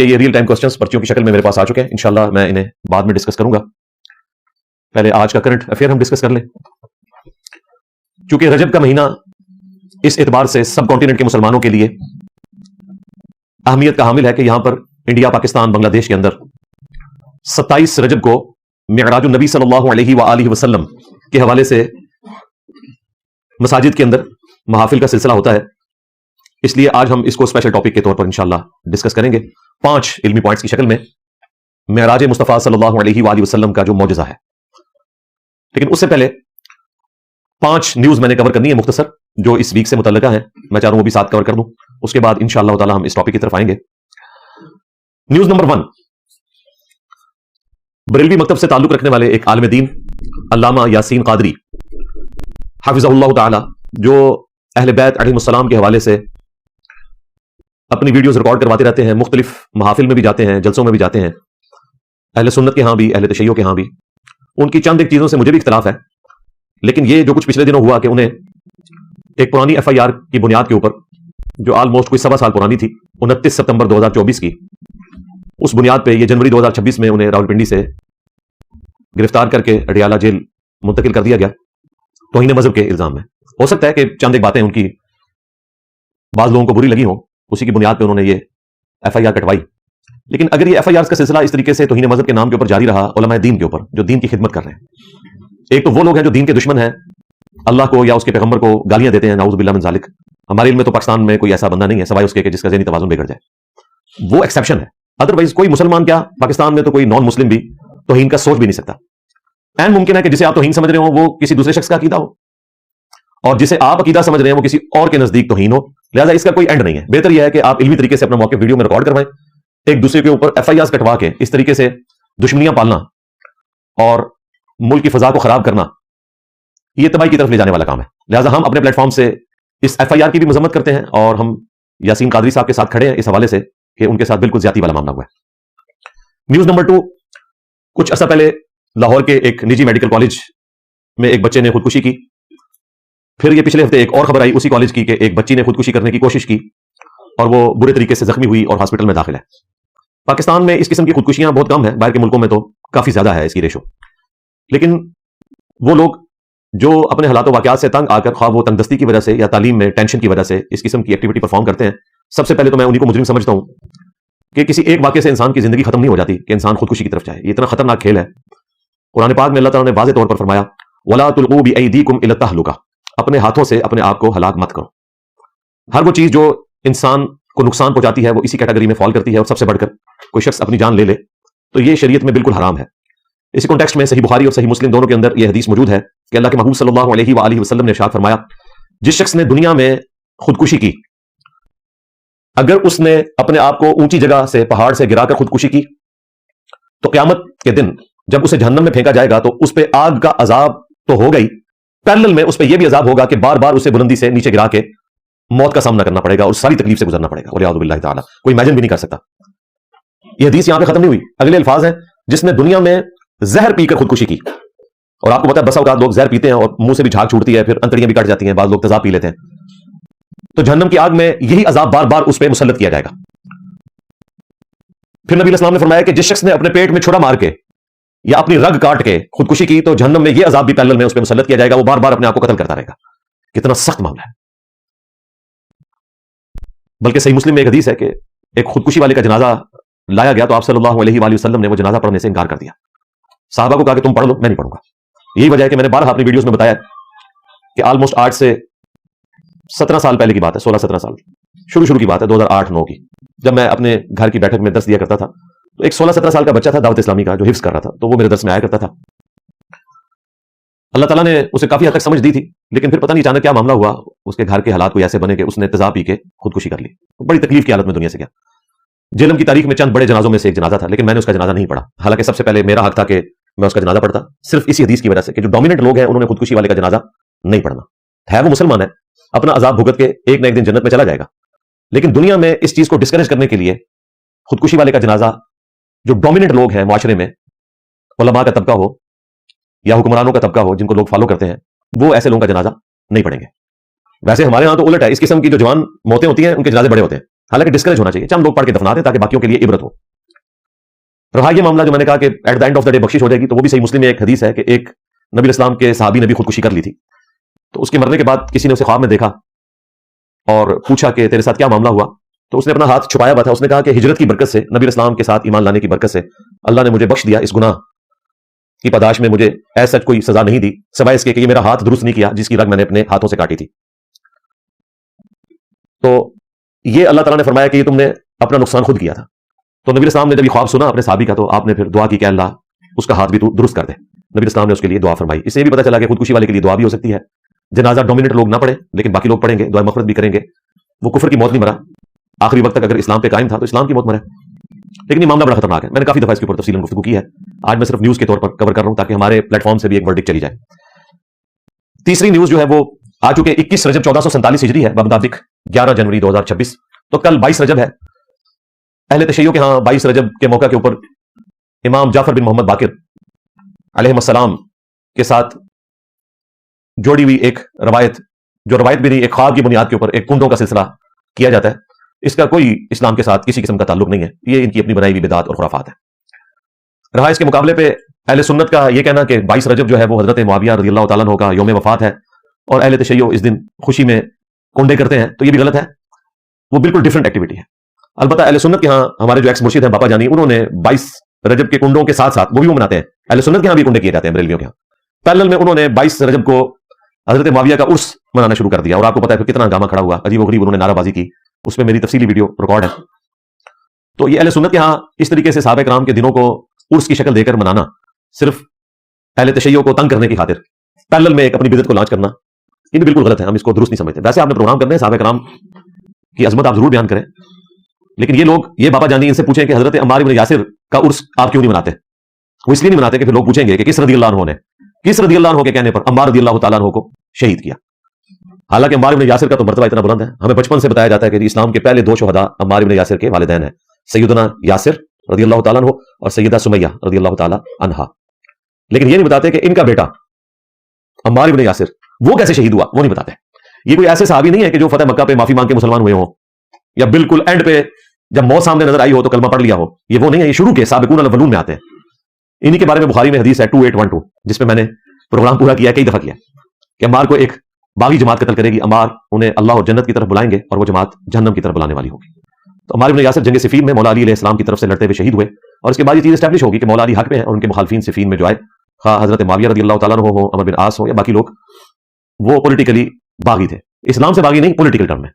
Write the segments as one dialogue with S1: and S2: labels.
S1: کے یہ real time questions پرچیوں کی شکل میں میرے پاس آ چکے ہیں، انشاءاللہ میں انہیں بعد میں ڈسکس کروں گا. پہلے آج کا کرنٹ افیئر ہم ڈسکس کر لیں. چونکہ رجب کا مہینہ اس اعتبار سے سب کانٹیننٹ کے مسلمانوں کے لیے اہمیت کا حامل ہے کہ یہاں پر انڈیا، پاکستان، بنگلہ دیش کے اندر 27 رجب کو معراج النبی صلی اللہ علیہ وآلہ وسلم کے حوالے سے مساجد کے اندر محافل کا سلسلہ ہوتا ہے. اس لیے آج ہم اس کو اسپیشل ٹاپک کے طور پر انشاءاللہ ڈسکس کریں گے 5 علمی پوائنٹس کی شکل میں معراج مصطفیٰ صلی اللہ علیہ وآلہ وسلم کا جو معجزہ ہے. لیکن اس سے پہلے 5 نیوز میں نے کور کرنی ہے مختصر، جو اس ویک سے متعلقہ ہیں. میں چاہ رہا ہوں وہ بھی ساتھ کور کر دوں. اس کے بعد انشاءاللہ تعالی ہم اس ٹاپک کی طرف آئیں گے. نیوز نمبر 1، بریلوی مکتب سے تعلق رکھنے والے ایک عالم دین علامہ یاسین قادری حافظہ اللہ تعالی، جو اہل بیت علیہ السلام کے حوالے سے اپنی ویڈیوز ریکارڈ کرواتے رہتے ہیں، مختلف محافل میں بھی جاتے ہیں، جلسوں میں بھی جاتے ہیں، اہل سنت کے ہاں بھی، اہل تشیع کے ہاں بھی. ان کی چند ایک چیزوں سے مجھے بھی اختلاف ہے، لیکن یہ جو کچھ پچھلے دنوں ہوا کہ انہیں ایک پرانی FIR کی بنیاد کے اوپر، جو آلموسٹ کوئی 1.25 سال پرانی تھی، 29 ستمبر 2024 کی، اس بنیاد پہ یہ جنوری 2026 میں انہیں راولپنڈی سے گرفتار کر کے اڈیالہ جیل منتقل کر دیا گیا توہین مذہب کے الزام میں. ہو سکتا ہے کہ چند ایک باتیں ان کی بعض لوگوں کو بری لگی ہوں، اسی کی بنیاد پہ انہوں نے یہ FIR کٹوائی. لیکن اگر یہ FIRs کا سلسلہ اس طریقے سے توہین مذہب کے نام کے اوپر جاری رہا، علماء دین کے اوپر جو دین کی خدمت کر رہے ہیں، ایک تو وہ لوگ ہیں جو دین کے دشمن ہیں، اللہ کو یا اس کے پیغمبر کو گالیاں دیتے ہیں، نعوذ باللہ من ذالک. ہمارے علم میں تو پاکستان میں کوئی ایسا بندہ نہیں ہے سوائے اس کے کہ جس کا ذہنی توازن بگڑ جائے، وہ ایکسیپشن ہے. ادروائز کوئی مسلمان کیا، پاکستان میں تو کوئی نان مسلم بھی توہین کا سوچ بھی نہیں سکتا. این ممکن ہے کہ جسے آپ توہین سمجھ رہے ہو وہ کسی دوسرے شخص کا عقیدہ ہو، اور جسے آپ عقیدہ سمجھ رہے ہیں وہ کسی اور کے نزدیک توہین ہو. لہٰذا اس کا کوئی اینڈ نہیں ہے. بہتر یہ ہے کہ آپ علمی طریقے سے اپنا موقف ویڈیو میں ریکارڈ کروائیں. ایک دوسرے کے اوپر FIRs کٹوا کے اس طریقے سے دشمنیاں پالنا اور ملک کی فضا کو خراب کرنا، یہ تباہی کی طرف لے جانے والا کام ہے. لہٰذا ہم اپنے پلیٹ فارم سے اس FIR کی بھی مذمت کرتے ہیں، اور ہم یاسین قادری صاحب کے ساتھ کھڑے ہیں اس حوالے سے کہ ان کے ساتھ بالکل زیادتی والا معاملہ ہوا ہے. نیوز نمبر 2، کچھ عرصہ پہلے لاہور کے ایک نجی میڈیکل کالج میں ایک بچے نے خودکشی کی. پھر یہ پچھلے ہفتے ایک اور خبر آئی اسی کالج کی کہ ایک بچی نے خودکشی کرنے کی کوشش کی اور وہ برے طریقے سے زخمی ہوئی اور ہاسپٹل میں داخل ہے. پاکستان میں اس قسم کی خودکشیاں بہت کم ہیں، باہر کے ملکوں میں تو کافی زیادہ ہے اس کی ریشو. لیکن وہ لوگ جو اپنے حالات و واقعات سے تنگ آ کر، خواہ وہ تنگ دستی کی وجہ سے یا تعلیم میں ٹینشن کی وجہ سے اس قسم کی ایکٹیویٹی پرفارم کرتے ہیں، سب سے پہلے تو میں انہیں کو مجرم سمجھتا ہوں کہ کسی ایک واقعے سے انسان کی زندگی ختم نہیں ہو جاتی کہ انسان خودکشی کی طرف جائے. یہ اتنا خطرناک کھیل ہے. قرآن پاک میں اللہ تعالیٰ نے واضح طور پر فرمایا وَلَا تُلْقُوا بِأَيْدِيكُمْ إِلَى التَّهْلُكَةِ، اپنے ہاتھوں سے اپنے آپ کو ہلاک مت کرو. ہر وہ چیز جو انسان کو نقصان پہنچاتی ہے وہ اسی کیٹیگری میں فال کرتی ہے، اور سب سے بڑھ کر کوئی شخص اپنی جان لے لے تو یہ شریعت میں بالکل حرام ہے. اسی کانٹیکسٹ میں صحیح بخاری اور صحیح مسلم دونوں کے اندر یہ حدیث موجود ہے کہ اللہ کے محبوب صلی اللہ علیہ وآلہ وسلم نے ارشاد فرمایا، جس شخص نے دنیا میں خودکشی کی، اگر اس نے اپنے آپ کو اونچی جگہ سے، پہاڑ سے گرا کر خودکشی کی، تو قیامت کے دن جب اسے جہنم میں پھینکا جائے گا تو اس پہ آگ کا عذاب تو ہو گئی، پیرلل میں اس پہ یہ بھی عذاب ہوگا کہ بار بار اسے بلندی سے نیچے گرا کے موت کا سامنا کرنا پڑے گا اور ساری تکلیف سے گزرنا پڑے گا. والعیاذ باللہ تعالی، کوئی امیجن بھی نہیں کر سکتا. یہ حدیث یہاں پہ ختم نہیں ہوئی، اگلے الفاظ ہیں جس نے دنیا میں زہر پی کر خودکشی کی. اور آپ کو پتا ہے بسا اوقات لوگ زہر پیتے ہیں اور منہ سے بھی جھاگ چھوٹتی ہے، پھر انتڑیاں بھی کٹ جاتی ہیں، بعض لوگ تیزاب پی لیتے ہیں، تو جہنم کی آگ میں یہی عذاب بار بار اس پہ مسلط کیا جائے گا. پھر نبی علیہ السلام نے فرمایا کہ جس شخص نے اپنے پیٹ میں چھڑا مار کے یا اپنی رگ کاٹ کے خودکشی کی تو جہنم میں یہ عذاب بھی پیرلل میں اس پہ مسلط کیا جائے گا، وہ بار بار اپنے آپ کو قتل کرتا رہے گا. کتنا سخت معاملہ ہے. بلکہ صحیح مسلم میں ایک حدیث ہے کہ ایک خودکشی والے کا جنازہ لایا گیا تو آپ صلی اللہ علیہ وآلہ وسلم نے وہ جنازہ پڑھنے سے انکار کر دیا. صحابہ کو کہا کہ تم پڑھ لو، میں نہیں پڑھوں گا. یہی وجہ ہے کہ میں نے بارہا اپنی ویڈیوز میں بتایا کہ آلموسٹ 8 سے 17 سال پہلے کی بات ہے، 16-17 سال شروع کی بات ہے، 2008-9 کی، جب میں اپنے گھر کی بیٹھک میں درس دیا کرتا تھا تو ایک 16-17 سال کا بچہ تھا دعوت اسلامی کا جو حفظ کر رہا تھا، تو وہ میرے درس میں آیا کرتا تھا. اللہ تعالیٰ نے اسے کافی حد تک سمجھ دی تھی، لیکن پھر پتہ نہیں اچانک کیا معاملہ ہوا، اس کے گھر کے حالات کوئی ایسے بنے کہ اس نے تیزاب پی کے خودکشی کر لی. بڑی تکلیف کی حالت میں دنیا سے گیا. جہلم کی تاریخ میں چند بڑے جنازوں میں سے ایک جنازہ تھا، لیکن میں نے اس کا جنازہ نہیں پڑھا. حالانکہ سب سے پہلے میرا حق تھا کہ میں اس کا جنازہ پڑھتا، صرف اسی حدیث کی وجہ سے کہ جو ڈومیننٹ لوگ ہیں انہوں نے خودکشی والے کا جنازہ نہیں پڑھنا. ہے وہ مسلمان ہے، اپنا عذاب بھگت کے ایک نہ ایک دن جنت میں چلا جائے گا. لیکن دنیا میں اس چیز کو ڈسکریج کرنے کے لیے خودکشی والے کا جنازہ جو ڈومیننٹ لوگ ہیں معاشرے میں، علماء کا طبقہ ہو یا حکمرانوں کا طبقہ ہو جن کو لوگ فالو کرتے ہیں، وہ ایسے لوگوں کا جنازہ نہیں پڑھیں گے. ویسے ہمارے ہاں تو الٹ ہے، اس قسم کی جو جوان موتیں ہوتی ہیں ان کے جنازے بڑے ہوتے ہیں. حالانکہ ڈسکریج ہونا چاہیے, چند لوگ پڑھ کے دفنا دیں تاکہ باقیوں کے لیے عبرت ہو. رہا یہ معاملہ جو میں نے کہا کہ at the end of the day بخشش ہو جائے گی, تو وہ بھی صحیح مسلم میں ایک حدیث ہے کہ ایک نبی اسلام کے صحابی نے بھی خودکشی کر لی تھی. تو اس کے مرنے کے بعد کسی نے اسے خواب میں دیکھا اور پوچھا کہ تیرے ساتھ کیا معاملہ ہوا. تو اس نے اپنا ہاتھ چھپایا ہوا تھا. اس نے کہا کہ ہجرت کی برکت سے, نبی اسلام کے ساتھ ایمان لانے کی برکت سے اللہ نے مجھے بخش دیا. اس گناہ کی پاداش میں مجھے ایسا کوئی سزا نہیں دی سوائے اس کے کہ یہ میرا ہاتھ درست نہیں کیا جس کی رگ میں نے اپنے ہاتھوں سے کاٹی تھی. تو یہ اللہ تعالیٰ نے فرمایا کہ یہ تم نے اپنا نقصان خود کیا تھا. تو نبی اسلام نے جب یہ خواب سنا اپنے صحابی کا, تو آپ نے پھر دعا کی کہ اللہ اس کا ہاتھ بھی تو درست کر دے. نبی اسلام نے اس کے لیے دعا فرمائی. اس سے بھی پتہ چلا کہ خودکشی والے کے لیے دعا بھی ہو سکتی ہے. جنازہ ڈومیننٹ لوگ نہ پڑھیں لیکن باقی لوگ پڑھیں گے, دعا مغفرت بھی کریں گے. وہ کفر کی موت نہیں مرا, آخری وقت تک اگر اسلام پہ قائم تھا تو اسلام کی موت مرا. لیکن یہ معاملہ بڑا خطرناک ہے. میں نے کافی دفعہ اس کے اوپر تفصیل گفتگو کی ہے. آج میں صرف نیوز کے طور پر کور کر رہا ہوں تاکہ ہمارے پلیٹ فارم سے بھی ایک ورڈکٹ چلی جائے. تیسری نیوز جو ہے وہ آ چکے 21 رجب 1447 ہجری ہے بمطابق 11 جنوری 2026. تو کل 22 رجب ہے. اہل تشیع کے ہاں 22 رجب کے موقع کے اوپر امام جعفر بن محمد باقر علیہ السلام کے ساتھ جوڑی ہوئی ایک روایت, جو روایت بھی نہیں, ایک خواب کی بنیاد کے اوپر ایک کنڈوں کا سلسلہ کیا جاتا ہے. اس کا کوئی اسلام کے ساتھ کسی قسم کا تعلق نہیں ہے. یہ ان کی اپنی بنائی ہوئی بدعت اور خرافات ہے. رہا اس کے مقابلے پہ اہل سنت کا یہ کہنا کہ 22 رجب جو ہے وہ حضرت معاویہ رضی اللہ تعالیٰ عنہ کا یوم وفات ہے اور اہل تشیع اس دن خوشی میں کنڈے کرتے ہیں, تو یہ بھی غلط ہے. وہ بالکل ڈفرنٹ ایکٹیویٹی ہے. البتہ اہل سنت کے ہاں ہمارے جو ایکس مرشد ہیں باپا جانی, انہوں نے 22 رجب کے کنڈوں کے ساتھ ساتھ وہ بھی وہ مناتے ہیں. اہل سنت کے ہاں بھی کنڈے کیے جاتے ہیں بریلویوں کے ہاں. پیرلل میں انہوں نے 22 رجب کو حضرت معاویہ کا عرس منانا شروع کر دیا, اور آپ کو پتا ہے کتنا ہنگامہ کھڑا ہوا, عجیب و غریب انہوں نے نعرہ بازی کی. اس میں میری تفصیلی ویڈیو ریکارڈ ہے. تو یہ اہل سنت کے ہاں اس طریقے سے صحابہ کرام کے دنوں کو عرس کی شکل دے کر منانا, صرف اہل تشیع کو تنگ کرنے کی خاطر پیرلل میں ایک اپنی بدعت کو لانچ کرنا, یہ بھی بالکل غلط ہے. ہم اس کو درست نہیں سمجھتے. ویسے آپ نے پروگرام کرنے ہیں, صحابہ کرام کی عظمت آپ ضرور بیان کریں, لیکن یہ لوگ, یہ بابا جانی ان سے پوچھیں کہ حضرت عمار بن یاسر کا عرس آپ کیوں نہیں مناتے. وہ اس لیے نہیں مناتے کہ پھر لوگ پوچھیں گے کہ کس رضی اللہ عنہ نے, کس رضی اللہ عنہ کے کہنے پر عمار رضی اللہ تعالیٰ عنہ کو شہید کیا. حالانکہ عمار بن یاسر کا تو مرتبہ اتنا بلند ہے, ہمیں بچپن سے بتایا جاتا ہے کہ اسلام کے پہلے 2 شہداء عمار بن یاسر کے والدین ہیں, سیدنا یاسر رضی اللہ تعالیٰ عنہ اور سیدہ سمیہ رضی اللہ تعالیٰ عنہا. لیکن یہ نہیں بتاتے کہ ان کا بیٹا عمار بن یاسر وہ کیسے شہید ہوا, وہ نہیں بتاتے. یہ کوئی ایسے صحابی نہیں ہے کہ جو فتح مکہ پہ معافی مانگ کے مسلمان ہوئے ہوں, یا بالکل اینڈ پہ جب موت سامنے نظر آئی ہو تو کلمہ پڑھ لیا ہو. یہ وہ نہیں ہے, یہ شروع کے سابقون الاولون میں آتے ہیں. انہی کے بارے میں بخاری میں حدیث ہے 2812, جس پہ میں نے پروگرام پورا کیا, کئی دفعہ کیا, کہ عمار کو ایک باغی جماعت قتل کرے گی. عمار انہیں اللہ اور جنت کی طرف بلائیں گے اور وہ جماعت جہنم کی طرف بلانے والی ہوگی. تو عمار بن یاسر جنگ صفین میں مولا علی علیہ السلام کی طرف سے لڑتے ہوئے شہید ہوئے, اور اس کے بعد یہ چیز اسٹیبلش ہوگی کہ مولا علی حق پہ ہیں اور ان کے مخالفین صفین میں جو آئے, خواہ حضرت معاویہ رضی اللہ تعالیٰ عنہ ہو, عمر بن عاص ہو, یا باقی لوگ, وہ پولیٹیکلی باغی تھے. اسلام سے باغی نہیں, پولیٹیکل ٹرم میں.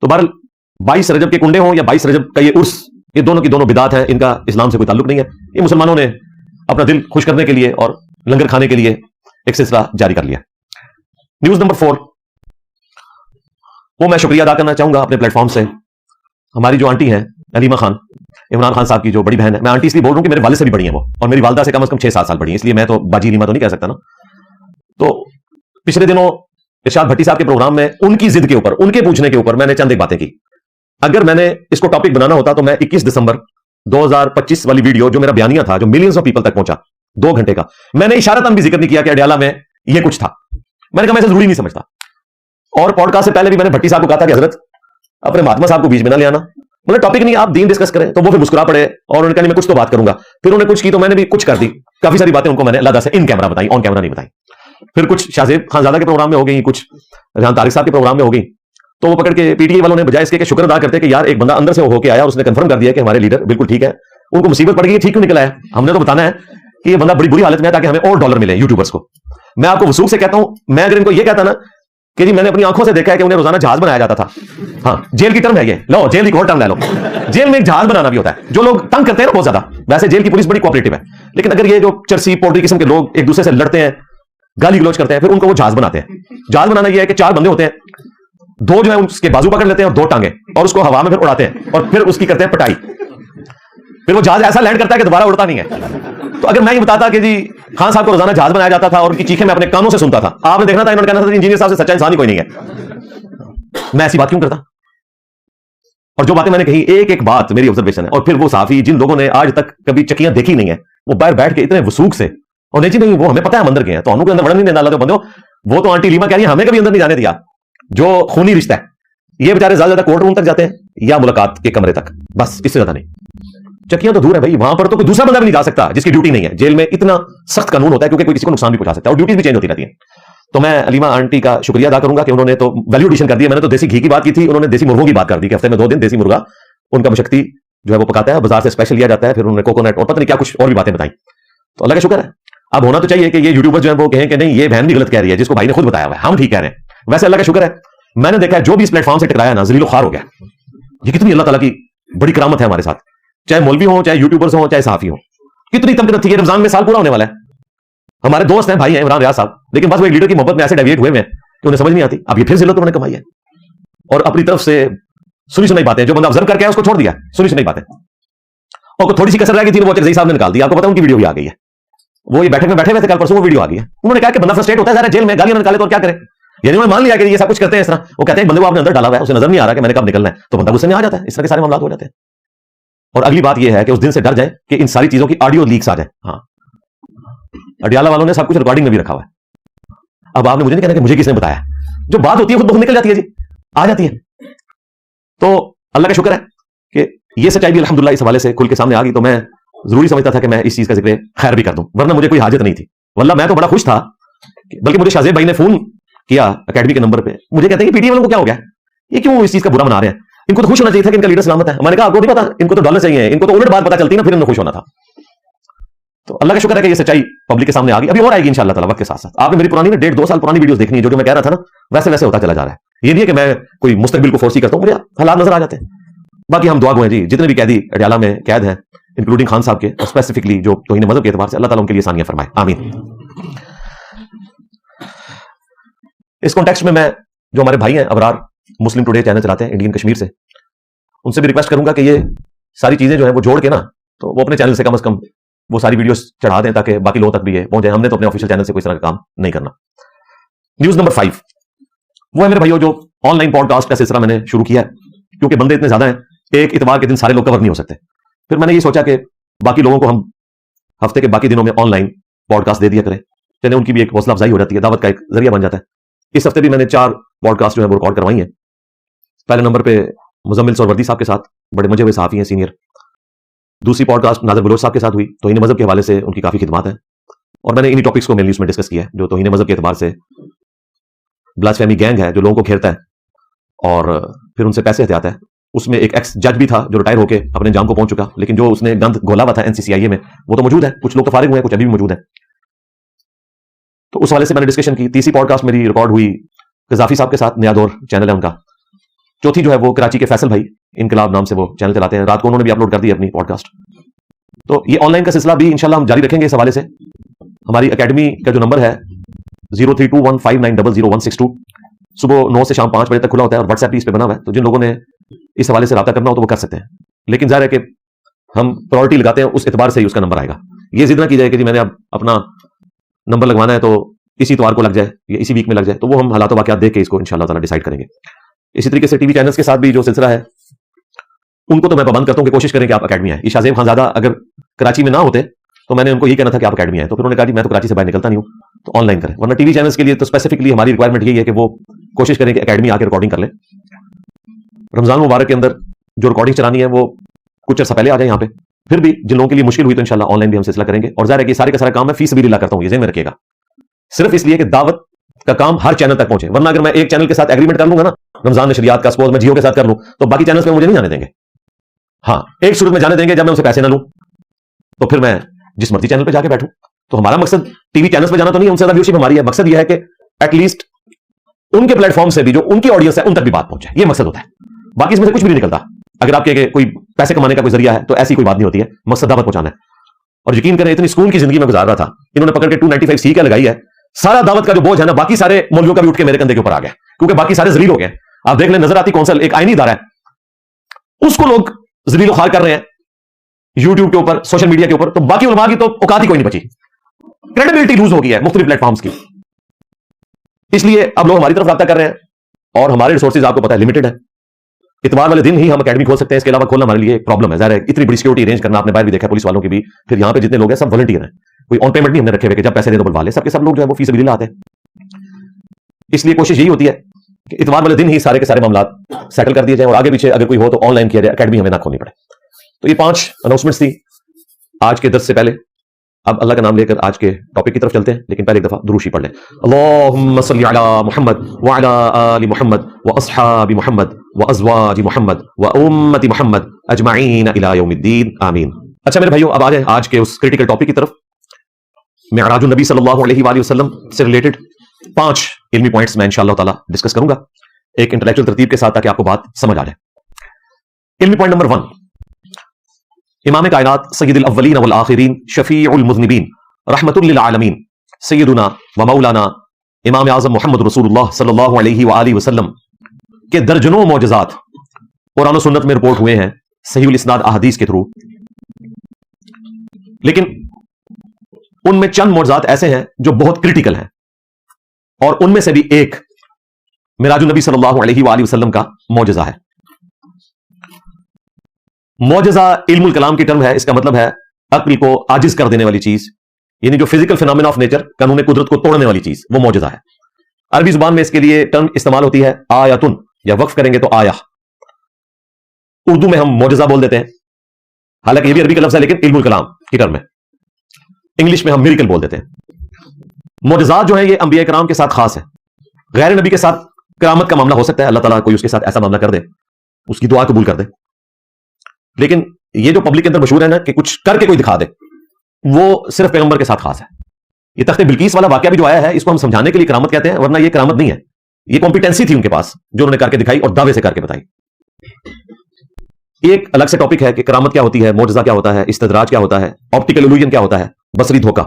S1: تو بہرحال 22 رجب کے کنڈے ہوں یا 22 رجب کا یہ عرس, یہ دونوں کی دونوں بدعت ہیں, ان کا اسلام سے کوئی تعلق نہیں ہے. یہ مسلمانوں نے اپنا دل خوش کرنے کے لیے اور لنگر کھانے کے لیے ایک سلسلہ جاری کر لیا. نیوز نمبر 4, وہ میں شکریہ ادا کرنا چاہوں گا اپنے پلیٹ فارم سے ہماری جو آنٹی ہیں علیمہ خان, عمران خان صاحب کی جو بڑی بہن ہے. میں آنٹی اس لیے بول رہا ہوں کہ میرے والد سے بھی بڑی ہیں وہ, اور میری والدہ سے کم از کم 6-7 سال بڑی ہیں, اس لیے میں تو باجی علیمہ تو نہیں کہہ سکتا نا. تو پچھلے دنوں ارشاد بھٹی صاحب کے پروگرام میں ان کی ضد کے اوپر, ان کے پوچھنے کے اوپر میں نے چند ایک باتیں کی. اگر میں نے اس کو ٹاپک بنانا ہوتا تو میں 21 دسمبر 2025 والی ویڈیو جو میرا بیانیہ تھا, جو ملینز آف پیپل تک پہنچا 2 گھنٹے کا, میں نے اشارتاً بھی ذکر نہیں کیا کہ اڈیالہ میں یہ کچھ تھا. میں نے کہا میں اسے ضروری نہیں سمجھتا. اور پوڈ کاسٹ سے پہلے بھی میں نے بھٹی صاحب کو کہا تھا کہ حضرت اپنے مہاتما صاحب کو بیچ میں نہ لے آنا, مطلب ٹاپک نہیں, آپ دین ڈسکس کریں. تو وہ پھر مسکرا پڑے اور انہوں نے کہا نہیں میں کچھ تو بات کروں گا. پھر انہوں نے کچھ کی تو میں نے بھی کچھ کر دی. کافی ساری باتیں ان کو میں نے اللہ سے ان کیمرہ بتائی, آن کیمرہ نہیں بتائی. پھر کچھ شاہزیب خانزادہ کے پروگرام میں ہو گئی, کچھ ریحان طارق صاحب کے پروگرام میں ہو گئی. تو وہ پکڑ کے پی ٹی آئی والوں نے بجائے اس کے کہ شکر ادا کرتے کہ یار ایک بندہ اندر سے ہو کے آیا اور اس نے کنفرم کر دیا کہ ہمارے لیڈر بالکل ٹھیک ہے, ان کو مصیبت پڑ گئی, ٹھیک کیوں نکلا ہے, ہم نے تو بتانا ہے کہ یہ بندہ بڑی بری حالت میں ہے تاکہ ہمیں اور ڈالر ملے یوٹیوبرز کو. میں آپ کو وثوق سے کہتا ہوں, میں اگر ان کو یہ کہتا نا کہ جی میں نے اپنی آنکھوں سے دیکھا ہے کہ انہیں روزانہ جہاز بنایا جاتا تھا, ہاں جیل کی ٹرم ہے یہ, لو جیل کی اور ٹرم لے لو, جیل میں ایک جہاز بنانا بھی ہوتا ہے. جو لوگ تنگ کرتے ہیں نا بہت زیادہ, ویسے جیل کی پولیس بڑی کوآپریٹو ہے, لیکن اگر یہ جو چرسی پولٹری قسم کے لوگ ایک دوسرے سے لڑتے ہیں, گالی گلوچ کرتے ہیں, پھر ان کو وہ جہاز بناتے ہیں. جہاز بنانا یہ ہے کہ 4 بندے ہوتے ہیں, 2 جو ہے اس کے بازو پکڑ لیتے ہیں اور 2 ٹانگیں, اور اس کو ہوا میں پھر اڑاتے ہیں اور پھر اس کی کرتے ہیں پٹائی. پھر وہ جہاز ایسا لینڈ کرتا ہے کہ دوبارہ اڑتا نہیں ہے. تو اگر میں یہ بتاتا کہ جی خان صاحب کو روزانہ جہاز بنایا جاتا تھا اور ان کی چیخیں میں اپنے کانوں سے سنتا تھا, آپ نے دیکھنا تھا انہوں نے کہنا تھا انجینئر صاحب سے سچا انسان ہی کوئی نہیں ہے. میں ایسی بات کیوں کرتا؟ اور جو باتیں میں نے کہی, ایک ایک بات میری آبزرویشن ہے. اور پھر وہ صحافی جن لوگوں نے آج تک کبھی چکیاں دیکھی نہیں ہیں, وہ باہر بیٹھ کے اتنے وثوق سے, اور نہیں جی نہیں وہ ہمیں پتا ہے ہم اندر گئے ہیں, تو ہم کو اندر وڑن نہیں دینا اللہ بندو. وہ تو آنٹی لیما کہہ رہی ہے ہمیں کبھی اندر نہیں جانے دیا, جو خونی رشتہ ہے. یہ بیچارے زیادہ زیادہ کورٹ روم تک جاتے ہیں, یا ملاقات کے کمرے تک, بس اس سے زیادہ نہیں. چکیاں تو دور ہے بھائی, وہاں پر تو کوئی دوسرا بندہ بھی نہیں جا سکتا جس کی ڈیوٹی نہیں ہے. جیل میں اتنا سخت قانون ہوتا ہے کیونکہ کوئی کسی کو نقصان بھی پہنچا سکتا ہے, اور ڈیوٹیز بھی چینج ہوتی رہتی ہیں. تو میں علیمہ آنٹی کا شکریہ ادا کروں گا کہ انہوں نے تو ویلیو ایڈیشن کر دیا. میں نے تو دیسی گھی کی بات کی تھی, انہوں نے دیسی مرغوں کی بات کر دی کہ ہفتے میں 2 دن دیسی مرغا ان کا مشکتی جو ہے وہ پکاتا ہے, بازار سے اسپیشل لیا جاتا ہے. پھر انہوں نے کوکونٹ اور پتہ نہیں کیا کچھ اور بھی باتیں بتائیں. تو اللہ کا شکر ہے. اب ہونا تو چاہیے کہ یہ یوٹیوبر جو ہے وہ کہیں کہ نہیں یہ بہن بھی غلط کہہ رہی ہے جس کو بھائی نے خود بتایا ہوا ہے, ہم ٹھیک کہہ رہے ہیں. ویسے اللہ کا شکر ہے میں نے دیکھا ہے جو بھی اس پلیٹ فارم سے ٹکرایا نا ذلیل و خوار ہو گیا. یہ کتنی اللہ تعالیٰ کی بڑی کرامت ہے ہمارے ساتھ, چاہے مولوی ہوں, چاہے یوٹیوبرز ہوں, چاہے صحافی ہوں. کتنی تمکنت تھی. رمضان میں سال پورا ہونے والا ہے. ہمارے دوست ہیں, بھائی ہیں, عمران ریاض صاحب, لیکن بس وہ ایک لیڈر کی محبت میں ایسے ڈیویٹ ہوئے ہیں کہ انہیں سمجھ نہیں آتی. اب یہ پھر ذلت انہوں نے کمائی ہے, اور اپنی طرف سے سنی سنائی باتیں جو بندہ آبزرو کر کے اس کو چھوڑ دیا, سنی سنائی باتیں. اور تھوڑی سی کسر رہ گئی تھی, وہ چرزئی صاحب نے نکال دی. آپ کو پتا ان کی ویڈیو بھی آ گئی ہے, وہ یہ بیٹھے ہوئے تھے کل پرسوں, وہ ویڈیو آ گئی ہے. انہوں نے کہا کہ بندہ فرسٹریٹ ہوتا ہے ذرا جیل میں گالیاں نکالے تو کیا کرے. یعنی انہوں نے مان لیا کہ یہ سب کچھ کرتے ہیں اس طرح. وہ کہتے ہیں بندے کو آپ نے اندر ڈالا ہوا ہے, اسے نظر نہیں آ رہا کہ میں نے کب نکلنا ہے, تو بندہ غصے میں آ جاتا ہے. اس طرح کے سارے معاملات ہو جاتے ہیں. اور اگلی بات یہ ہے کہ اس دن سے ڈر جائیں کہ ان ساری چیزوں کی آڈیو لیکس آ جائیں. ہاں, اڈیالہ والوں نے سب کچھ ریکارڈنگ میں بھی رکھا ہوا ہے. اب آپ نے مجھے نہیں کہنا کہ مجھے کس نے بتایا, جو بات ہوتی ہے خود بخود نکل جاتی ہے جی, آ جاتی ہے. تو اللہ کا شکر ہے کہ یہ سچائی بھی الحمدللہ اس حوالے سے کھل کے سامنے آ گئی. تو میں ضروری سمجھتا تھا کہ میں اس چیز کا ذکر خیر بھی کر دوں, ورنہ مجھے کوئی حاجت نہیں تھی. واللہ میں تو بڑا خوش تھا, بلکہ مجھے شاہ زیب بھائی نے فون کیا اکیڈمی کے نمبر پہ, مجھے کہتے ہیں کہ پی ٹی ایم والوں کو کیا ہو گیا, یہ کیوں اس چیز کا برا منا رہے ہیں, ان کو تو خوش ہونا چاہیے تھا کہ ان کا لیڈر سلامت ہے. میں نے کہا آپ کو نہیں پتا, ان کو تو ڈالر چاہیے, ان کو تو الٹ بات پتا چلتی نا, پھر انہیں خوش ہونا تھا. تو اللہ کا شکر ہے کہ یہ سچائی پبلک کے سامنے آ گئی. ابھی اور آئے گی انشاءاللہ تعالیٰ وقت کے ساتھ ساتھ. آپ نے میری پرانی 1.5-2 سال پرانی ویڈیوز دیکھنی ہے, جو میں کہہ رہا تھا نا ویسے ویسے ہوتا چلا جا رہا ہے. یہ نہیں ہے کہ میں کوئی مستقبل کو فورسی کرتا ہوں, مجھے حالات نظر آ جاتے ہیں. باقی ہم دعا گو ہیں جی, جتنے بھی قیدی اڈیالہ میں قید ہیں انکلوڈنگ خان صاحب کے, اور اسپیسیفکلی جو توہین مذہب کے اعتبار سے, اللہ تعالیٰ ان کے لیے آسانیاں فرمائے, آمین. اس کانٹیکسٹ میں جو ہمارے بھائی ہیں ابرار مسلم ٹوڈے چینل چلاتے ہیں انڈین کشمیر سے, ان سے بھی ریکویسٹ کروں گا کہ یہ ساری چیزیں جو ہیں وہ جوڑ کے نا, تو وہ اپنے چینل سے کم از کم وہ ساری ویڈیوز چڑھا دیں تاکہ باقی لوگوں تک بھی یہ پہنچے. ہم نے تو اپنے آفیشیل چینل سے کوئی طرح کا کام نہیں کرنا. نیوز نمبر 5 وہ ہے میرے بھائیو, جو آن لائن پوڈ کاسٹ کا سلسلہ میں نے شروع کیا ہے, کیونکہ بندے اتنے زیادہ ہیں, ایک اتوار کے دن سارے لوگ کور نہیں ہو سکتے. پھر میں نے یہ سوچا کہ باقی لوگوں کو ہم ہفتے کے باقی دنوں میں آن لائن پوڈ کاسٹ دے دیا کریں, چلے ان کی بھی ایک حوصلہ افزائی ہو جاتی ہے, دعوت کا ایک ذریعہ بن جاتا ہے. اس ہفتے بھی میں نے 4 پوڈ کاسٹ جو ہے وہ ریکارڈ کروائی ہیں. پہلے نمبر پہ مزمل سوروردی صاحب کے ساتھ, بڑے مجھے ہوئے صحافی ہیں سینئر. دوسری پوڈ کاسٹ ناظر بلوچ صاحب کے ساتھ ہوئی, توہین مذہب کے حوالے سے ان کی کافی خدمات ہیں, اور میں نے انہی ٹاپکس کو مینلی اس میں ڈسکس کیا ہے, جو توہین مذہب کے اعتبار سے بلاسفیمی گینگ ہے جو لوگوں کو گھیرتا ہے اور پھر ان سے پیسے ہتھیاتا ہے. اس میں ایک ایکس جج بھی تھا جو ریٹائر ہو کے اپنے انجام کو پہنچ چکا, لیکن جو اس نے گند گھولا ہوا تھا NCCIA میں, وہ تو موجود ہے. کچھ لوگ تو فارغ ہوئے ہیں, کچھ ابھی بھی موجود ہیں. تو اس حوالے سے میں نے ڈسکشن کی. تیسری پوڈ کاسٹ میری ریکارڈ ہوئی قذافی صاحب کے ساتھ, نیا دور چینل ہے ان کا. چوتھی جو ہے وہ کراچی کے فیصل بھائی انقلاب نام سے وہ چینل چلاتے ہیں, رات کو انہوں نے بھی اپلوڈ کر دی اپنی پوڈ کاسٹ. تو یہ آن لائن کا سلسلہ بھی انشاءاللہ ہم جاری رکھیں گے. اس حوالے سے ہماری اکیڈمی کا جو نمبر ہے 032159000162 صبح 9 سے شام 5 بجے تک کھلا ہوتا ہے, اور واٹس ایپ بھی اس پہ بنا ہوا ہے. تو جن لوگوں نے اس حوالے سے رابطہ کرنا ہو تو وہ کر سکتے ہیں, لیکن ظاہر ہے کہ ہم پرائورٹی لگاتے ہیں اس اعتبار سے ہی اس کا نمبر آئے گا. یہ ضد نہ کی جائے کہ جی میں نے اب اپنا نمبر لگوانا ہے تو اسی اتوار کو لگ جائے یا اسی ویک میں لگ جائے, تو وہ ہم حالات و واقعات دیکھ کے اس کو انشاءاللہ تعالیٰ ڈیسائیڈ کریں گے. اسی طریقے سے ٹی وی چینلز کے ساتھ بھی جو سلسلہ ہے ان کو تو میں پابند کرتا ہوں کہ کوشش کریں کہ آپ اکیڈمی آئیں. شاہ زیب خان زادہ اگر کراچی میں نہ ہوتے تو میں نے ان کو یہ کہنا تھا کہ آپ اکیڈمی آئیں, تو پھر انہوں نے کہا جی میں تو کراچی سے باہر نکلتا نہیں ہوں, تو آن لائن کریں. ورنہ ٹی وی چینلز کے لیے تو اسپیسیفکلی ہماری ریکوائرمنٹ یہی ہے کہ وہ کوشش کریں کہ اکیڈمی آ کے ریکارڈنگ کر لیں. رمضان مبارک کے اندر جو ریکارڈنگ چلانی ہے وہ کچھ عرصہ پہلے آ جائیں یہاں پہ. پھر بھی جن لوگوں کے لیے مشکل ہوئی تو انشاءاللہ آن لائن بھی ہم سلسلہ کریں گے. اور ظاہر ہے کہ سارے کا سارا کام میں فی سبیل اللہ کرتا ہوں, یہ ذہن میں رکھیے گا, صرف اس لیے کہ دعوت کا کام ہر چینل تک پہنچے. ورنہ اگر میں ایک چینل کے ساتھ ایگریمنٹ کر لوں گا نا, رمضان نشریات کا سپوز میں جیو کے ساتھ کر لوں, تو باقی چینلز میں مجھے نہیں جانے دیں گے. ہاں, ایک صورت میں جانے دیں گے, جب میں ان سے پیسے نہ لوں تو پھر میں جس مرضی چینل پہ جا کے بیٹھوں. تو ہمارا مقصد ٹی وی چینلز پہ جانا تو نہیں, ان سے زیادہ ویوشپ ہماری ہے. مقصد یہ ہے کہ ایٹ لیسٹ ان کے پلیٹ فارم سے بھی جو ان کی آڈینس ہے ان تک بھی بات پہنچے, یہ مقصد ہوتا ہے. باقی اس میں سے کچھ بھی نہیں نکلتا. اگر آپ کے کوئی پیسے کمانے کا کوئی ذریعہ ہے تو ایسی کوئی بات نہیں ہوتی ہے, مقصد دعوت پہنچانا ہے. اور یقین کریں اتنی سکون کی زندگی میں گزار رہا تھا, انہوں نے پکڑ کے 295C کا لگائی ہے, سارا دعوت کا جو بوجھ ہے نا باقی سارے مولویوں کا بھی اٹھ کے میرے کندھے کے اوپر آ گیا, کیونکہ باقی سارے ذلیل ہو گئے. آپ دیکھ لیں نظر آتی کونسل ایک آئینی ادارہ ہے, اس کو لوگ ذلیل و خوار کر رہے ہیں یوٹیوب کے اوپر, سوشل میڈیا کے اوپر, تو باقی علماء کی تو اوقات ہی کوئی نہیں بچی. کریڈیبلٹی لوز ہو گئی ہے مختلف پلیٹ فارمز کی. اس لیے اب لوگ ہماری طرف رابطہ کر رہے ہیں, اور ہمارے ریسورسز آپ کو پتہ ہے لمیٹڈ ہے. اتوار والے دن ہی ہم اکیڈمی کھول سکتے ہیں, اس کے علاوہ کھولنا ہمارے لیے ایک پرابلم ہے. ظاہر ہے اتنی بڑی سیکورٹی ارینج کرنا, آپ نے باہر بھی دیکھا پولیس والوں کی بھی. پھر یہاں پہ جتنے لوگ ہیں سب والنٹیئر ہیں, کوئی آن پیمنٹ نہیں ہم نے رکھے ہوئے کہ جب پیسے دے دو بلوا لے. سب کے سب لوگ جو ہے وہ فی سبیل اللہ آتے ہیں. اس لیے کوشش یہی ہوتی ہے کہ اتوار والے دن ہی سارے کے سارے معاملات سیٹل کر دیے جائیں اور آگے پیچھے اگر کوئی ہو تو آن لائن کیا جائے, اکیڈمی ہمیں نہ کھولنی پڑے. تو یہ 5 اناؤنسمنٹس تھی آج کے درس سے پہلے. اب اللہ کا نام لے کر آج کے ٹاپک کی طرف چلتے ہیں, لیکن پہلے ایک دفعہ دروشی پڑھ لیں. اللہم صلی علی محمد وعلی آل محمد واصحاب محمد وازواج محمد وامت محمد اجمعین الی یوم الدین آمین. اچھا میرے بھائیو, اب آ جائیں آج کے اس کریٹیکل ٹاپک کی طرف. معراج النبی صلی اللہ علیہ وآلہ وسلم سے ریلیٹڈ 5 علمی پوائنٹس میں انشاءاللہ تعالی ڈسکس کروں گا ایک انٹلیکچوئل ترتیب کے ساتھ, تاکہ آپ کو بات سمجھ آ جائے. علمی پوائنٹ نمبر 1, امام کائنات سید الاولین والآخرین شفیع المذنبین رحمت للعالمین سیدنا و مولانا امام اعظم محمد رسول اللہ صلی اللہ علیہ وآلہ وسلم کے درجنوں معجزات قرآن و سنت میں رپورٹ ہوئے ہیں صحیح الاسناد احادیث کے تھرو. لیکن ان میں چند معجزات ایسے ہیں جو بہت کریٹیکل ہیں, اور ان میں سے بھی ایک معراج النبی صلی اللہ علیہ وآلہ وسلم کا معجزہ ہے. معجزہ علم الکلام کی ٹرم ہے, اس کا مطلب ہے عقل کو عاجز کر دینے والی چیز, یعنی جو فزیکل فینومینا آف نیچر, قانون قدرت کو توڑنے والی چیز, وہ معجزہ ہے. عربی زبان میں اس کے لیے ٹرم استعمال ہوتی ہے آیتن, یا وقف کریں گے تو آیا. اردو میں ہم معجزہ بول دیتے ہیں, حالانکہ یہ بھی عربی کا لفظ ہے لیکن علم الکلام کی ٹرم ہے. انگلش میں ہم میریکل بول دیتے ہیں. معجزات جو ہیں یہ انبیاء کرام کے ساتھ خاص ہے. غیر نبی کے ساتھ کرامت کا معاملہ ہو سکتا ہے, اللہ تعالیٰ کوئی اس کے ساتھ ایسا معاملہ کر دے, اس کی دعا قبول کر دے. لیکن یہ جو پبلک کے اندر مشہور ہے نا کہ کچھ کر کے کوئی دکھا دے, وہ صرف پیغمبر کے ساتھ خاص ہے. یہ تخت بلقیس والا واقعہ بھی جو آیا ہے, اس کو ہم سمجھانے کے لیے کرامت کہتے ہیں, ورنہ یہ کرامت نہیں ہے, یہ کمپیٹنسی تھی ان کے پاس جو انہوں نے کر کے دکھائی اور دعوے سے کر کے بتائی. ایک الگ سے ٹاپک ہے کہ کرامت کیا ہوتی ہے, معجزہ کیا ہوتا ہے, استدراج کیا ہوتا ہے, آپٹیکل الوژن کیا ہوتا ہے, بصری دھوکہ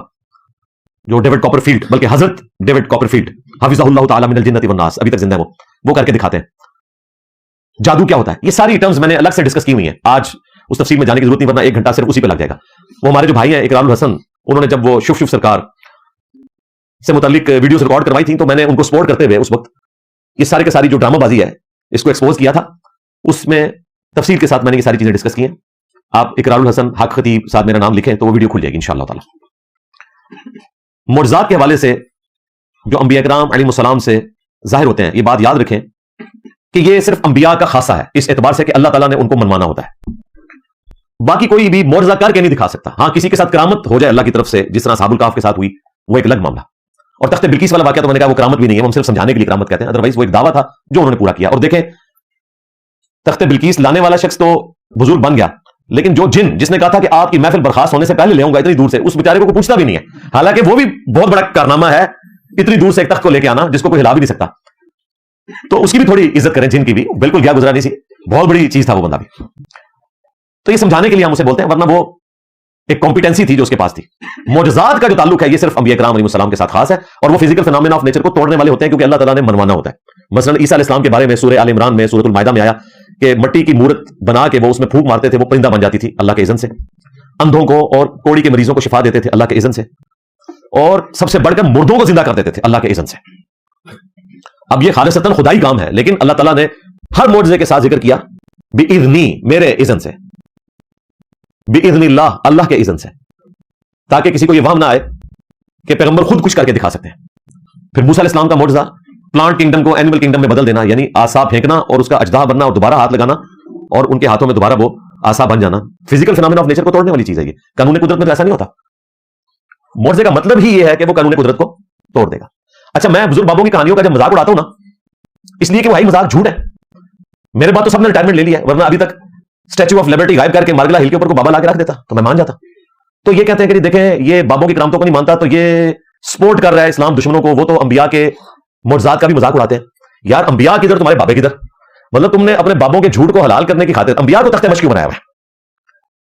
S1: جو ڈیوڈ کاپر فیلڈ, بلکہ حضرت ڈیوڈ کاپر فیلڈ حفظہ اللہ تعالی من الجنۃ والناس, ابھی تک زندہ ہے وہ کر کے دکھاتے ہیں. جادو کیا ہوتا ہے, یہ ساری ٹرمز میں نے الگ سے ڈسکس کی ہوئی ہیں, آج اس تفصیل میں جانے کی ضرورت نہیں, ورنہ 1 گھنٹہ صرف اسی پہ لگ جائے گا. وہ ہمارے جو بھائی ہیں اقرار الحسن, انہوں نے جب وہ شف سرکار سے متعلق ویڈیوز ریکارڈ کروائی تھیں تو میں نے ان کو سپورٹ کرتے ہوئے اس وقت یہ سارے کے ساری جو ڈرامہ بازی ہے اس کو ایکسپوز کیا تھا. اس میں تفصیل کے ساتھ میں نے یہ ساری چیزیں ڈسکس کی ہیں. آپ اقرار الحسن حق خطیب ساتھ میرا نام لکھیں تو وہ ویڈیو کھل جائے گی انشاءاللہ تعالی. معجزات کے حوالے سے جو انبیاء کرام علیہ السلام سے ظاہر ہوتے ہیں, یہ بات یاد رکھیں کہ یہ صرف انبیاء کا خاصہ ہے, اس اعتبار سے کہ اللہ تعالیٰ نے ان کو منوانا ہوتا ہے. باقی کوئی بھی معجزہ کر کے نہیں دکھا سکتا. ہاں کسی کے ساتھ کرامت ہو جائے اللہ کی طرف سے, جس طرح اصحاب الکہف کے ساتھ ہوئی, وہ ایک الگ معاملہ. اور تخت بلقیس والا واقعہ تو میں نے کہا وہ کرامت بھی نہیں ہے, وہ ہم صرف سمجھانے کے لیے کرامت کہتے ہیں, ادروائز وہ ایک دعویٰ تھا جو انہوں نے پورا کیا. اور دیکھیں تخت بلقیس لانے والا شخص تو بزرگ بن گیا, لیکن جو جن جس نے کہا تھا کہ آپ کی محفل برخاست ہونے سے پہلے لے آؤں گا اتنی دور سے, اس بیچارے کو کوئی پوچھتا بھی نہیں ہے. حالانکہ وہ بھی بہت بڑا کارنامہ ہے اتنی دور سے ایک تخت کو لے کے آنا جس کو کوئی ہلا بھی نہیں سکتا. تو اس کی بھی تھوڑی عزت کریں, جن کی بھی بالکل گیا گزرا نہیں سی, بہت بڑی چیز تھا وہ بندہ بھی. تو یہ سمجھانے کے لیے ہم اسے بولتے ہیں, ورنہ وہ ایک کمپیٹنسی تھی جو اس کے پاس تھی. معجزات کا جو تعلق ہے یہ صرف انبیاء کرام علیہ السلام کے ساتھ خاص ہے, اور وہ فزیکل فینومینا آف نیچر کو توڑنے والے ہوتے ہیں کیونکہ اللہ تعالیٰ نے منوانا ہوتا ہے. مثلا عیسیٰ علیہ السلام کے بارے میں سورہ آل عمران میں سورۃ المائدہ میں آیا کہ مٹی کی مورت بنا کے وہ اس میں پھونک مارتے تھے, وہ پرندہ بن جاتی تھی اللہ کے اذن سے. اندھوں کو اور کوڑی کے مریضوں کو شفا دیتے تھے اللہ کے اذن سے, اور سب سے بڑھ کر مردوں کو زندہ کر دیتے تھے اللہ کے اذن سے. اب یہ خالصتاً خدائی کام ہے, لیکن اللہ تعالیٰ نے ہر معجزے کے ساتھ ذکر کیا بِإِذْنِی, میرے اذن سے, بِإِذْنِ اللہ, اللہ کے اذن سے, تاکہ کسی کو یہ وہم نہ آئے کہ پیغمبر خود کچھ کر کے دکھا سکتے ہیں. پھر موسیٰ علیہ السلام کا معجزہ پلانٹ کنگڈم کو اینیمل کنگڈم میں بدل دینا, یعنی عصا پھینکنا اور اس کا اجدہا بننا اور دوبارہ ہاتھ لگانا اور ان کے ہاتھوں میں دوبارہ وہ عصا بن جانا. فزیکل فینومینا آف نیچر کو توڑنے والی چیز ہے یہ, قانون قدرت میں تو ایسا نہیں ہوتا. معجزے کا مطلب ہی یہ ہے کہ وہ قانون قدرت کو توڑ دے گا. اچھا میں بزرگ بابوں کی کہانیوں کا جب مذاق اڑاتا ہوں نا, اس لیے کہ وہی مذاق جھوٹ ہے. میرے بعد تو سب نے ریٹائرمنٹ لے لیا ہے, ورنہ ابھی تک اسٹیچو آف لبرٹی غائب کر کے مارگلا ہل کے اوپر کو بابا لا کے رکھ دیتا تو میں مان جاتا. تو یہ کہتے ہیں کہ دیکھیں یہ بابوں کی کرامتوں کو نہیں مانتا تو یہ سپورٹ کر رہا ہے اسلام دشمنوں کو, وہ تو انبیاء کے معجزات کا بھی مذاق اڑاتے ہیں. یار انبیاء کدھر, تمہارے بابے کدھر؟ مطلب تم نے اپنے بابوں کے جھوٹ کو حلال کرنے کی خاطر انبیاء کو تخت مشق کیوں بنایا ہوا ہے؟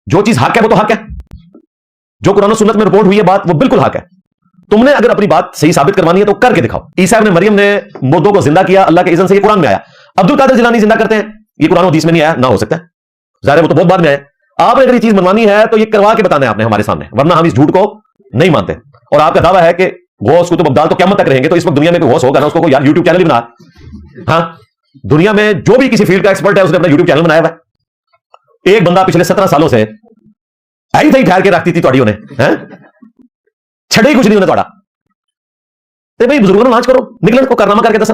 S1: جو چیز حق ہے وہ تو حق ہے, جو قرآن و سنت میں رپورٹ ہوئی ہے بات وہ بالکل حق ہے. تم نے اگر اپنی بات صحیح ثابت کروانی ہے تو کر کے دکھاؤ. عیسیٰ ابن مریم نے مردوں کو زندہ کیا اللہ کے اذن سے, یہ قرآن میں آیا. عبد القادر جیلانی زندہ کرتے ہیں, یہ قرآن و حدیث میں نہیں آیا, نہ ہو سکتا ہے, ظاہر ہے وہ تو بہت بعد میں آیا. آپ نے اگر یہ چیز منوانی ہے تو یہ کروا کے بتانا ہے آپ نے ہمارے سامنے, ورنہ ہم اس جھوٹ کو نہیں مانتے. اور آپ کا دعویٰ ہے کہ غوث کتب ابدال تو قیامت تک رہیں گے, تو اس وقت دنیا میں کوئی غوث ہوگا نا, اس کو کوئی یوٹیوب چینل بھی بنا. ہاں دنیا میں جو بھی کسی فیلڈ کا ایکسپرٹ ہے اس نے اپنا یوٹیوب چینل بنایا ہوا ہے. ایک بندہ پچھلے 17 سالوں سے آئی تھی ٹھہر کے رکھتی تھی تھوڑی, انہیں چھڑے ہی کچھ نہیں انہیں تھوڑا. بھائی بزرگوں نے لانچ کرو, نکلن کو کارنامہ کر کے دسن.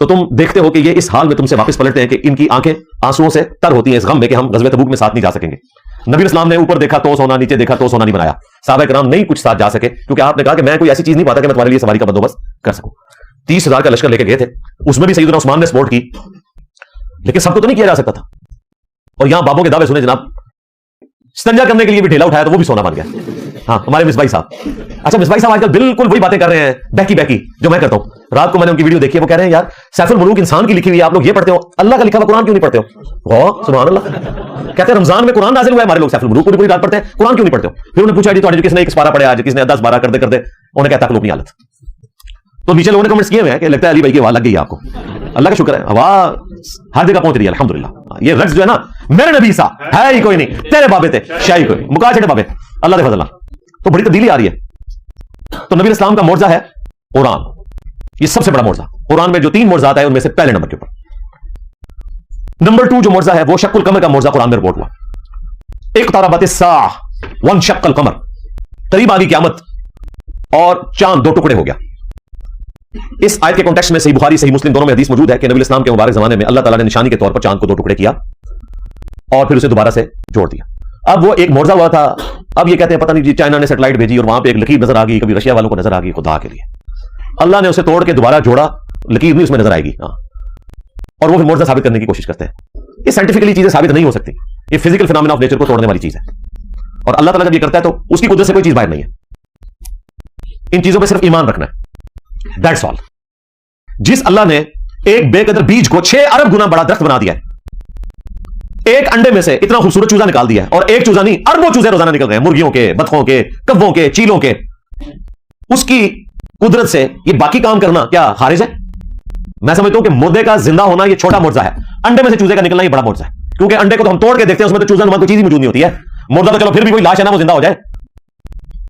S1: تو تم دیکھتے ہو کہ یہ اس حال میں تم سے واپس پلٹتے ہیں کہ ان کی آنکھیں آنسوؤں سے تر ہوتی ہیں اس غم میں کہ ہم غزوہ تبوک میں ساتھ نہیں جا سکیں گے. نبی اسلام نے اوپر دیکھا تو سونا, نیچے دیکھا تو سونا نہیں بنایا. صحابہ کرام نہیں کچھ ساتھ جا سکے کیونکہ آپ نے کہا کہ میں کوئی ایسی چیز نہیں پاتا کہ میں تمہارے لیے سواری کا بندوبست کر سکوں. 30,000 کا لشکر لے کے گئے تھے, اس میں بھی سیدنا عثمان نے سپورٹ کی, لیکن سب کو تو نہیں کیا جا سکتا تھا. اور یہاں بابوں کے دعوے سنے جناب, استنجا کرنے کے لیے بھی ڈھیلا اٹھایا تو وہ بھی سونا بن گیا. ہاں ہمارے مصباحی صاحب, اچھا مصباحی صاحب آج کل بالکل وہی باتیں کر رہے ہیں بہکی جو میں کرتا ہوں. رات کو میں نے ان کی ویڈیو دیکھی ہے, وہ کہہ رہے ہیں یار سیف الملوک انسان کی لکھی ہوئی ہے, آپ لوگ یہ پڑھتے ہو, اللہ کا لکھا ہوا قرآن کیوں نہیں پڑھتے ہو؟ سبحان اللہ. کہتے ہیں رمضان میں قرآن نازل ہوا ہے, ہمارے لوگ سیف الملوک پوری رات پڑھتے ہیں, قرآن کیوں نہیں پڑھتے ہو؟ پھر انہوں نے پوچھا جی کس نے 1 پارہ پڑھا, آج کس نے 10 12 کرتے انہوں نے کہا تکلف نہیں حالت. تو نیچے لوگوں نے کمنٹس کیے ہوئے ہیں کہ لگتا ہے علی بھائی کی ہوا لگ گئی ہے آپ کو. اللہ کا شکر ہے, ہوا ہر جگہ پہنچ رہی ہے الحمدللہ. یہ رقص جو ہے نا, میرے نبی سا ہے ہی کوئی نہیں, تیرے بابے تھے شاہی کوئی مکا چھٹے بابے, اللہ دے فضل. تو بڑی تبدیلی آ رہی ہے. تو نبی اسلام کا معجزہ ہے قرآن, یہ سب سے بڑا معجزہ. قرآن میں جو 3 معجزات ہیں ان میں سے پہلے نمبر کے اوپر. نمبر 2 جو معجزہ ہے وہ شق القمر کا معجزہ قرآن میں رپورٹ ہوا. اقتربت الساعہ وانشق القمر, قریب آ گئی قیامت اور چاند 2 ٹکڑے ہو گیا. اس آیت کے کانٹیکسٹ میں صحیح بخاری صحیح مسلم دونوں میں حدیث موجود ہے کہ نبی اسلام کے مبارک زمانے میں اللہ تعالیٰ نے نشانی کے طور پر چاند کو 2 ٹکڑے کیا اور پھر اسے دوبارہ سے جوڑ دیا. اب وہ ایک معجزہ ہوا تھا, اب یہ کہتے ہیں پتہ نہیں جی چائنا نے سیٹلائٹ بھیجی اور وہاں پہ ایک لکیر نظر آ گئی, کبھی رشیا والوں کو نظر آ گئی. خدا کے لیے اللہ نے اسے توڑ کے دوبارہ جوڑا, لکیر نہیں اس میں نظر آئے گی. ہاں, اور وہ پھر معجزہ ثابت کرنے کی کوشش کرتے ہیں. یہ سائنٹیفکلی چیزیں ثابت نہیں ہو سکتی, یہ فزیکل فینامنا آف نیچر کو توڑنے والی چیز ہے. اور اللہ تعالیٰ جب یہ کرتا ہے تو اس کی قدرت سے کوئی چیز باہر نہیں ہے. ان چیزوں پہ صرف ایمان رکھنا ہے, دیٹس آل. جس اللہ نے ایک بے قدر بیج کو 6 ارب گنا بڑا درخت بنا دیا ہے, ایک انڈے میں سے اتنا خوبصورت چوزا نکال دیا ہے, اور ایک چوزا نہیں اربوں چوزے روزانہ نکل گئے, مرغیوں کے, بطخوں کے, کبوں کے, چیلوں کے. اس کی قدرت سے یہ باقی کام کرنا کیا خارج ہے؟ میں سمجھتا ہوں کہ مردے کا زندہ ہونا یہ چھوٹا معجزہ ہے, انڈے میں سے چوزے کا نکلنا یہ بڑا معجزہ ہے. کیونکہ انڈے کو تو ہم توڑ کے دیکھتے ہیں, اس میں تو چوزا نما کوئی چیز ہی موجود نہیں ہوتی ہے. مردہ تو چلو پھر بھی کوئی لاش ہے نا, وہ زندہ ہو جائے,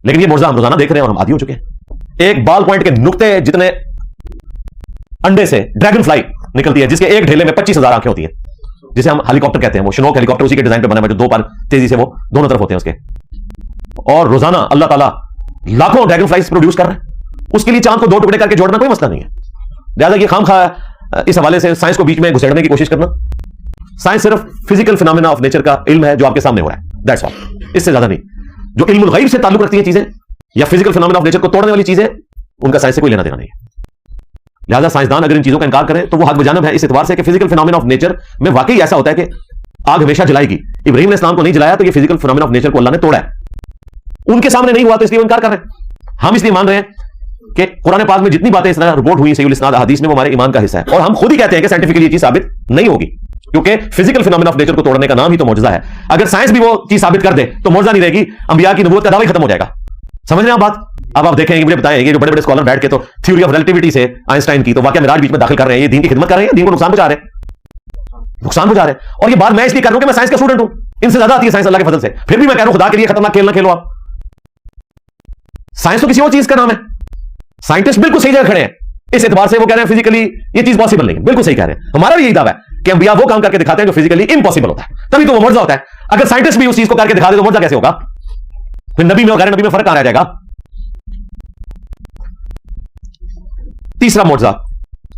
S1: لیکن یہ معجزہ ہم روزانہ دیکھ رہے ہیں اور ہم عادی ہو چکے ہیں. ایک بال پوائنٹ کے نقطے جتنے انڈے سے ڈریگن فلائی نکلتی ہے, جس کے ایک ڈھیلے میں 25,000 آنکھیں ہوتی ہیں, جسے ہم ہیلی کاپٹر کہتے ہیں. وہ شنوک ہیلی کاپٹر اسی کے ڈیزائن پہ بنا ہے جو 2 پر تیزی سے وہ دونوں طرف ہوتے ہیں اس کے. اور روزانہ اللہ تعالیٰ لاکھوں ڈریگن فلائز پروڈیوس کر رہے ہیں. اس کے لیے چاند کو 2 ٹکڑے کر کے جوڑنا کوئی مسئلہ نہیں ہے. لہٰذا یہ خام خواہ اس حوالے سے سائنس کو بیچ میں گھسیڑنے کی کوشش کرنا. سائنس صرف فزیکل فینامنا آف نیچر کا علم ہے جو آپ کے سامنے ہو رہا ہے, دیٹس آل, اس سے زیادہ نہیں. جو علم الغیب سے تعلق رکھتی ہیں چیزیں یا فزیکل فینامنا آف نیچر کو توڑنے والی چیزیں, ان کا سائنس سے کوئی لینا دینا نہیں ہے. لہٰذا سائنسدان اگر ان چیزوں کا انکار کریں تو وہ حق بجانب ہے, اس اعتبار سے کہ فزیکل فینامنا آف نیچر میں واقعی ایسا ہوتا ہے کہ آگ ہمیشہ جلائے گی. ابراہیم علیہ السلام کو نہیں جلایا تو یہ فزیکل فینامنا آف نیچر کو اللہ نے توڑا ہے. ان کے سامنے نہیں ہوا تو اس لیے وہ انکار کر رہے ہیں. ہم اس لیے مان رہے ہیں کہ قرآن پاک میں جتنی باتیں اس طرح رپورٹ ہوئی صحیح الاسناد احادیث میں, وہ ہمارے ایمان کا حصہ ہے. اور ہم خود ہی کہتے ہیں کہ سائنٹیفکلی یہ چیز ثابت نہیں ہوگی, کیونکہ فزیکل فینامنا آف نیچر کو توڑنے کا نام ہی تو معجزہ ہے. اگر سائنس بھی وہ چیز ثابت کر دے تو معجزہ نہیں رہے گی, انبیاء کی نبوت کا دعوی ختم ہو جائے گا. سمجھ رہے ہیں آپ بات؟ اب آپ دیکھیں گے, مجھے بتائیں, یہ جو بڑے بڑے اسکالر بیٹھ کے تو تھیوری آف ریلیٹیوٹی سے آئنسٹائن کی تو واقعہ معراج بیچ میں داخل کر رہے ہیں, یہ دین کی خدمت کر رہے ہیں, دین کو نقصان پہنچا رہے ہیں. اور یہ بات میں اس لیے کر رہا ہوں کہ میں سائنس کا اسٹوڈنٹ ہوں, ان سے زیادہ آتی ہے سائنس اللہ کے فضل سے. پھر بھی میں کہہ رہا ہوں خدا کے لیے خطرناک کھیل نہ کھیلو. آپ سائنس تو کسی اور چیز کا نام ہے. سائنٹسٹ بالکل صحیح جگہ کھڑے ہیں, اس اعتبار سے وہ کہہ رہے ہیں فزیکلی یہ چیز پاسبل نہیں ہے. بالکل صحیح کہہ رہے ہیں, ہمارا بھی یہی دعویٰ ہے کہ انبیاء وہ کام کر کے دکھاتے ہیں جو فزیکلی امپاسبل ہوتا ہے, تبھی تو وہ معجزہ ہوتا ہے. اگر سائنٹسٹ بھی اس چیز کو کر کے دکھا دے تو معجزہ کیسے ہوگا؟ پھر نبی میں اور غیر نبی میں فرق کہاں رہ جائے گا؟ تیسرا معجزہ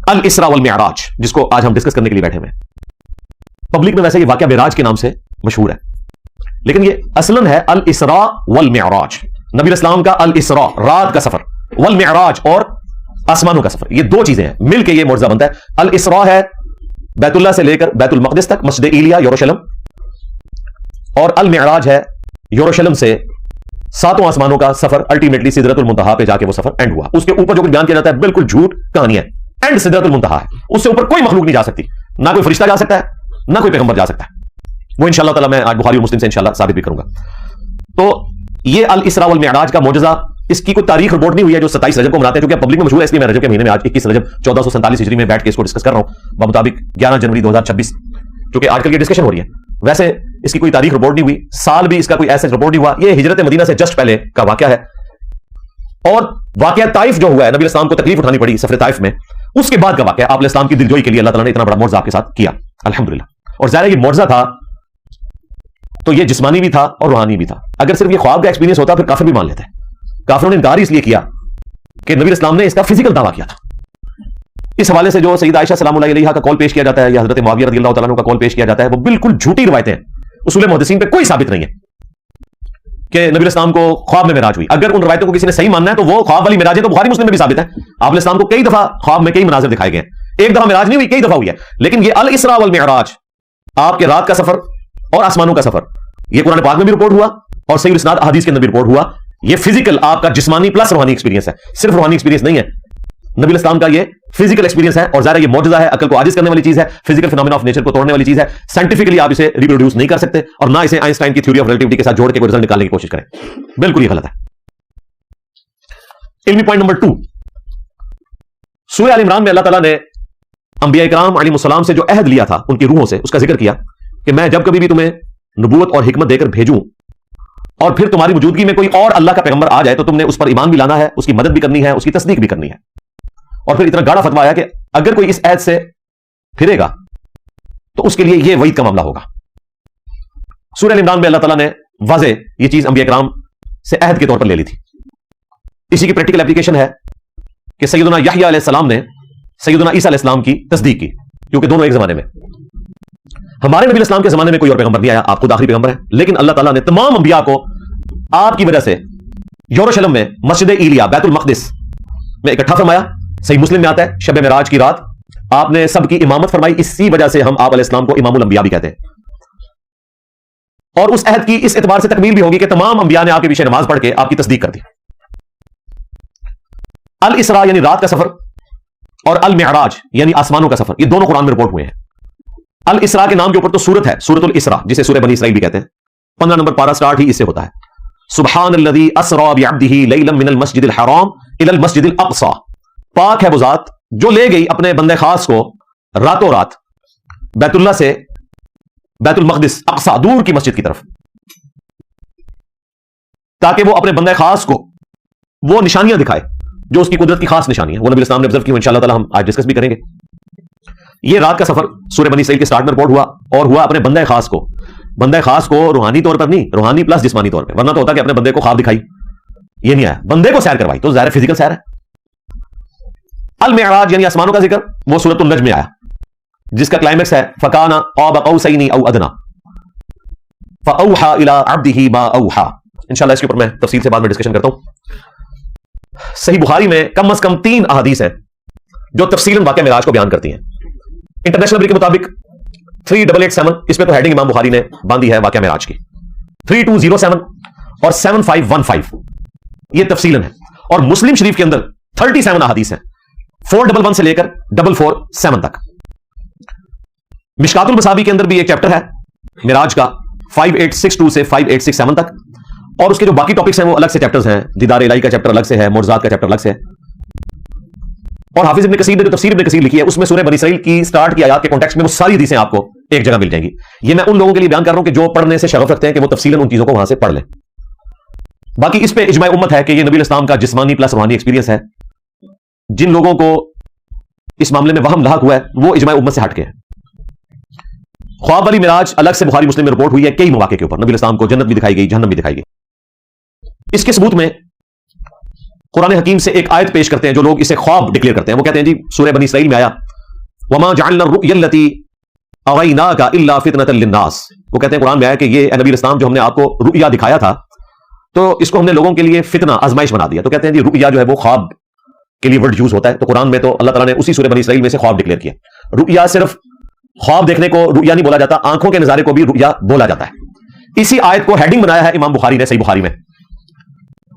S1: الاسراء والمعراج, جس کو آج ہم ڈسکس کرنے کے لیے بیٹھے ہوئے ہیں. پبلک میں ویسے یہ واقعہ معراج کے نام سے مشہور ہے, لیکن یہ اصلاً ہے الاسراء والمعراج. نبی اسلام کا الاسراء رات کا سفر, والمعراج اور آسمانوں کا سفر, یہ 2 چیزیں ہیں مل کے یہ معجزہ بنتا ہے. الاسراء ہے بیت اللہ سے لے کر بیت المقدس تک, مسجد ایلیا یروشلم, اور المعراج ہے یروشلم سے 7 آسمانوں کا سفر, الٹیمیٹلی سدرۃ المنتہا پہ جا کے وہ سفر اینڈ ہوا. اس کے اوپر جو کچھ بیان کیا جاتا ہے بالکل جھوٹ کہانی ہے. اینڈ سدرۃ المنتہا ہے, اس سے اوپر کوئی مخلوق نہیں جا سکتی, نہ کوئی فرشتہ جا سکتا ہے, نہ کوئی پیغمبر جا سکتا ہے. وہ انشاءاللہ تعالی میں آج بخاری اور مسلم سے انشاءاللہ ثابت بھی کروں گا. تو یہ الاسراء والمعراج کا معجزہ, اس کی کوئی تاریخ رپورٹ نہیں ہوئی ہے جو 27 رجب کو مناتے ہیں, کیونکہ پبلک میں مشہور ہے. اس لیے میں رجب کے مہینے میں آج 21 رجب 1447 ہجری میں بیٹھ کے اس کو ڈسکس کر رہا ہوں بمطابق 11 جنوری 2026, کیونکہ آج کل یہ ڈسکشن ہو رہی ہے. ویسے اس کی کوئی تاریخ رپورٹ نہیں ہوئی, سال بھی اس کا کوئی ایسا رپورٹ نہیں ہوا. یہ ہجرت مدینہ سے جسٹ پہلے کا واقعہ ہے. اور واقعہ طائف جو ہوا ہے, نبی اسلام کو تکلیف اٹھانی پڑی سفر طائف میں, اس کے بعد کا واقعہ. آپ اسلام کی دلجوئی کے لیے اللہ تعالیٰ نے اتنا بڑا معجزہ آپ کے ساتھ کیا الحمدللہ. اور ظاہر یہ معجزہ تھا تو یہ جسمانی بھی تھا اور روحانی بھی تھا. اگر صرف یہ خواب کا ایکسپیرینس ہوتا پھر کافر بھی مان لیتے. کافروں نے انکار اس لیے کیا کہ نبی اسلام نے اس کا فزیکل دعویٰ کیا تھا. اس حوالے سے جو سیدہ عائشہ سلام اللہ علیہا کا قول پیش کیا جاتا ہے یا حضرت معاویہ رضی اللہ تعالیٰ عنہ کا قول پیش کیا جاتا ہے وہ بالکل جھوٹی روایتیں ہیں، اصول محدثین پہ کوئی ثابت نہیں ہے کہ نبی الاسلام کو خواب میں معراج ہوئی. اگر ان روایتوں کو کسی نے صحیح ماننا ہے تو وہ خواب والی معراج ہے تو بخاری مسلم میں بھی ثابت ہے. آپ علیہ السلام کو کئی دفعہ خواب میں کئی مناظر دکھائے گئے ہیں، ایک دفعہ معراج نہیں ہوئی، کئی دفعہ ہوئی ہے. لیکن یہ الاسراء والمعراج، آپ کے رات کا سفر اور آسمانوں کا سفر، یہ قرآن پاک میں بھی رپورٹ ہوا اور صحیح الاسناد احادیث کے اندر بھی رپورٹ ہوا. یہ فزیکل آپ کا جسمانی پلس روحانی ایکسپیرینس ہے، صرف روحانی ایکسپیرینس نہیں ہے. نبی الاسلام کا یہ فزیکل ایکسپیرینس ہے اور ظاہر ہے یہ معجزہ ہے، عقل کو عاجز کرنے والی چیز ہے، فزیکل فینومینا آف نیچر کو توڑنے والی چیز ہے. سائنٹیفکلی آپ اسے ریپروڈیوس نہیں کر سکتے اور نہ اسے آئنسٹائن کی تھیوری آف ریلیٹیوٹی کے ساتھ جوڑ کے کوئی رزلٹ نکالنے کی کوشش کریں، بالکل یہ غلط ہے. علمی پوائنٹ نمبر 2، سورہ آل عمران میں اللہ تعالیٰ نے انبیاء کرام علیہ السلام سے جو عہد لیا تھا ان کی روحوں سے، اس کا ذکر کیا کہ میں جب کبھی بھی تمہیں نبوت اور حکمت دے کر بھیجوں اور پھر تمہاری موجودگی میں کوئی اور اللہ کا پیغمبر آ جائے تو تم نے اس پر ایمان بھی لانا ہے، اس کی مدد بھی کرنی ہے، اس کی تصدیق بھی کرنی ہے. اور پھر اتنا گاڑا فتویٰ آیا کہ اگر کوئی اس عہد سے پھرے گا تو اس کے لیے یہ وعید کا معاملہ ہوگا. سورہ ال عمران میں اللہ تعالیٰ نے واضح یہ چیز انبیاء کرام سے عہد کے طور پر لے لی تھی. اسی کی پریکٹیکل اپلیکیشن ہے کہ سیدنا یحییٰ علیہ السلام نے سیدنا عیسیٰ علیہ السلام کی تصدیق کی، کیونکہ دونوں ایک زمانے میں. ہمارے نبی الاسلام کے زمانے میں کوئی اور پیغمبر نہیں آیا، آپ خود آخری پیغمبر ہیں، لیکن اللہ تعالیٰ نے تمام انبیاء کو آپ کی وجہ سے یروشلم میں مسجد ایلیا بیت المقدس میں اکٹھا فرمایا. صحیح مسلم میں آتا ہے شب معراج کی رات آپ نے سب کی امامت فرمائی، اسی وجہ سے ہم آپ علیہ السلام کو امام الانبیاء بھی کہتے ہیں. اور اس عہد کی اس اعتبار سے تکمیل بھی ہوگی کہ تمام انبیاء نے آپ کے پیچھے نماز پڑھ کے آپ کی تصدیق کر دی. الاسراء یعنی رات کا سفر اور المعراج یعنی آسمانوں کا سفر، یہ دونوں قرآن میں رپورٹ ہوئے ہیں. الاسراء کے نام کے اوپر تو سورت ہے، سورۃ الاسراء، جسے سورہ بنی اسرائیل بھی کہتے ہیں. 15 نمبر پارہ سٹارٹ ہی اس سے ہوتا ہے. سبحان الذی اسریٰ بعبدہ لیلا من المسجد الحرام الی المسجد الاقصی، پاک ہے وہ ذات جو لے گئی اپنے بندے خاص کو راتوں رات بیت اللہ سے بیت المقدس اقصی دور کی مسجد کی طرف، تاکہ وہ اپنے بندے خاص کو وہ نشانیاں دکھائے جو اس کی قدرت کی خاص نشانی ہے. وہ نبی الاسلام نے آبزرو کی، انشاءاللہ تعالی ہم آج ڈسکس بھی کریں گے. یہ رات کا سفر سورہ بنی اسرائیل کے سٹارٹ میں رپورٹ ہوا اور ہوا اپنے بندے خاص کو، بندے خاص کو روحانی طور پر نہیں، روحانی پلس جسمانی طور پہ، ورنہ تو ہوتا کہ اپنے بندے کو خواب دکھائی، یہ نہیں آیا. بندے کو سیر کروائی تو ظاہر فزیکل سیر ہے. المعراج یعنی آسمانوں کا ذکر وہ سورۃ النجم میں آیا، جس کا کلائمیکس ہے فَكَانَ قَابَ قَوْسَيْنِ أَوْ أَدْنَىٰ فَأَوْحَىٰ إِلَىٰ عَبْدِهِ مَا أَوْحَىٰ. انشاءاللہ اس کے اوپر میں تفصیل سے بعد میں ڈسکشن کرتا ہوں. صحیح بخاری میں کم از کم 3 احادیث ہیں جو تفصیلاً واقعہ معراج کو بیان کرتی ہیں. انٹرنیشنل نمبر کے مطابق 3887، اس میں تو ہیڈنگ امام بخاری نے باندھی ہے واقعہ معراج کی. 3207 اور 7515 یہ تفصیلاً ہے. اور مسلم شریف کے اندر 37 احادیث ہیں، 411 سے لے کر 447 تک. مشکات المصابیح کے اندر بھی ایک چیپٹر ہے معراج کا 5862 سے 5867 تک، اور اس کے جو باقی ٹاپکس ہیں وہ الگ سے چیپٹرز ہیں. دیدار الہی کا چیپٹر الگ سے ہے، معجزات کا چیپٹر الگ سے ہے. اور حافظ ابن کثیر نے جو تفسیر ابن کثیر لکھی ہے اس میں سورہ بنی اسرائیل کی سٹارٹ کی آیات کے کانٹیکسٹ میں وہ ساری حدیثیں آپ کو ایک جگہ مل جائیں گی. یہ میں ان لوگوں کے لیے بیان کر رہا ہوں کہ جو پڑھنے سے شغف رکھتے ہیں کہ وہ تفصیلاً ان چیزوں کو وہاں سے پڑھ لیں. باقی اس پہ اجماع امت ہے کہ یہ نبی الاسلام کا جسمانی پلس روحانی ایکسپیرینس ہے. جن لوگوں کو اس معاملے میں وہم لاحق ہوا ہے وہ اجماع امت سے ہٹ کے ہیں. خواب والی معراج الگ سے بخاری مسلم میں رپورٹ ہوئی ہے کئی مواقع کے اوپر. نبی الاسلام کو جنت بھی دکھائی گئی، جہنم بھی دکھائی گئی. اس کے ثبوت میں قرآن حکیم سے ایک آیت پیش کرتے ہیں جو لوگ اسے خواب ڈکلیئر کرتے ہیں. وہ کہتے ہیں جی سورہ بنی اسرائیل میں آیا وما جعلنا الرؤيا التي اريناك الا فتنة للناس. وہ کہتے ہیں قرآن میں آیا کہ یہ نبی الاسلام جو ہم نے آپ کو رؤیا دکھایا تھا تو اس کو ہم نے لوگوں کے لیے فتنہ آزمائش بنا دیا. تو کہتے ہیں جی رؤیا جو ہے وہ خواب کے لیے ورڈ یوز ہوتا ہے. تو قرآن میں تو اللہ تعالیٰ نے اسی سورہ بنی اسرائیل میں سے خواب ڈکلیئر کیا. رؤیا صرف خواب دیکھنے کو رؤیا نہیں بولا جاتا، آنکھوں کے نظارے کو بھی رؤیا بولا جاتا ہے. اسی آیت کو ہیڈنگ بنایا ہے امام بخاری نے صحیح بخاری میں،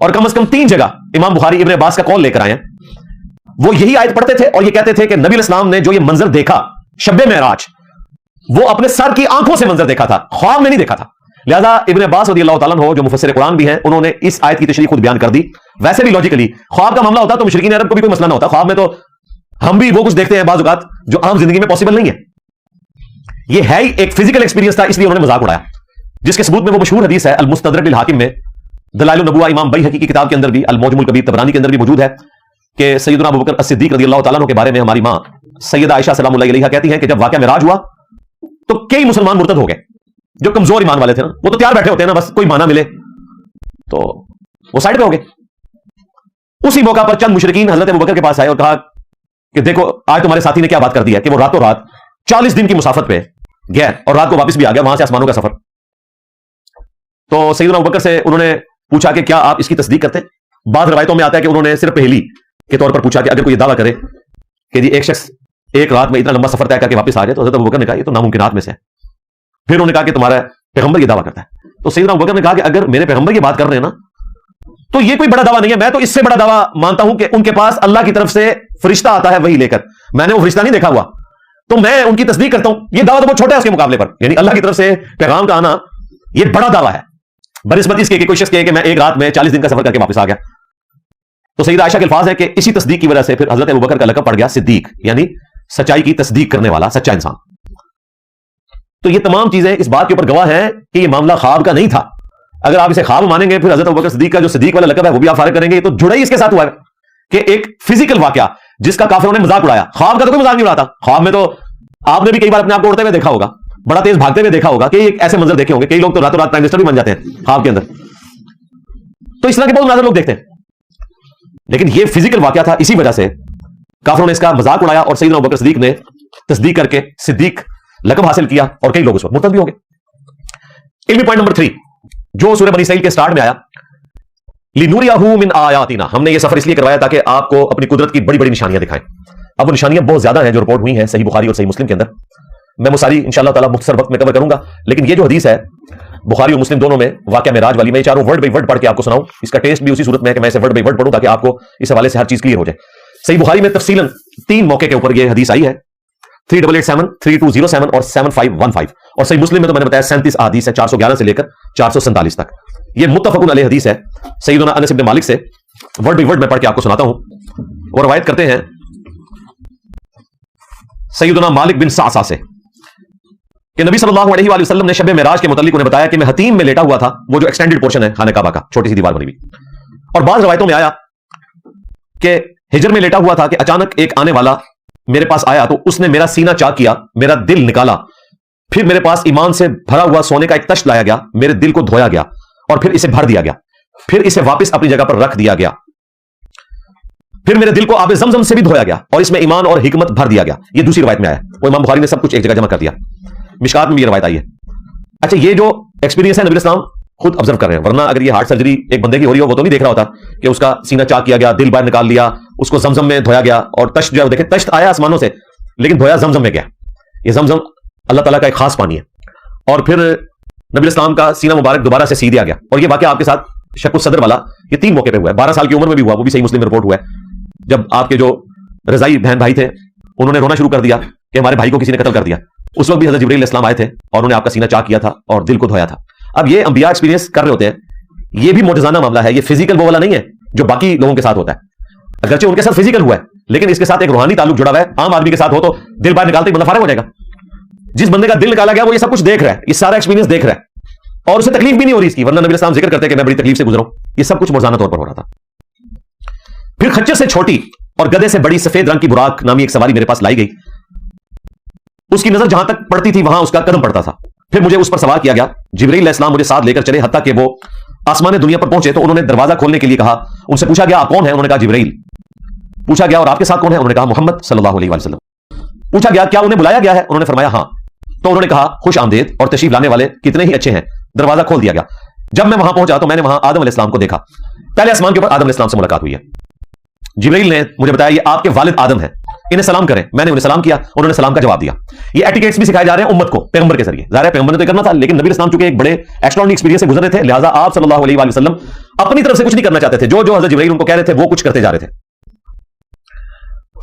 S1: اور کم از کم 3 جگہ امام بخاری ابن عباس کا قول لے کر آئے ہیں. وہ یہی آیت پڑھتے تھے اور یہ کہتے تھے کہ نبی الاسلام نے جو یہ منظر دیکھا شب معراج وہ اپنے سر کی آنکھوں سے منظر دیکھا تھا، خواب میں نہیں دیکھا تھا. لہذا ابن عباس رضی اللہ تعالیٰ عنہ جو مفسر قرآن بھی ہیں انہوں نے اس آیت کی تشریح خود بیان کر دی. ویسے بھی لاجیکلی خواب کا معاملہ ہوتا تو مشرکین عرب کو بھی کوئی مسئلہ نہ ہوتا. خواب میں تو ہم بھی وہ کچھ دیکھتے ہیں بعض اوقات جو عام زندگی میں پاسبل نہیں ہے. یہ ہے ہی ایک فزیکل ایکسپیرینس تھا، اس لیے انہوں نے مذاق اڑایا. جس کے ثبوت میں وہ مشہور حدیث ہے المستدرک للحاکم میں، دلائل النبوہ امام بیہقی کی کتاب کے اندر بھی، المعجم الکبیر طبرانی کے اندر بھی موجود ہے کہ سیدنا ابوبکر الصدیق رضی اللہ تعالیٰ عنہ کے بارے میں ہماری ماں سیدہ عائشہ سلام اللہ علیہا کہتی ہیں کہ جب واقعہ معراج ہوا تو کئی مسلمان مرتد ہو گئے. جو کمزور ایمان والے تھے نا وہ تو تیار بیٹھے ہوتے ہیں نا، بس کوئی معنی ملے تو وہ سائڈ پہ ہو گئے. اسی موقع پر چند مشرکین حضرت ابوبکر کے پاس آئے اور کہا کہ دیکھو آج تمہارے ساتھی نے کیا بات کر دی ہے کہ وہ راتوں رات 40 دن کی مسافت پہ گیا اور رات کو واپس بھی آ گیا وہاں سے آسمانوں کا سفر. تو سیدنا ابوبکر سے انہوں نے پوچھا کہ کیا آپ اس کی تصدیق کرتے؟ بعض روایتوں میں آتا ہے کہ انہوں نے صرف پہلی کے طور پر پوچھا کہ اگر کوئی یہ دعویٰ کرے کہ جی ایک شخص ایک رات میں اتنا لمبا سفر طے کر کے واپس آ جائے تو حضرت ابوبکر نے کہا یہ تو ناممکنات میں سے ہے. پھر انہوں نے کہا کہ تمہارا پیغمبر یہ دعویٰ کرتا ہے. تو سیدنا ابوبکر نے کہا کہ اگر میرے پیغمبر یہ بات کر رہے ہیں نا تو یہ کوئی بڑا دعویٰ نہیں ہے, میں تو اس سے بڑا دعویٰ مانتا ہوں کہ ان کے پاس اللہ کی طرف سے فرشتہ آتا ہے وہی لے کر, میں نے وہ فرشتہ نہیں دیکھا ہوا تو میں ان کی تصدیق کرتا ہوں. یہ دعویٰ تو بہت چھوٹا ہے اس کے مقابلے پر, یعنی اللہ کی طرف سے پیغام کا آنا یہ بڑا دعویٰ ہے بنسبت اس کے کہ کوئی شخص کہے کہ میں ایک رات میں 40 دن کا سفر کر کے واپس آ گیا. تو سیدہ عائشہ کے الفاظ ہے کہ اسی تصدیق کی وجہ سے پھر حضرت ابوبکر کا لقب پڑ گیا صدیق, یعنی سچائی کی تصدیق کرنے والا سچا انسان. تو یہ تمام چیزیں اس بات کے اوپر گواہ ہیں کہ یہ معاملہ خواب کا نہیں تھا. اگر آپ اسے خواب مانیں گے پھر حضرت ابوبکر صدیق کا جو صدیق والا لقب ہے وہ بھی آپ فارغ کریں گے. یہ تو جڑا ہی اس کے ساتھ ہوا ہے کہ ایک فزیکل واقعہ جس کا کافروں نے مذاق اڑایا. خواب کا تو کوئی مذاق نہیں اڑاتا. خواب میں تو آپ نے بھی کئی بار اپنے آپ کو اڑتے ہوئے دیکھا ہوگا, بڑا تیز بھاگتے ہوئے دیکھا ہوگا کہ ایسے منظر دیکھے ہوں گے. کئی لوگ تو راتوں رات پرائم منسٹر بھی بن جاتے ہیں خواب کے اندر. تو اس طرح کے بہت مناظر لوگ دیکھتے ہیں, لیکن یہ فزیکل واقعہ تھا. اسی وجہ سے کافروں نے اس کا مذاق اڑایا اور سیدنا ابوبکر صدیق نے تصدیق کر کے صدیق لقب حاصل کیا اور کئی لوگ اس وقت مرتد بھی ہو گئے. علمی پوائنٹ نمبر 3 جو سورہ بنی اسرائیل کے سٹارٹ میں آیا, لِنُرِيَهُ مِنْ آیَاتِنَا, ہم نے یہ سفر اس لیے کروایا تاکہ آپ کو اپنی قدرت کی بڑی بڑی نشانیاں دکھائیں. اب وہ نشانیاں بہت زیادہ ہیں جو رپورٹ ہوئی ہیں صحیح بخاری اور صحیح مسلم کے اندر. میں وہ ساری انشاءاللہ تعالی مختصر وقت میں کور کروں گا, لیکن یہ جو حدیث ہے بخاری اور مسلم دونوں میں واقعہ معراج والی, میں چاروں ورڈ بائی ورڈ پڑھ کے آپ کو سناؤں. اس کا ٹیسٹ بھی اسی صورت میں ہے کہ میں اسے ورڈ بائی ورڈ پڑھوں تاکہ آپ کو اس حوالے سے ہر چیز کلیئر ہو جائے. صحیح بخاری میں تفصیلاً 3 موقع کے اوپر یہ حدیث آئی ہے, 3887, 3207 اور 7515. اور صحیح مسلم میں تو میں نے بتایا 37 احادیث ہے, 411 سے لے کر 447 تک. یہ متفق علیہ حدیث ہے سیدنا انس بن مالک سے. ورڈ بائی ورڈ میں پڑھ کے آپ کو سناتا ہوں. وہ روایت کرتے ہیں سیدنا مالک بن سعصع سے کہ نبی صلی اللہ علیہ وآلہ وسلم نے شب معراج کے متعلق انہیں بتایا کہ میں حتیم میں لیٹا ہوا تھا, وہ جو ایکسٹینڈڈ پورشن ہے خانہ کعبہ کا, چھوٹی سی دیوار بنی ہوئی. اور بعض روایتوں میں آیا کہ ہجر میں لیٹا ہوا تھا کہ اچانک ایک آنے والا میرے پاس آیا تو اس نے میرا سینہ چاک کیا, میرا دل نکالا, پھر میرے پاس ایمان سے بھرا ہوا سونے کا ایک تشت لایا گیا, میرے دل کو دھویا گیا اور پھر اسے بھر دیا گیا, پھر اسے واپس اپنی جگہ پر رکھ دیا گیا, پھر میرے دل کو آب زمزم سے بھی دھویا گیا اور اس میں ایمان اور حکمت بھر دیا گیا. یہ دوسری روایت میں آیا, وہ امام بخاری نے سب کچھ ایک جگہ جمع کر دیا. مشکات میں بھی یہ روایت آئی ہے. اچھا, یہ جو ایکسپیرینس ہے نبی اسلام خود آبزرو کر رہے ہیں, ورنہ اگر یہ ہارٹ سرجری ایک بندے کی ہو رہی ہو وہ تو نہیں دیکھ رہا ہوتا کہ اس کا سینہ چاک کیا گیا, دل باہر نکال لیا, اس کو زمزم میں دھویا گیا, اور تشت جو ہے دیکھیں تشت آیا آسمانوں سے لیکن دھویا زمزم میں گیا. یہ زمزم اللہ تعالیٰ کا ایک خاص پانی ہے. اور پھر نبی اسلام کا سینہ مبارک دوبارہ سے سی دیا گیا. اور یہ واقعہ آپ کے ساتھ شق الصدر والا یہ 3 موقع پہ ہوا ہے. 12 سال کی عمر میں بھی ہوا, وہ بھی صحیح مسلم میں رپورٹ ہوا ہے, جب آپ کے جو رضائی بہن بھائی تھے انہوں نے رونا شروع کر دیا کہ ہمارے بھائی کو کسی نے قتل کر دیا. اس وقت بھی حضرت جبرائیل علیہ السلام آئے تھے اور انہوں نے آپ کا سینہ چاک کیا تھا اور دل کو دھویا تھا. اب یہ انبیاء ایکسپیرینس کر رہے ہوتے ہیں, یہ بھی معجزانہ معاملہ ہے. یہ فزیکل وہ والا نہیں ہے جو باقی لوگوں کے ساتھ ہوتا ہے, اگرچہ ان کے ساتھ فزیکل ہوا ہے لیکن اس کے ساتھ ایک روحانی تعلق جڑا ہوا ہے. عام آدمی کے ساتھ ہو تو دل باہر نکالتے ہی بندہ فارغ ہو جائے گا. جس بندے کا دل نکالا گیا وہ یہ سب کچھ دیکھ رہا ہے, یہ سارا ایکسپیرینس دیکھ رہا ہے اور اسے تکلیف بھی نہیں ہو رہی اس کی, ورنہ نبی السلام ذکر کرتے کہ میں بڑی تکلیف سے گزرا ہوں. یہ سب کچھ موزانہ طور پر ہو رہا تھا. پھر خچر سے چھوٹی اور گدھے سے بڑی سفید رنگ کی براق نامی ایک سواری میرے پاس لائی گئی. اس کی نظر جہاں تک پڑتی تھی وہاں اس کا قدم پڑتا تھا. پھر مجھے اس پر سوار کیا گیا. جبرائیل علیہ السلام مجھے ساتھ لے کر چلے حتیٰ کہ وہ آسمان دنیا پر پہنچے تو انہوں نے دروازہ کھولنے کے لیے کہا. ان سے پوچھا گیا آپ کون ہیں؟ انہوں نے کہا جبرائیل. پوچھا گیا اور آپ کے ساتھ کون ہے؟ انہوں نے کہا محمد صلی اللہ علیہ وسلم. پوچھا گیا کیا انہیں بلایا گیا ہے؟ انہوں نے فرمایا ہاں. تو انہوں نے کہا خوش آمدید اور تشریف لانے والے کتنے ہی اچھے ہیں. دروازہ کھول دیا گیا. جب میں وہاں پہنچا تو میں نے وہاں آدم علیہ السلام کو دیکھا. پہلے آسمان کے اوپر آدم علیہ السلام سے ملاقات ہوئی ہے. جبرائیل نے مجھے بتایا یہ آپ کے والد آدم ہیں, انہیں سلام کریں. میں نے انہیں سلام کیا, انہوں نے سلام کا جواب دیا. یہ ایٹیکیٹس بھی سکھائے جا رہے ہیں امت کو پیغمبر کے ذریعے. ظاہر ہے پیغمبر نے تو کرنا تھا, لیکن نبی اسلام چونکہ ایک بڑے ایکسٹراڈنری ایکسپیرینس سے گزر رہے تھے, لہٰذا آپ صلی اللہ علیہ وآلہ وسلم اپنی طرف سے کچھ نہیں کرنا چاہتے تھے. جو جو حضرت جبرائیل ان کو کہہ رہے تھے وہ کچھ کرتے جا رہے تھے.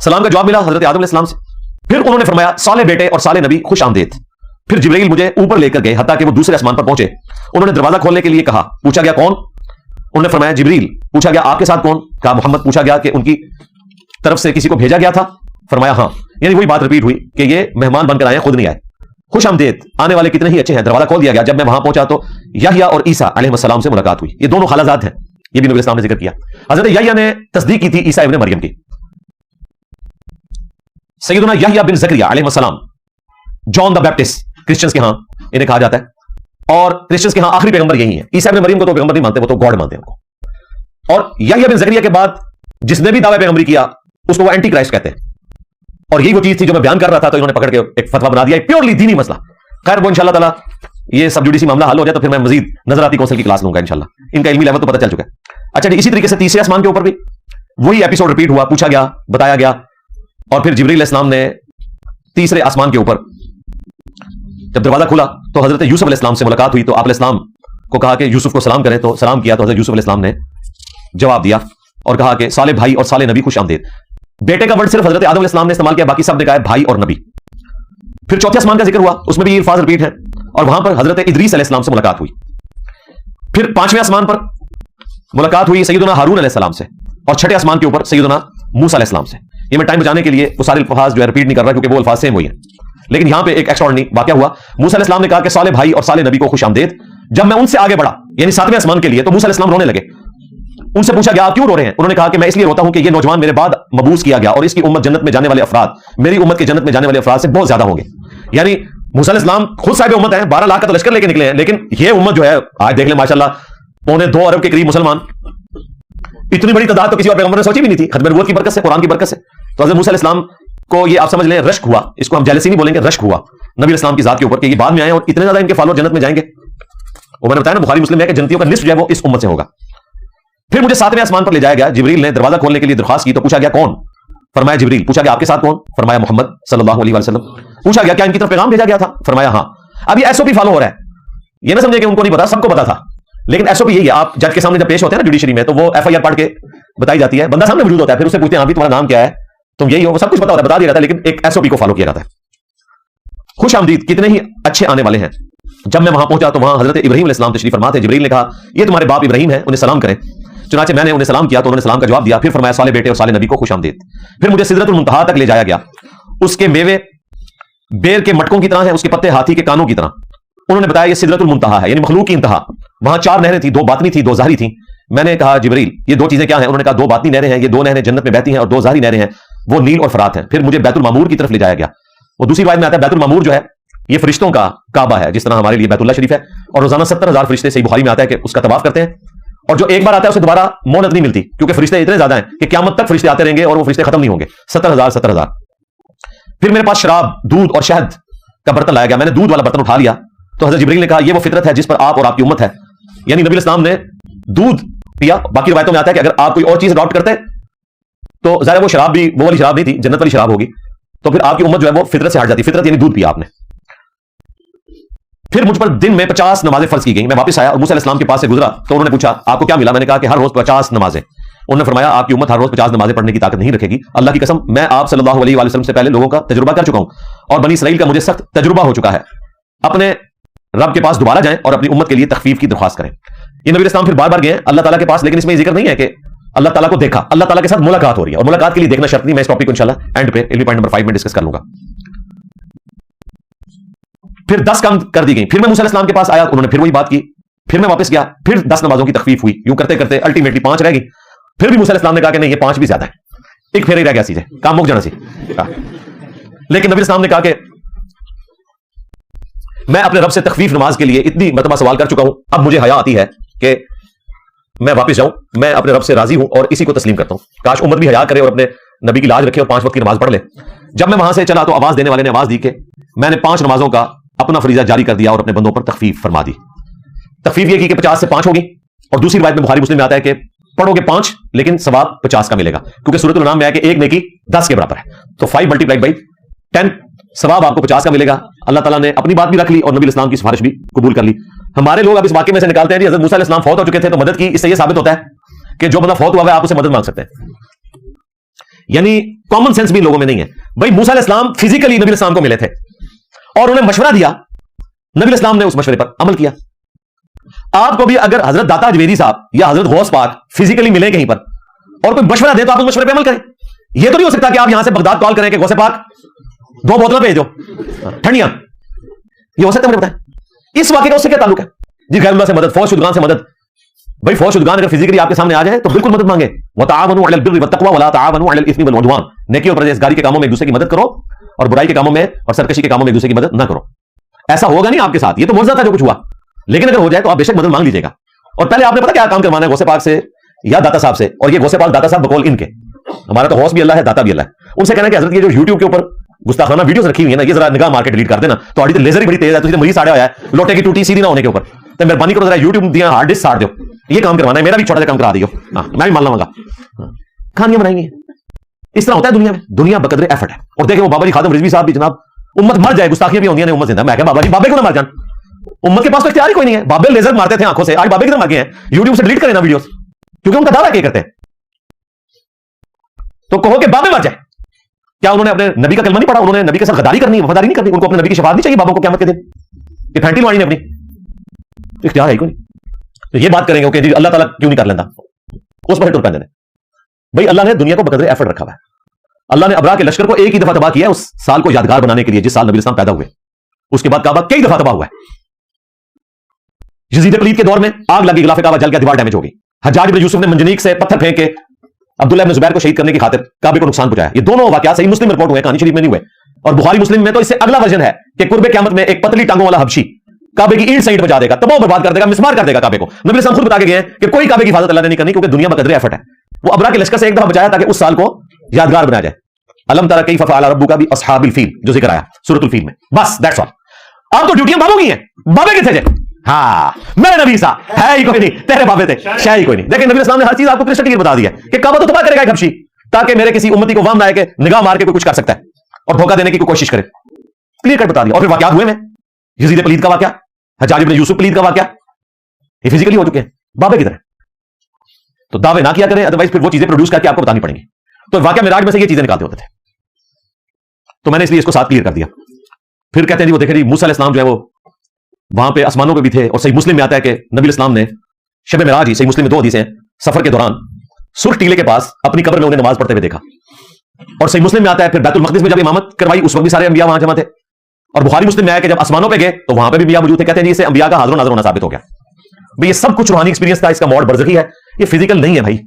S1: سلام کا جواب ملا حضرت آدم علیہ السلام سے. پھر انہوں نے فرمایا صالح بیٹے اور صالح نبی خوش آمدید. پھر جبرائیل مجھے اوپر لے کر گئے حتیٰ کہ وہ دوسرے آسمان پر پہنچے. انہوں نے دروازہ کھولنے کے لیے کہا. پوچھا گیا کون؟ انہوں نے فرمایا جبرائیل. پوچھا گیا آپ کے ساتھ کون؟ کہا محمد. پوچھا گیا کہ ان کی طرف سے کسی کو بھیجا گیا تھا؟ فرمایا ہاں. یعنی وہی بات رپیٹ ہوئی کہ یہ مہمان بن کر آئے, خود نہیں آئے. خوش آمدید, آنے والے کتنے ہی اچھے ہیں. دروازہ کھول دیا گیا. جب میں وہاں پہنچا تو یحییٰ اور عیسیٰ علیہ السلام سے ملاقات ہوئی. یہ دونوں خالازاد ہیں, یہ بھی نبی اسلام نے ذکر کیا. حضرت یحییٰ نے تصدیق کی تھی عیسیٰ ابن مریم کی. سیدنا یحییٰ بن زکریا علیہ السلام, جان دا بیپٹسٹ کرسچنز کے ہاں انہیں کہا جاتا ہے, اور کرسچنز کے ہاں آخری پیغمبر یہی ہے. عیسیٰ ابن مریم کو تو پیغمبر نہیں مانتے, وہ تو گاڈ مانتے ہیں ان کو. اور یحییٰ بن زکریا کے بعد جس نے بھی دعوی پیغمبری کیا اس کو وہ اینٹی کرائسٹ کہتے ہیں. اور یہی وہ چیز تھی جو میں بیان کر رہا تھا، تو انہوں نے پکڑ کے ایک فتوا بنا دیا، پیورلی دینی مسئلہ. خیر وہ انشاءاللہ تعالی یہ سب جوڈیسی معاملہ حل ہو جائے تو پھر میں مزید نظراتی کونسل کی کلاس لوں گا انشاءاللہ. ان کا علمی لیول تو پتہ چل چکا ہے. اچھا جی، اسی طریقے سے تیسرے آسمان کے اوپر بھی وہی ایپیسوڈ ریپیٹ ہوا، پوچھا گیا، بتایا گیا. اور پھر جبریل علیہ السلام نے تیسرے آسمان کے اوپر جب دروازہ کھلا تو حضرت یوسف علیہ السلام سے ملاقات ہوئی. تو آپ علیہ السلام کو کہا کہ یوسف کو سلام کریں، تو سلام کیا. تو حضرت یوسف علیہ السلام نے جواب دیا اور کہا کہ صالح بھائی اور صالح نبی خوش آمدید. بیٹے کا ورڈ صرف حضرت آدم علیہ السلام نے استعمال کیا، باقی سب نے کہا ہے بھائی اور نبی. پھر چوتھے آسمان کا ذکر ہوا، اس میں بھی یہ الفاظ ریپیٹ ہیں، اور وہاں پر حضرت ادریس علیہ السلام سے ملاقات ہوئی. پھر پانچویں آسمان پر ملاقات ہوئی سیدنا ہارون علیہ السلام سے، اور چھٹے آسمان کے اوپر سیدنا موسیٰ علیہ السلام سے. یہ میں ٹائم بچانے کے لیے وہ سارے الفاظ جو ہے ریپیٹ نہیں کر رہا کیونکہ وہ الفاظ سیم ہوئی ہیں، لیکن یہاں پہ ایک ایکسٹراڈنری واقعہ ہوا. موسیٰ علیہ السلام نے کہا کہ صالح بھائی اور صالح نبی کو خوش آمدید. جب میں ان سے آگے بڑھا یعنی ساتویں آسمان کے لیے، تو موسیٰ علیہ السلام رونے لگے. ان سے پوچھا گیا آپ کیوں رو رہے ہیں؟ انہوں نے کہا کہ میں اس لیے روتا ہوں کہ یہ نوجوان میرے بعد مبعوث کیا گیا اور اس کی امت جنت میں جانے والے افراد میری امت کے جنت میں جانے والے افراد سے بہت زیادہ ہوں گے. یعنی موسیٰ علیہ السلام خود صاحب امت ہیں، 12 لاکھ کا تو لشکر لے کے نکلے ہیں، لیکن یہ امت جو ہے آج دیکھ لیں ماشاءاللہ 1.25 ارب کے قریب مسلمان. اتنی بڑی تعداد تو کسی اور پیغمبر نے سوچی بھی نہیں تھی، ختم نبوت کی برکت سے، قرآن کی برکت سے. تو حضرت موسیٰ علیہ السلام کو یہ آپ سمجھ لیں رشک ہوا، اس کو ہم جیلسی نہیں بولیں گے، رشک ہوا نبی علیہ السلام کی ذات کے اوپر کہ یہ بعد میں آئے اور اتنے زیادہ ان کے فالوور جنت میں جائیں گے. وہ میں نے بتایا نا بخاری مسلم ہے کہ جنتیوں کا نصف جو ہے وہ اس امت سے ہوگا. پھر مجھے ساتویں آسمان پر لے جایا گیا. جبریل نے دروازہ کھولنے کے لیے درخواست کی تو پوچھا گیا کون؟ فرمایا جبریل. پوچھا گیا آپ کے ساتھ کون؟ فرمایا محمد صلی اللہ علیہ وسلم. پوچھا گیا کیا ان کی طرف پیغام بھیجا گیا تھا؟ فرمایا ہاں. اب یہ ایس او پی فالو ہو رہا ہے، یہ نہ سمجھے کہ ان کو نہیں پتا، سب کو پتا تھا، لیکن ایس او پی یہی ہے. آپ جج کے سامنے جب پیش ہوتے ہیں نا جوڈیشری میں، تو وہ ایف آئی آر پڑھ کے بتائی جاتی ہے، بندہ سامنے موجود ہوتا ہے، پھر اسے پوچھتے ہیں ابھی تمہارا نام کیا ہے، تم یہی ہو، وہ سب کچھ پتا ہوتا ہے، بتا دیا جاتا ہے، لیکن ایک ایس او پی کو فالو کیا جاتا ہے. خوش آمدید، کتنے ہی اچھے آنے والے ہیں. جب میں وہاں پہنچا تو وہاں حضرت ابراہیم علیہ السلام تشریف فرما تھے. جبریل نے کہا یہ تمہارے باپ ابراہیم ہیں، انہیں سلام کریں. چنانچہ میں نے انہیں سلام کیا تو انہوں نے سلام کا جواب دیا. پھر فرمایا صالح بیٹے اور صالح نبی کو خوش آمدید. پھر مجھے سدرۃ المنتہا تک لے جایا گیا. اس کے میوے بیر کے مٹکوں کی طرح ہیں، اس کے پتے ہاتھی کے کانوں کی طرح. انہوں نے بتایا یہ سدرۃ المنتہا ہے، یعنی مخلوق کی انتہا. وہاں 4 نہریں تھیں، 2 باطنی تھی، 2 ظاہری تھیں. میں نے کہا جبریل یہ 2 چیزیں کیا ہیں؟ انہوں نے کہا 2 باطنی نہریں ہیں، یہ 2 نہریں جنت میں بہتی ہیں، اور 2 ظاہری نہریں ہیں، وہ نیل اور فرات ہیں. پھر مجھے بیت المعمور کی طرف لے جایا گیا. وہ دوسری روایت میں آتا ہے بیت المعمور جو ہے یہ فرشتوں کا کعبہ ہے، جس طرح ہمارے لیے بیت اللہ شریف ہے، اور روزانہ 70,000 فرشتے، صحیح بخاری میں آتا ہے کہ اس کا طواف کرتے ہیں. اور جو ایک بار آتا ہے اسے دوبارہ مہلت نہیں ملتی، کیونکہ فرشتے اتنے زیادہ ہیں کہ قیامت تک فرشتے آتے رہیں گے اور وہ فرشتے ختم نہیں ہوں گے. 70,000. پھر میرے پاس شراب، دودھ اور شہد کا برتن لایا گیا. میں نے دودھ والا برتن اٹھا لیا تو حضرت جبریل نے کہا یہ وہ فطرت ہے جس پر آپ اور آپ کی امت ہے. یعنی نبی الاسلام نے دودھ پیا. باقی روایتوں میں آتا ہے کہ اگر آپ کوئی اور چیز اڈاپٹ کرتے تو ظاہر وہ شراب بھی وہ والی شراب نہیں تھی، جنت والی شراب ہوگی، تو پھر آپ کی امت جو ہے وہ فطرت سے ہٹ جاتی. فطرت یعنی دودھ پیا آپ نے. پھر مجھ پر دن میں 50 نمازیں فرض کی گئیں. میں واپس آیا اور موسیٰ علیہ السلام کے پاس سے گزرا تو انہوں نے پوچھا آپ کو کیا ملا؟ میں نے کہا کہ ہر روز 50 نمازیں. انہوں نے فرمایا آپ کی امت ہر روز 50 نمازیں پڑھنے کی طاقت نہیں رکھے گی. اللہ کی قسم میں آپ صلی اللہ علیہ وسلم سے پہلے لوگوں کا تجربہ کر چکا ہوں، اور بنی اسرائیل کا مجھے سخت تجربہ ہو چکا ہے. اپنے رب کے پاس دوبارہ جائیں اور اپنی امت کے لیے تخفیف کی درخواست کریں. یہ نبی اسلام پھر بار بار گئے اللہ تعالیٰ کے پاس، لیکن اس میں یہ ذکر نہیں ہے کہ اللہ تعالیٰ کو دیکھا. اللہ تعالیٰ کے ساتھ ملاقات ہو رہی ہے، اور ملاقات کے لیے دیکھنا شرط نہیں. میں اس ٹاپک کو انشاءاللہ اینڈ پہ علمی پوائنٹ نمبر 5 میں ڈسکس کر لوں گا. پھر 10 کم کر دی گئی. پھر میں موسیٰ علیہ السلام کے پاس آیا، انہوں نے پھر وہی بات کی. پھر میں واپس گیا، پھر 10 نمازوں کی تخفیف ہوئی. یوں کرتے کرتے الٹیمیٹلی 5 رہ گئی. پھر بھی موسیٰ علیہ السلام نے کہا کہ نہیں یہ 5 بھی زیادہ ہے، ایک پھر ہی رہ گیا سیدھے کام مک جانا سی. لیکن نبی السلام نے کہا کہ میں اپنے رب سے تخفیف نماز کے لیے اتنی مرتبہ سوال کر چکا ہوں، اب مجھے حیا آتی ہے کہ میں واپس جاؤں. میں اپنے رب سے راضی ہوں اور اسی کو تسلیم کرتا ہوں. کاش امت بھی حیا کرے اور اپنے نبی کی لاج رکھے اور 5 وقت کی نماز پڑھ لے. جب میں وہاں سے چلا تو آواز دینے والے نے آواز دی کہ میں نے 5 نمازوں کا اپنا فریضہ جاری کر دیا اور اپنے بندوں پر تخفیف فرما دی. تخفیف یہ کی کہ 50 سے 5 ہوگی. اور دوسری روایت میں بخاری مسلم میں آتا ہے کہ پڑھو گے 5 لیکن ثواب 50 کا ملے گا، کیونکہ سورۃ الانعام میں ہے کہ ایک نیکی 10 کے برابر ہے. تو 5 ملٹیپلائڈ بائی 10 ثواب آپ کو 50 کا ملے گا. اللہ تعالیٰ نے اپنی بات بھی رکھ لی اور نبی الاسلام کی سفارش بھی قبول کر لی. ہمارے لوگ اب اس واقعے میں سے نکالتے ہیں کہ حضرت موسیٰ علیہ السلام فوت ہو چکے تھے تو مدد کی. اس سے یہ ثابت ہوتا ہے کہ جو بندہ فوت ہوا ہے آپ اسے مدد مانگ سکتے ہیں. یعنی کامن سینس بھی لوگوں میں نہیں ہے. بھائی موسیٰ علیہ السلام فزیکلی نبی الاسلام کو ملے تھے اور انہیں مشورہ دیا، نبی الاسلام نے اس مشورے پر عمل کیا. آپ کو بھی اگر حضرت داتا اجمیری صاحب یا حضرت غوث پاک فزیکلی ملے کہیں پر اور کوئی مشورہ دے تو آپ اس مشورے پہ عمل کریں. یہ تو نہیں ہو سکتا کہ آپ یہاں سے بغداد کال کریں کہ غوث پاک 2 بوتلیں بھیجو ٹھنڈیاں. یہ ہو سکتا ہے؟ مجھے بتائیں اس واقعے کا اس سے کیا تعلق ہے؟ جی غیر اللہ سے مدد، فوج شدگان سے مدد. بھائی فوج شدگان اگر فزیکلی آپ کے سامنے آ جائے تو بالکل مدد مانگے. وتعاونوا علی البر والتقوى ولا تعاونوا علی الاثم والعدوان. نیکی اور پرہیزگاری کے کاموں میں ایک دوسرے کی مدد کرو اور برائی کے کاموں میں اور سرکشی کے کاموں میں ایک دوسرے کی مدد نہ کرو. ایسا ہوگا نہیں آپ کے ساتھ، یہ تو معجزہ تھا جو کچھ ہوا، لیکن اگر ہو جائے تو آپ بے شک مدد مانگ لیجیے گا. اور پہلے آپ نے پتا کیا کام کروانا ہے غوث پاک سے یا داتا صاحب سے، اور یہ غوث پاک داتا صاحب بقول ان کے ہمارا تو ہوسٹ بھی اللہ ہے، داتا بھی اللہ ہے. ان سے کہنا کہ حضرت یہ جو یوٹیوب کے اوپر گستاخانہ ویڈیوز رکھی ہوئی ہیں نا، یہ ذرا نگاہ مار کے ڈیلیٹ کر دینا. تو آڈی تو لیزر ہی بڑی تیز ہے، تو مریض ساڑا ہوا ہے لوٹے کی ٹوٹی سیدھی نہ ہونے کے اوپر. تو مہربانی کرو ذرا یوٹیوب دیا ہارڈ ڈسک ساڑ دو. یہ کام کروانا ہے، میرا بھی چھوٹا سا کام کرا دیو. ہاں میں بھی مان لوں گا. کہانیاں بنائیں گے. اس طرح ہوتا ہے دنیا میں، دنیا بقدر ایفرٹ ہے. اور دیکھیں وہ بابا جی خادم رضوی صاحب بھی جناب، امت مر جائے گستاخیاں بھی ہوتی ہیں، امت زندہ. میں کہ بابا جی بابے کو نہ مر جان، امت کے پاس تو اختیار ہی کوئی نہیں ہے. بابے لیزر مارتے تھے آنکھوں سے، آج بابے کی طرح مر گئے ہیں. یوٹیوب سے ڈیلیٹ کریں نا ویڈیوز، کیونکہ ان کا دعویٰ کیا کرتے ہیں. تو کہو کہ بابے مر جائے. کیا انہوں نے اپنے نبی کا کلمہ نہیں پڑھا؟ انہوں نے نبی کے ساتھ غداری کرنی، وفاداری نہیں کرنی؟ ان کو اپنے نبی کی شفاعت نہیں چاہیے بابوں کو قیامت کے دن؟ یہ پھینٹی ماری نے اپنی، اختیار ہے ہی کوئی. تو یہ بات کریں گے کہ جی اللہ تعالیٰ کیوں نہیں کر لیتا، اس پر ٹر پہ دینے. بھائی اللہ نے دنیا کو بقدر ایفرٹ رکھا ہوا ہے. اللہ نے ابرا کے لشکر کو ایک ہی دفعہ تباہ کیا ہے اس سال کو یادگار بنانے کے لیے جس سال نبی اسلام پیدا ہوئے. اس کے بعد کعبہ کئی دفعہ تباہ ہوا ہے. یزید پلید کے دور میں آگ لگی، غلاف کعبہ جل گیا، دیوار ڈیمیج ہو گئی. حجاج بن یوسف نے منجنیق سے پتھر پھینک کے عبداللہ بن زبیر کو شہید کرنے کی خاطر کعبے کو نقصان پہنچایا. یہ دونوں واقعات صحیح مسلم رپورٹ ہوئے، کہانی شریف میں نہیں ہوئے. اور بخاری مسلم میں تو اس سے اگلا ورژن ہے کہ قرب قیامت میں ایک پتلی ٹانگوں والا حبشی کعبے کی اینٹ سائٹ بجا دے گا، تباہ برباد کر دے گا، مسمار کر دے گا کعبے کو. نبی اسلام خود بتا کے گئے ہیں کہ کوئی کعبے کی حفاظت اللہ نے نہیں کرنی، کیونکہ دنیا بقدر ایفرٹ ہے. وہ ابرا کے لشکر سے ایک دفعہ بچایا تاکہ اس سال کو یادگار بنایا جائے. الم تری کیف فعل ربک باصحاب الفیل جو ذکر آیا سورۃ الفیل میں. بس دیٹس آل. اب تو ڈیوٹیاں بابوں کی ہیں. بابے کتنے تھے؟ ہاں میرے نبی سا ہے ہی کوئی نہیں، تیرے بابے تھے شے ہی کوئی نہیں. لیکن نبی اسلام نے ہر چیز آپ کو کرسٹل کلیئر بتا دی ہے کہ کعبہ تو تباہ کرے گا ایک حبشی، تاکہ میرے کسی امتی کو وہم نہ آئے کہ نگاہ مار کے کوئی کچھ کر سکتا ہے اور دھوکہ دینے کی کوئی کوشش کرے. کلیئر کٹ بتا دیا. اور پھر واقعات ہوئے میں یزید پلید کا واقعہ، حجاج بن یوسف پلید کا واقعہ، یہ فزیکلی ہو چکے ہیں بابے کی طرح. تو دعوے نہ کیا کریں، ادروائز پھر وہ چیزیں پروڈیوس کر کے آپ کو بتانی پڑیں گی. تو واقعہ معراج میں سے یہ چیزیں نکالتے ہوتے تھے. تو میں نے اس لیے اس کو ساتھ کلیئر کر دیا. پھر کہتے ہیں جی وہ دیکھیں جی موسیٰ علیہ السلام جو ہے وہ وہاں پہ آسمانوں پہ بھی تھے. اور صحیح مسلم میں آتا ہے کہ نبی الاسلام نے شب معراج ہی، صحیح مسلم میں 2 حدیثیں ہیں، سفر کے دوران سرخ ٹیلے کے پاس اپنی قبر میں انہیں نماز پڑھتے ہوئے دیکھا. اور صحیح مسلم میں آتا ہے پھر بیت المقدس میں جب امامت کروائی اس وقت بھی سارے انبیاء وہاں جمع تھے. اور بخاری مسلم میں آیا کہ جب آسمانوں پہ گئے تو وہاں پہ بھی انبیاء موجود تھے. کہتے ہیں جی اسے انبیاء کا حاضر و ناظر ہونا ثابت ہو گیا. بھئی یہ سب کچھ روحانی ایکسپیرینس تھا، اس کا موڈ برزخی ہے، یہ فزیکل نہیں ہے. بھائی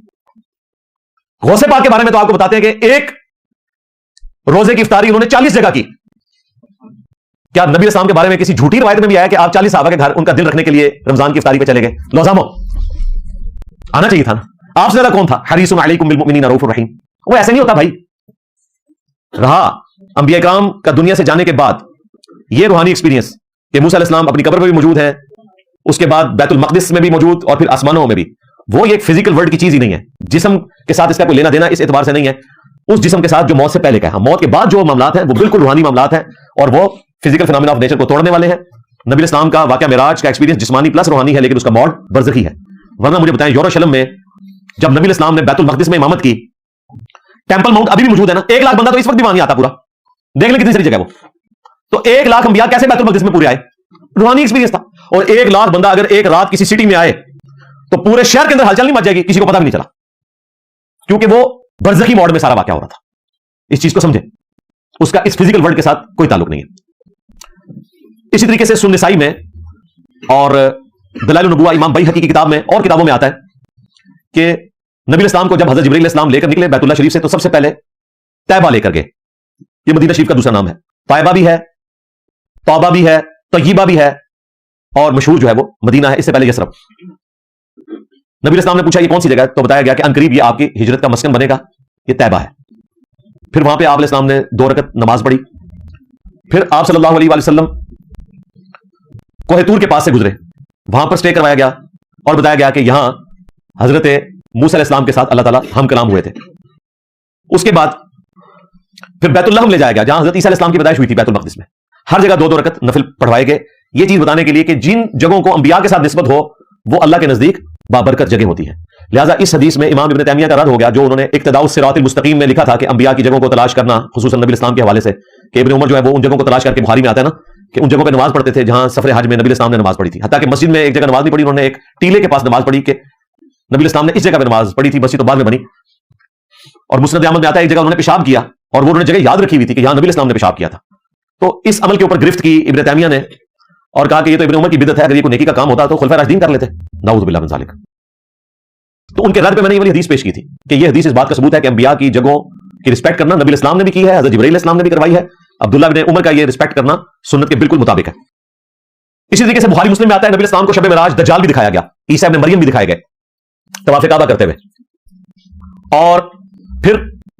S1: غوث پاک کے بارے میں تو آپ کو بتاتے ہیں کہ ایک روزے کی افطاری انہوں نے 40 جگہ کی. کیا نبی اسلام کے بارے میں کسی جھوٹی روایت میں بھی آیا کہ آپ 40 صحابہ کے گھر ان کا دل رکھنے کے لیے رمضان کی افطاری پہ چلے گئے؟ لوزامو آنا چاہیے تھا نا. آپ سے زیادہ کون تھا؟ حریص علیکم بالمؤمنین رؤوف الرحیم. وہ ایسے نہیں ہوتا بھائی. رہا انبیاء کرام کا دنیا سے جانے کے بعد یہ روحانی ایکسپیرینس کہ موسیٰ علیہ السلام اپنی قبر میں بھی موجود ہیں، اس کے بعد بیت المقدس میں بھی موجود، اور پھر آسمانوں میں بھی. وہ یہ فزیکل ورلڈ کی چیز ہی نہیں ہے. جسم کے ساتھ اس کا کوئی لینا دینا اس اعتبار سے نہیں ہے. اس جسم کے ساتھ جو موت سے پہلے کا ہے، موت کے بعد جو معاملات ہیں وہ بالکل روحانی معاملات ہیں، اور وہ فزیکل فینومینا آف نیچر کو توڑنے والے ہیں. نبی اسلام کا واقعہ معراج کا ایکسپیرینس جسمانی پلس روحانی ہے، لیکن اس کا موڈ برزخی ہے. ورنہ مجھے بتائیں یوروشلم میں جب نبی اسلام نے بیت المقدس میں امامت کی، ٹیمپل ماؤنٹ ابھی بھی موجود ہے نا. 1 لاکھ بندہ تو اس وقت بھی وہاں نہیں آتا پورا. دیکھ لیں کتنی ساری جگہ وہ. تو 1 لاکھ انبیاء کیسے بیت المقدس میں پورے آئے؟ روحانی ایکسپیرینس تھا. اور 1 لاکھ بندہ اگر ایک رات کسی سٹی میں آئے تو پورے شہر کے اندر ہلچل نہیں مچ جائے گی، کسی کو پتہ بھی نہیں چلا، کیونکہ وہ برزخی موڈ میں سارا واقعہ ہو رہا تھا. اس چیز کو سمجھیں، اس کا اس فزیکل ورلڈ کے ساتھ کوئی تعلق نہیں ہے. اسی طریقے سے سنن نسائی میں اور دلائل النبوہ امام بیہقی کی کتاب میں اور کتابوں میں آتا ہے کہ نبی اسلام کو جب حضرت جبرائیل علیہ السلام لے کر نکلے بیت اللہ شریف سے، تو سب سے پہلے طیبہ لے کر گئے. یہ مدینہ شریف کا دوسرا نام ہے. طیبہ بھی ہے، توبہ بھی ہے، طیبہ بھی ہے، اور مشہور جو ہے وہ مدینہ ہے. اس سے پہلے یثرب. نبی اسلام نے پوچھا یہ کون سی جگہ ہے؟ تو بتایا گیا کہ عنقریب یہ آپ کی ہجرت کا مسکن بنے گا، یہ طیبہ ہے. پھر وہاں پہ آپ علیہ السلام نے 2 رکعت نماز پڑھی. پھر آپ صلی اللہ علیہ وآلہ وسلم کوہ طور کے پاس سے گزرے، وہاں پر سٹے کروایا گیا اور بتایا گیا کہ یہاں حضرت موسیٰ علیہ السلام کے ساتھ اللہ تعالیٰ ہم کلام ہوئے تھے. اس کے بعد پھر بیت اللہ لے جایا گیا جہاں حضرت عیسیٰ علیہ السلام کی پیدائش ہوئی تھی، بیت المقدس میں. ہر جگہ 2 رکعت نفل پڑھوائے گئے، یہ چیز بتانے کے لیے کہ جن جگہوں کو انبیاء کے ساتھ نسبت ہو وہ اللہ کے نزدیک بابرکت جگہ ہوتی ہیں. لہٰذا اس حدیث میں امام ابن تیمیہ کا رد ہو گیا جو انہوں نے اقتداء الصراط المستقیم میں لکھا تھا کہ انبیاء کی جگہوں کو تلاش کرنا، خصوصاً نبی اسلام کے حوالے سے، کہ ابن عمر جو ہے وہ ان جگہوں کو تلاش کر کے بخاری میں آتا ہے نا کہ ان جگہوں پہ نماز پڑھتے تھے جہاں سفر حج میں نبی اسلام نے نماز پڑھی تھی. حتیٰ کہ مسجد میں ایک جگہ نماز نہیں پڑھی، انہوں نے ایک ٹیلے کے پاس نماز پڑھی کہ نبی اسلام نے اس جگہ پہ نماز پڑھی تھی، مسجد تو بعد میں بنی. اور مسند احمد میں آتا ہے ایک جگہ انہوں نے پیشاب کیا اور وہ انہوں نے جگہ یاد رکھی ہوئی تھی کہ یہاں نبی اسلام نے پیشاب کیا تھا. تو اس عمل کے اوپر گرفت کی ابن تیمیہ نے اور کہا کہ یہ تو ابن عمر کی بدعت ہے، اگر یہ کوئی نیکی کا کام ہوتا تو خلفائے راشدین کر لیتے. نعوذ باللہ من ذالک. تو ان کے رد پہ میں نے یہ والی حدیث پیش کی تھی کہ یہ حدیث اس بات کا ثبوت ہے کہ انبیاء کی جگہوں کی رسپیکٹ کرنا نبی اسلام نے بھی کی ہے، حضرت جبرائیل علیہ السلام نے بھی کروائی ہے. عبداللہ بن عمر کا یہ رسپیکٹ کرنا سنت کے بالکل مطابق ہے. اسی طریقے سے بخاری مسلم میں آتا ہے نبی اسلام کو شب معراج دجال بھی دکھایا گیا، عیسیٰ ابن مریم بھی دکھائے گئے طواف کعبہ کرتے ہوئے. اور پھر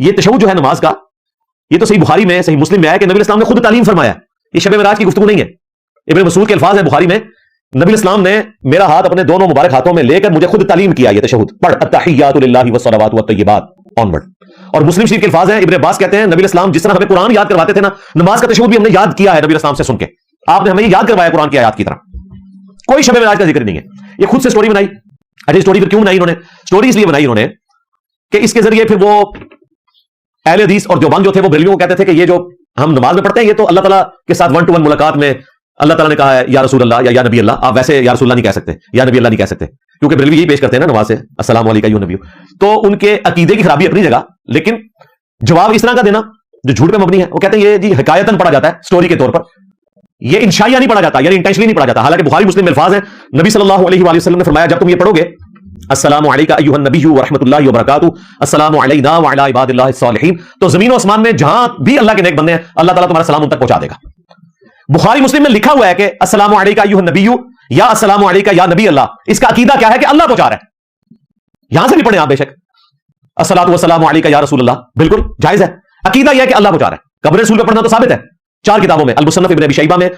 S1: یہ تشہد جو ہے نماز کا، یہ تو صحیح بخاری میں صحیح مسلم میں ہے کہ نبی اسلام نے خود تعلیم فرمایا ہے. یہ شب معراج کی گفتگو نہیں ہے. ابن مسعود کے الفاظ ہیں بخاری میں، نبی اسلام نے میرا ہاتھ اپنے دونوں مبارک ہاتھوں میں لے کر مجھے خود تعلیم کیا یہ تشہد پڑھ، التحیات للہ والصلوات والطیبات آنورڈ. اور مسلم شریف کے الفاظ ہیں، ابن عباس کہتے ہیں نبی اسلام جس طرح ہمیں قرآن یاد کرواتے تھے نا، نماز کا تشہد بھی ہم نے یاد کیا ہے نبی اسلام سے سن کے. آپ نے ہمیں یہ یاد کروایا قرآن کی آیات کی طرح. کوئی شب معراج کا ذکر نہیں ہے. یہ خود سے سٹوری بنائی. اچھا اسٹوری پھر کیوں بنائی انہوں نے؟ اسٹوری اس لیے بنائی انہوں نے کہ اس کے ذریعے پھر وہ اہل حدیث اور دیوبند جو تھے وہ بریلویوں کو کہتے تھے کہ یہ جو ہم نماز میں پڑھتے ہیں یہ تو اللہ تعالیٰ کے ساتھ 1 to 1 ملاقات میں اللہ تعالیٰ نے کہا ہے یا رسول اللہ یا نبی اللہ. آپ ویسے یا رسول اللہ نہیں کہہ سکتے، یا نبی اللہ نہیں کہہ سکتے، کیونکہ بریلوی یہی پیش کرتے ہیں نا نماز سے، السلام علیکم یا نبی. تو ان کے عقیدے کی خرابی اپنی جگہ، لیکن جواب اس طرح کا دینا جو جھوٹ پہ مبنی ہے. وہ کہتے ہیں یہ جی حکایتاً پڑھا جاتا ہے اسٹوری کے طور پر، یہ انشائیہ نہیں پڑھا جاتا، یعنی انٹینشنلی نہیں پڑھا جاتا. حالانکہ بخاری مسلم میں الفاظ ہیں، نبی صلی اللہ علیہ وآلہ وسلم نے فرمایا جب تم یہ پڑھو گے السلام علیکم ایھا النبی ورحمۃ اللہ وبرکاتہ، السلام علینا وعلی عباد اللہ الصالحین، تو زمین و آسمان میں جہاں بھی اللہ کے نیک بندے ہیں اللہ تعالیٰ تمہارا سلام ان تک پہنچا دے گا. بخاری مسلم میں لکھا ہوا ہے کہ السلام علیکم ایھا النبی یا السلام علیکم یا نبی اللہ. اس کا عقیدہ کیا ہے کہ اللہ پہنچا رہا ہے. یہاں سے بھی پڑھیں آپ بے شک الصلاۃ والسلام علیکم یا رسول اللہ، بالکل جائز ہے. عقیدہ یہ ہے کہ اللہ پہنچا رہا ہے. قبر رسول پہ پڑھنا تو ثابت ہے 4 کتابوں میں، المصنف ابن ابی شیبہ میں،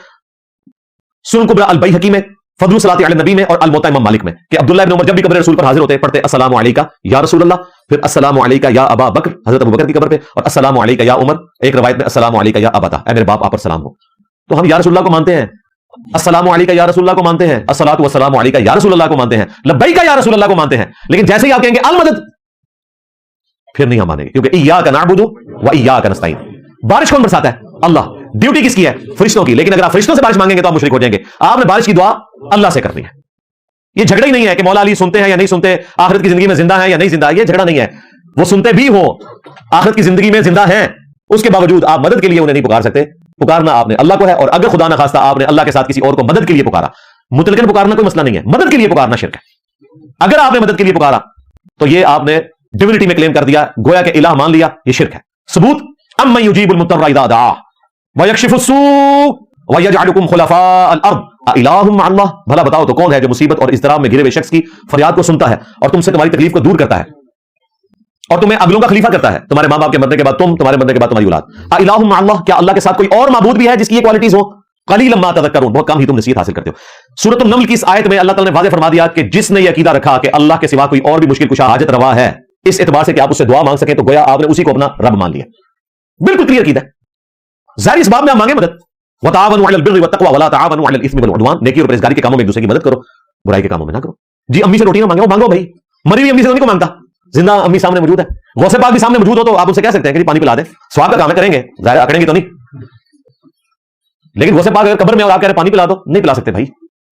S1: سنن کبری البیہقی میں، فضل الصلاۃ علی النبی میں، اور الموطا امام مالک میں، کہ عبداللہ ابن عمر جب بھی قبر رسول پر حاضر ہوتے پڑھتے السلام علیکم یا رسول اللہ، پھر السلام علیکم یا ابا بکر، حضرت ابو بکر کی قبر پہ، اور السلام علیکم یا عمر، ایک روایت میں السلام علیکم یا ابتا، اے میرے باپ آپ پر سلام ہو. تو ہم یا رسول اللہ کو مانتے ہیں، السلام علیکم یا رسول اللہ کو مانتے ہیں، الصلاۃ والسلام علیکم یا رسول اللہ کو مانتے ہیں، لبیک یا رسول اللہ کو مانتے ہیں. لیکن جیسے ہی آپ کہیں گے المدد، پھر نہیں ہم مانیں گے، کیونکہ ایاک نعبد و ایاک نستعین. بارش کون برساتا ہے؟ اللہ. ڈیوٹی کس کی ہے؟ فرشتوں کی. لیکن اگر آپ فرشتوں سے بارش مانگیں گے تو آپ مشرک ہو جائیں گے. آپ نے بارش کی دعا اللہ سے کرنی ہے. یہ جھگڑا ہی نہیں ہے کہ مولا علی سنتے ہیں یا نہیں سنتے، آخرت کی زندگی میں زندہ ہیں یا نہیں زندہ. یہ جھگڑا نہیں ہے. وہ سنتے بھی ہوں، آخرت کی زندگی میں زندہ ہیں، اس کے باوجود آپ مدد کے لیے انہیں نہیں پکار سکتے. پکارنا آپ نے اللہ کو ہے. اور اگر خدا نہ خواستہ آپ نے اللہ کے ساتھ کسی اور کو مدد کے لیے پکارا، مطلقاً پکارنا کوئی مسئلہ نہیں ہے، مدد کے لیے پکارنا شرک ہے. اگر آپ نے مدد کے لیے پکارا تو یہ آپ نے ڈیوینٹی میں کلیم کر دیا، گویا کہ الہ مان لیا. یہ شرک ہے. ثبوت امن یجیب المضطر اذا دعاہ ویکشف السوء ویجعلکم خلفاء الارض الہ مع اللہ. بھلا بتاؤ تو کون ہے جو مصیبت اور اضطراب میں گھرے ہوئے شخص کی فریاد کو سنتا ہے اور تم سے تمہاری تکلیف کو دور کرتا ہے اور تمہیں اگلوں کا خلیفہ کرتا ہے، تمہارے ماں باپ کے مرنے کے بعد تم، تمہارے مرنے کے بعد تمہاری اولاد. الہ مع اللہ، کیا اللہ کے ساتھ کوئی اور معبود بھی ہے جس کی یہ کوالٹیز ہوں؟ قلیلا ما تذکرون، بہت کم ہی تم نصیحت حاصل کرتے ہو. سورۃ النمل کی اس آیت میں اللہ تعالیٰ نے واضح فرما دیا کہ جس نے یہ عقیدہ رکھا کہ اللہ کے سوا کوئی اور بھی مشکل کشا حاجت روا ہے اس اعتبار سے کہ آپ اس سے دعا مانگ سکیں، تو گویا آپ نے اسی کو اپنا رب مان لیا. بالکل کلیئر عقیدہ. ظاہر اس باب میں آپ مانگیں مدد، وتعاونوا علی البر والتقوى ولا تعاونوا علی الاثم والعدوان، نیکی اور پرہیزگاری کے کاموں میں ایک دوسرے کی مدد کرو، برائی کے کاموں میں نہ کرو. جی امی سے روٹی نہ مانگو، مانگو بھائی، مری ہوئی امی سے نہیں کو مانگتا، زندہ امی سامنے موجود ہے. غوث پاک بھی سامنے موجود ہو تو آپ ان سے کہہ سکتے ہیں کہ جی پانی پلا دیں، ثواب کا کام ہے، کریں گے، ظاہر اکڑیں گے تو نہیں. لیکن غوث پاک اگر قبر میں اور آپ کہہ رہے پانی پلا دو، نہیں پلا سکتے بھائی.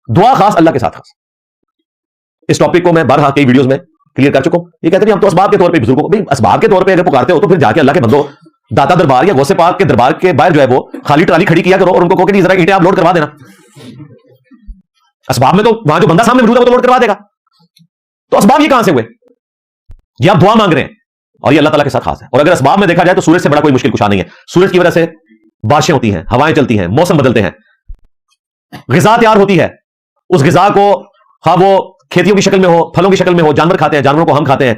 S1: دعا خاص اللہ کے ساتھ خاص. اس ٹاپک کو میں بارہا کئی ویڈیوز میں کلیئر کر چکا ہوں. یہ کہتے ہیں ہم تو اسباب کے طور پہ بزرگوں کو، اسباب کے طور پہ اگر پکارتے ہو تو پھر جا کے اللہ کے بندو داتا دربار یا غوث پاک کے دربار کے باہر جو ہے وہ خالی ٹرالی کھڑی کیا کرو اور ان کو کہو کہ ذرا اینٹیں آپ لوڈ کروا دینا. اسباب میں تو وہاں جو بندہ سامنے موجود ہے وہ تو لوڈ کروا دے گا. تو اسباب یہ کہاں سے ہوئے؟ یہ آپ دعا مانگ رہے ہیں اور یہ اللہ تعالیٰ کے ساتھ خاص ہے. اور اگر اسباب میں دیکھا جائے تو سورج سے بڑا کوئی مشکل کشا نہیں ہے. سورج کی وجہ سے بارشیں ہوتی ہیں، ہوائیں چلتی ہیں، موسم بدلتے ہیں، غذا تیار ہوتی ہے. اس غذا کو خواہ وہ کھیتیوں کی شکل میں ہو، پھلوں کی شکل میں ہو، جانور کھاتے ہیں، جانوروں کو ہم کھاتے ہیں.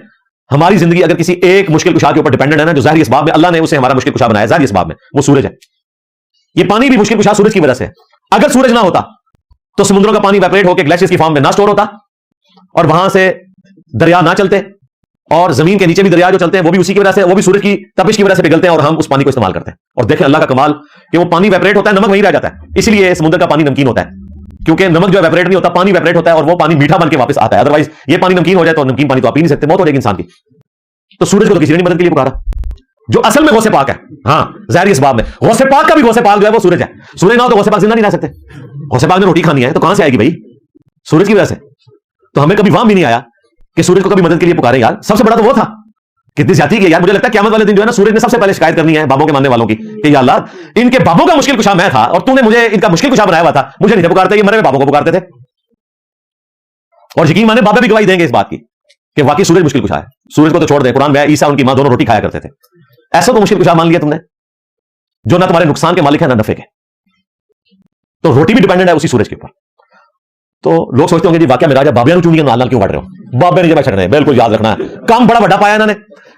S1: ہماری زندگی اگر کسی ایک مشکل کشا کے اوپر ڈیپینڈنٹ ہے نا، جو ظاہری اسباب میں اللہ نے اسے ہمارا مشکل کشا بنایا، ظاہری اسباب میں وہ سورج ہے. یہ پانی بھی مشکل کشا سورج کی وجہ سے. اگر سورج نہ ہوتا تو سمندروں کا پانی ویپریٹ ہو کے گلیشیئرز کی فارم میں نہ سٹور ہوتا اور وہاں سے دریا نہ چلتے، اور زمین کے نیچے بھی دریا جو چلتے ہیں وہ بھی اسی کی وجہ سے، وہ بھی سورج کی تپش کی وجہ سے پگھلتے ہیں اور ہم اس پانی کو استعمال کرتے ہیں. اور دیکھیں اللہ کا کمال کہ وہ پانی ویپریٹ ہوتا ہے، نمک وہیں رہ جاتا ہے. اس لیے سمندر کا پانی نمکین ہوتا ہے، کیونکہ نمک جو ویپریٹ نہیں ہوتا، پانی ویپریٹ ہوتا ہے اور وہ پانی میٹھا بن کے واپس آتا ہے. ادروائز یہ پانی نمکین ہو جائے تو نمکین پانی تو آپ پی نہیں سکتے، موت ہو جائے گی انسان کی. تو سورج کو تو کسی نے نہیں مدد کے لیے پکارا، جو اصل میں غوث پاک ہے. ہاں ظاہری اسباب میں غوث پاک کا بھی غوث پاک جو ہے وہ سورج ہے. سورج نہ ہو تو غوث پاک زندہ نہیں رہ سکتے. غوث پاک نے روٹی کھانی ہے تو کہاں سے آئے گی بھائی؟ سورج کی وجہ سے. تو ہمیں کبھی وہاں بھی نہیں آیا کہ سورج کو کبھی مدد کے لیے پکارے. یار سب سے بڑا تو وہ تھا. کتنی زیادتی کی یار. مجھے لگتا ہے قیامت والے دن جو ہے نا سورج نے سب سے پہلے شکایت کرنی ہے بابوں کے ماننے والوں کی کہ یا اللہ ان کے بابوں کا مشکل کشا میں تھا اور تو نے مجھے ان کا مشکل کشا بنایا ہوا تھا، مجھے نہیں پکارتے، یہ مرے ہوئے بابوں کو پکارتے تھے. اور یقین مانے بابے بھی گواہی دیں گے اس بات کی کہ واقعی سورج مشکل کشا ہے. سورج کو تو چھوڑ دیں، قرآن میں عیسیٰ ان کی ماں دونوں روٹی کھایا کرتے تھے. ایسا تو مشکل کشا مان لیا تم نے جو نہ تمہارے نقصان کے مالک ہے نہ نفع کے. تو روٹی بھی ڈیپینڈنٹ ہے اسی سورج کے اوپر. تو لوگ سوچتے ہوں گے جی واقعہ معراج ہے، بابیاں چونیاں نال کیوں بڑھ رہے ہو؟ بابے نے جب چھڑنے بالکل یاد رکھنا ہے. کام بڑا بڑا پایا انہوں نے.